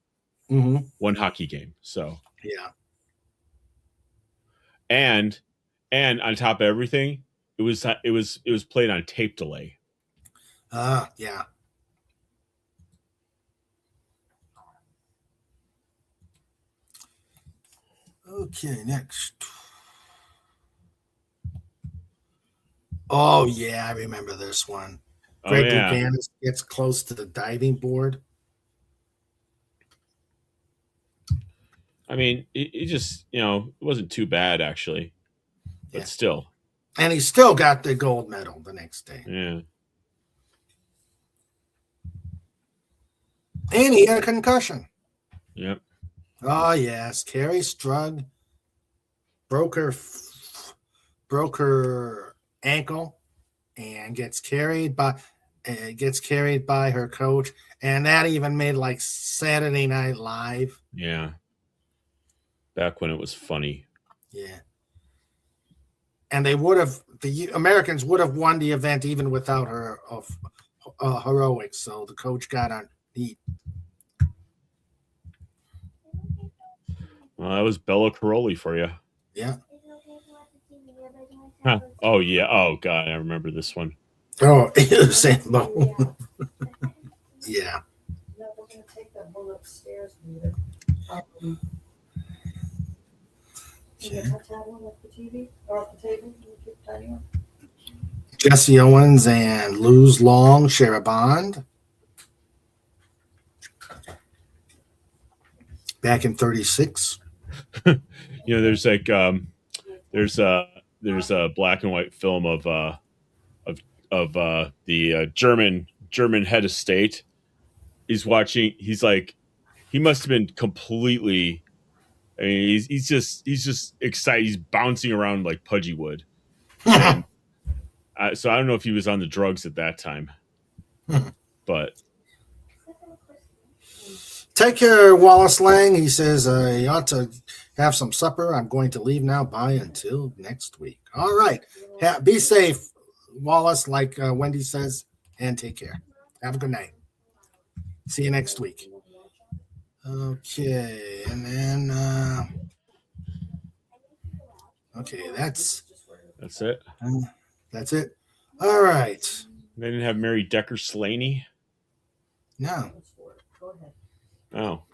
Mm-hmm. One hockey game. So yeah. And on top of everything, it was played on tape delay. Yeah. Okay, next. Oh yeah, I remember this one. Greg Louganis gets close to the diving board. I mean, it just, it wasn't too bad actually, but still. And he still got the gold medal the next day. Yeah. And he had a concussion. Yep. Oh yes, Carrie Strug broke her ankle and gets carried by her coach, and that even made like Saturday Night Live. Yeah. Back when it was funny. Yeah. And the Americans would have won the event even without her heroics. So the coach got on heat. Well, that was Bella Caroli for you. Yeah. Huh. Oh yeah. Oh god, I remember this one. Oh, same low. Yeah. No, we're gonna take that one upstairs later. Can you touch that one off the TV or off the table? Can you keep tiny one? Jesse Owens and Luz Long share a bond. Back in 36. There's like there's a black and white film of the German head of state. He's watching. He's like, he must have been completely. I mean, he's just excited. He's bouncing around like Pudgy would. And, so I don't know if he was on the drugs at that time, but. Take care, Wallace Lang. He says he ought to have some supper. I'm going to leave now. Bye until next week. All right. Be safe, Wallace, like Wendy says, and take care. Have a good night. See you next week. Okay. And then, okay, that's it. That's it. All right. They didn't have Mary Decker Slaney? No. Oh,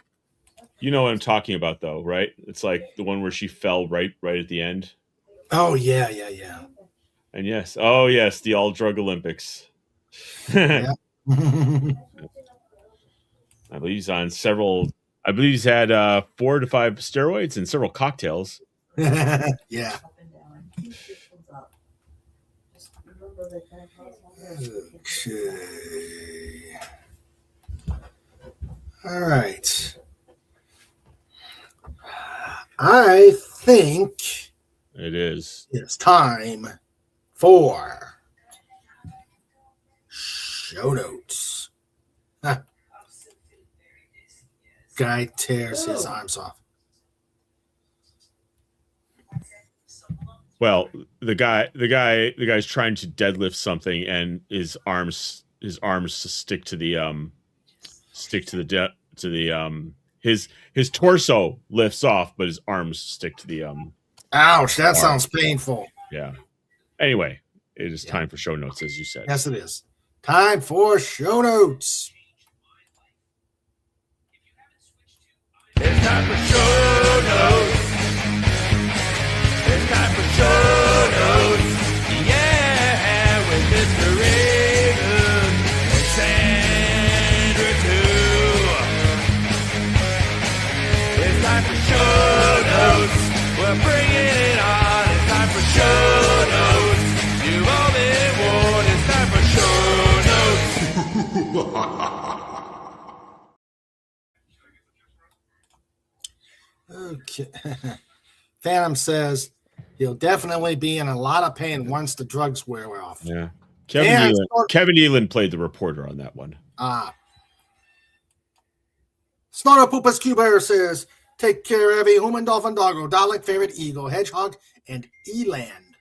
you know what I'm talking about, though, right? It's like the one where she fell right at the end. Oh yeah. And yes, the all drug Olympics. Yeah. I believe he's on several. I believe he's had 4 to 5 steroids and several cocktails. Yeah. Okay. All right. I think it is. It's time for show notes. Huh. Guy tears his arms off. Well, the guy's trying to deadlift something, and his arms stick to the his torso lifts off, but his arms stick to the Ouch! That sounds painful. Yeah. Anyway, it is time for show notes, as you said. Yes, it is. Time for show notes. It's time for show notes. It's time for show notes. Yeah, with Mr. Raymond and Sandra too. It's time for show notes. We're bringing it on. It's time for show notes. You've all been warned. It's time for show notes. Okay. Phantom says he'll definitely be in a lot of pain once the drugs wear off. Yeah. Kevin Nealon played the reporter on that one. Snorter Poopas Cuber says, take care, every human, dolphin, doggo, Dalek, ferret, eagle, hedgehog, and eland.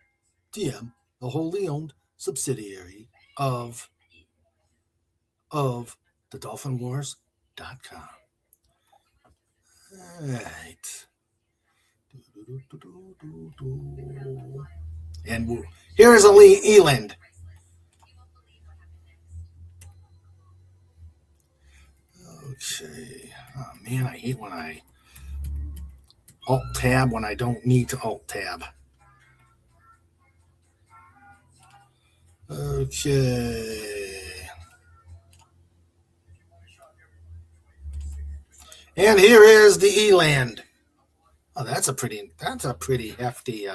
TM, the wholly owned subsidiary of the dolphinwars.com. All right. And here is a eland. Okay. Oh, man, I hate when I alt-tab when I don't need to alt-tab. Okay. And here is the eland. Oh, that's a pretty hefty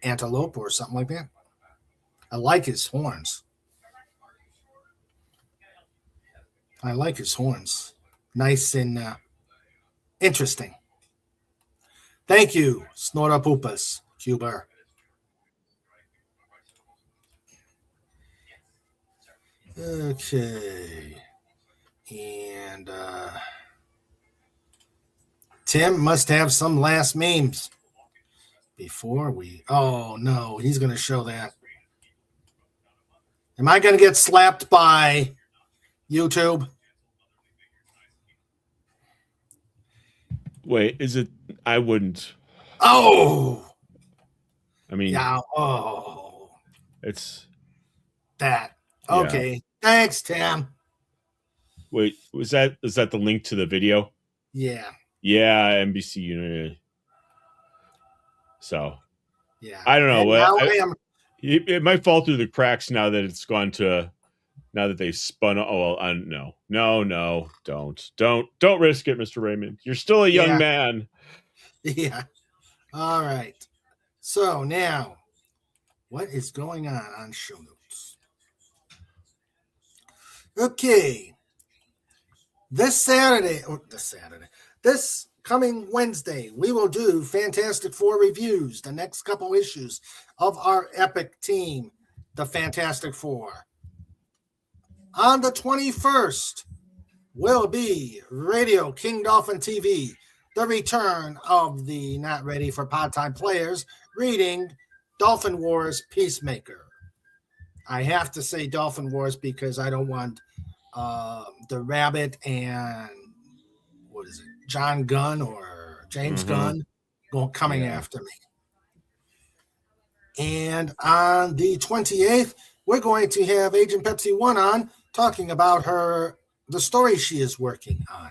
antelope or something like that. I like his horns. Nice and interesting. Thank you, Snorter Poopas, Cuber. Okay. And Tim must have some last memes before we... Oh, no, he's going to show that. Am I going to get slapped by YouTube? Wait, is it? I wouldn't. Oh! I mean... Yeah, oh. It's... That. Okay. Yeah. Thanks, Tim. Wait, is that the link to the video? Yeah. Yeah, NBC Unity. So, yeah, I don't know. It might fall through the cracks now that it's gone to. Now that they've spun. Oh well, no, don't risk it, Mr. Raymond. You're still a young man. Yeah. All right. So now, what is going on show notes? Okay. This coming Wednesday, we will do Fantastic Four reviews, the next couple issues of our epic team, the Fantastic Four. On the 21st will be Radio King Dolphin TV, the return of the not ready for part-time players, reading Dolphin Wars Peacemaker. I have to say Dolphin Wars because I don't want the Rabbit and what is it, John Gunn or James Gunn coming after me. And on the 28th, we're going to have Agent Pepsi 1 on talking about the story she is working on,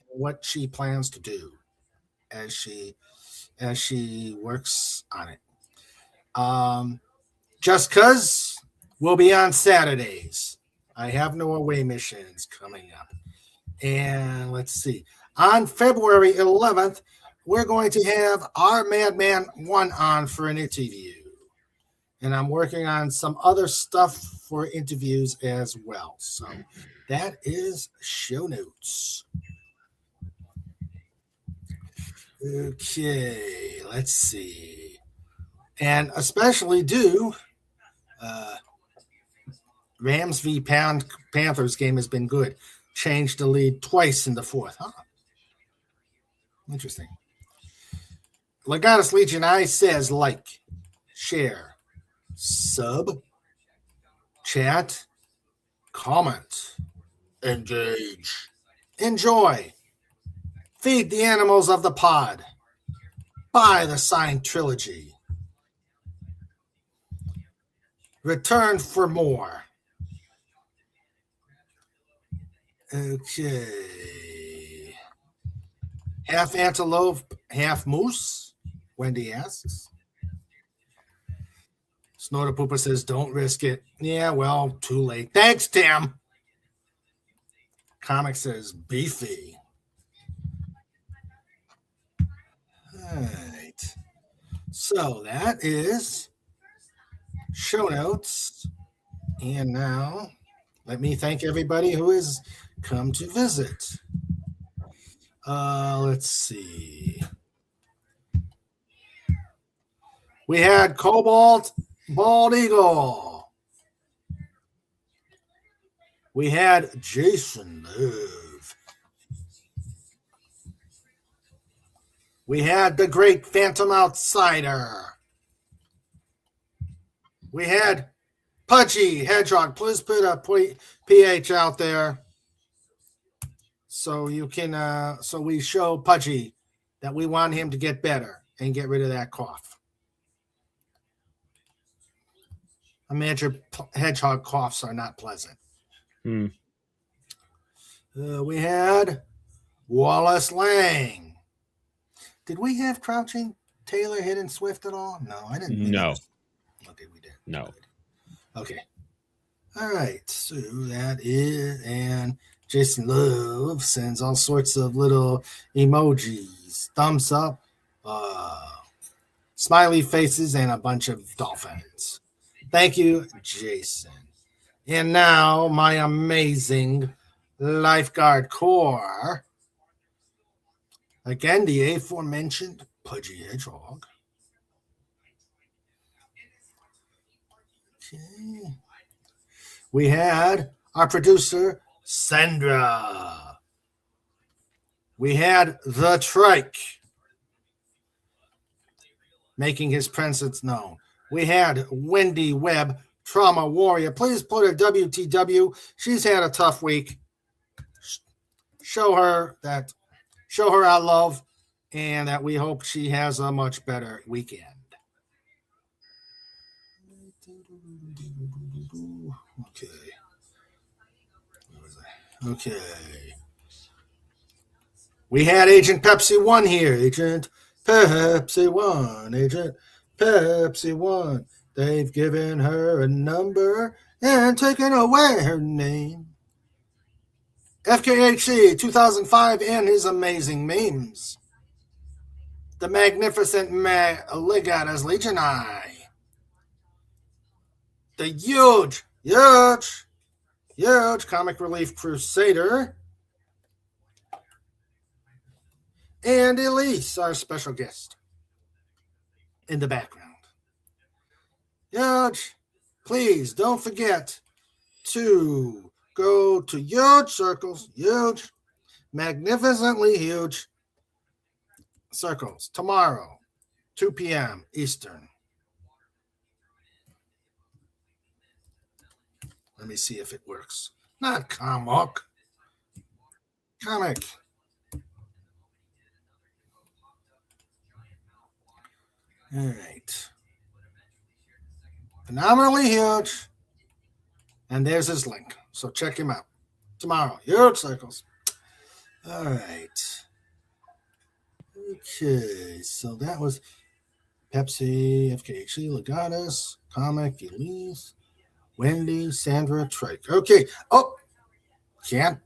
what she plans to do as she works on it. Just 'cause we'll be on Saturdays. I have no away missions coming up. And let's see. On February 11th, we're going to have our Madman 1 on for an interview. And I'm working on some other stuff for interviews as well. So that is show notes. Okay, let's see. And especially Rams v. Panthers game has been good. Changed the lead twice in the fourth. Huh? Interesting. Legatus Legion I says like, share, sub, chat, comment, engage, enjoy, feed the animals of the pod, buy the signed trilogy, return for more. Okay. Half antelope, half moose, Wendy asks. Snorter Pooper says, don't risk it. Yeah, well, too late. Thanks, Tim. Comic says, beefy. All right. So that is show notes. And now let me thank everybody who has come to visit. Let's see. We had Cobalt Bald Eagle. We had Jason Love. We had the Great Phantom Outsider. We had Pudgy Hedgehog. Please put a PH out there so you can so we show Pudgy that we want him to get better and get rid of that cough. Imagine hedgehog coughs are not pleasant. We had Wallace Lang. Did we have Crouching Taylor, Hidden Swift at all? No, I didn't. No. Okay, we did. No. Okay. All right. So that is, and Jason Love sends all sorts of little emojis, thumbs up, smiley faces, and a bunch of dolphins. Thank you, Jason. And now my amazing lifeguard corps. Again, the aforementioned Pudgy Hedgehog. Okay. We had our producer, Sandra. We had the Trike making his presence known. We had Wendy Webb, Trauma Warrior. Please put her WTW. She's had a tough week. Show her our love and that we hope she has a much better weekend. Okay. We had Agent Pepsi 1 here. Agent Pepsi 1. Agent Pepsi 1. They've given her a number and taken away her name. FKHC 2005 and his amazing memes. The magnificent Legatus Legion Eye. The huge Comic Relief Crusader. And Elise, our special guest in the background. Huge, please don't forget to go to Huge Circles, huge, magnificently huge circles tomorrow, 2 p.m. Eastern. Let me see if it works. Not comic. Comic. All right. Phenomenally huge. And there's his link. So check him out. Tomorrow. Huge Circles. All right. Okay. So that was Pepsi, FKHC, Legatus, Comic, Elise, Wendy, Sandra, Trike. Okay. Oh, can't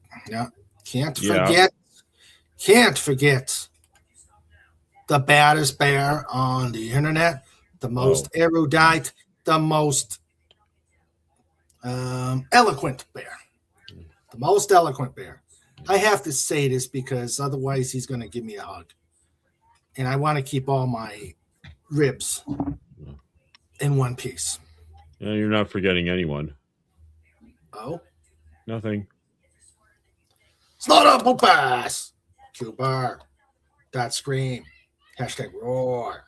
forget the baddest bear on the internet, the most erudite, the most eloquent bear. The most eloquent bear. I have to say this because otherwise he's going to give me a hug. And I want to keep all my ribs in one piece. Yeah, you're not forgetting anyone. Oh? Nothing. Slaughter Poopas! Cubar. Scream. Hashtag roar.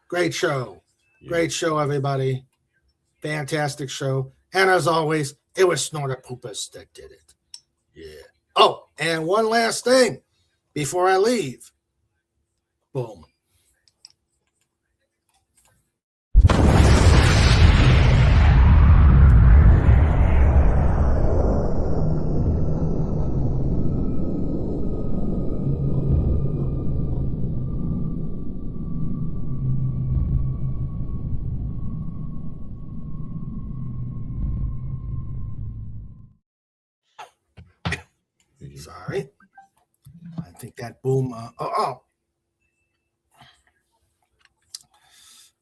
Great show. Great show, everybody. Fantastic show. And as always, it was Snortapoopus that did it. Yeah. Oh, and one last thing before I leave. Boom. Sorry. I think that boom.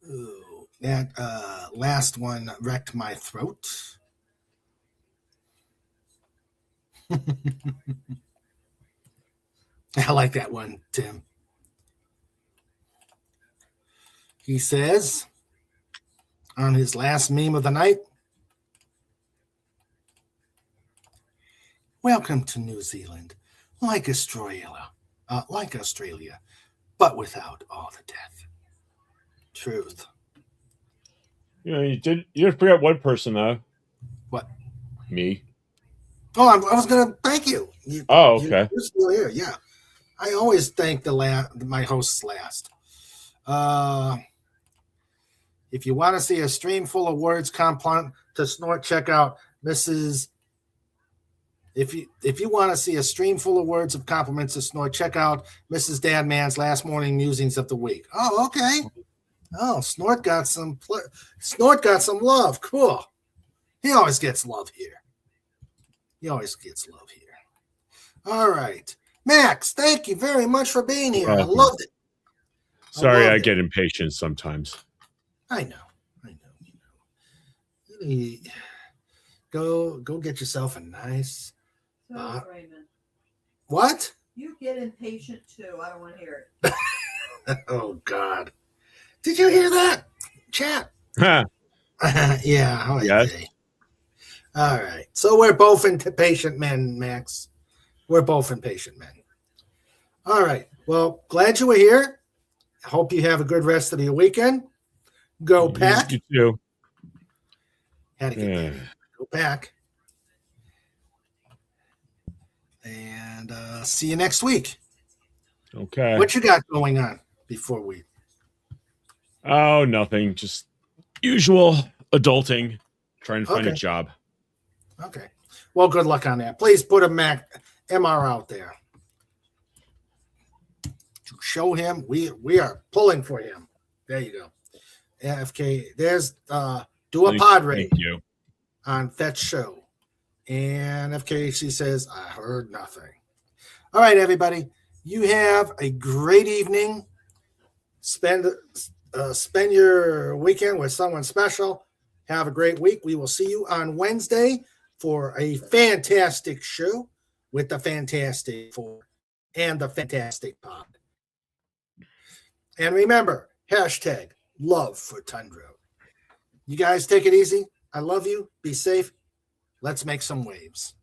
Ooh, that last one wrecked my throat. I like that one, Tim. He says on his last meme of the night, "Welcome to New Zealand, like Australia, but without all the death." Truth. You did forget one person though. What? Me. Oh, I was going to thank you. Okay. You're still here. Yeah, I always thank my hosts last. If you want to see a stream full of words compliment to Snort, check out Mrs. If you want to see a stream full of words of compliments to Snort, check out Mrs. Dadman's Last Morning Musings of the Week. Oh, okay. Oh, Snort got some love. Cool. He always gets love here. All right. Max, thank you very much for being here. I loved it. Sorry, I get impatient sometimes. I know. Go get yourself a nice. Raymond. What? You get impatient too. I don't want to hear it. Oh God! Did you hear that, chat? Huh. Yeah. Yes. All right. So we're both impatient men, Max. We're both impatient men. All right. Well, glad you were here. I hope you have a good rest of your weekend. Go Pack. You too. Had to get that in. Go Pack. And see you next week. Okay. What you got going on before we? Oh, nothing. Just usual adulting. Trying to find a job. Okay. Well, good luck on that. Please put a MR out there. To show him we are pulling for him. There you go. FK. There's do a pod raid on Fetch Show. And FKC says, I heard nothing. All right, everybody. You have a great evening. Spend your weekend with someone special. Have a great week. We will see you on Wednesday for a fantastic show with the Fantastic Four and the Fantastic Pod. And remember, hashtag love for Tundra. You guys take it easy. I love you. Be safe. Let's make some waves.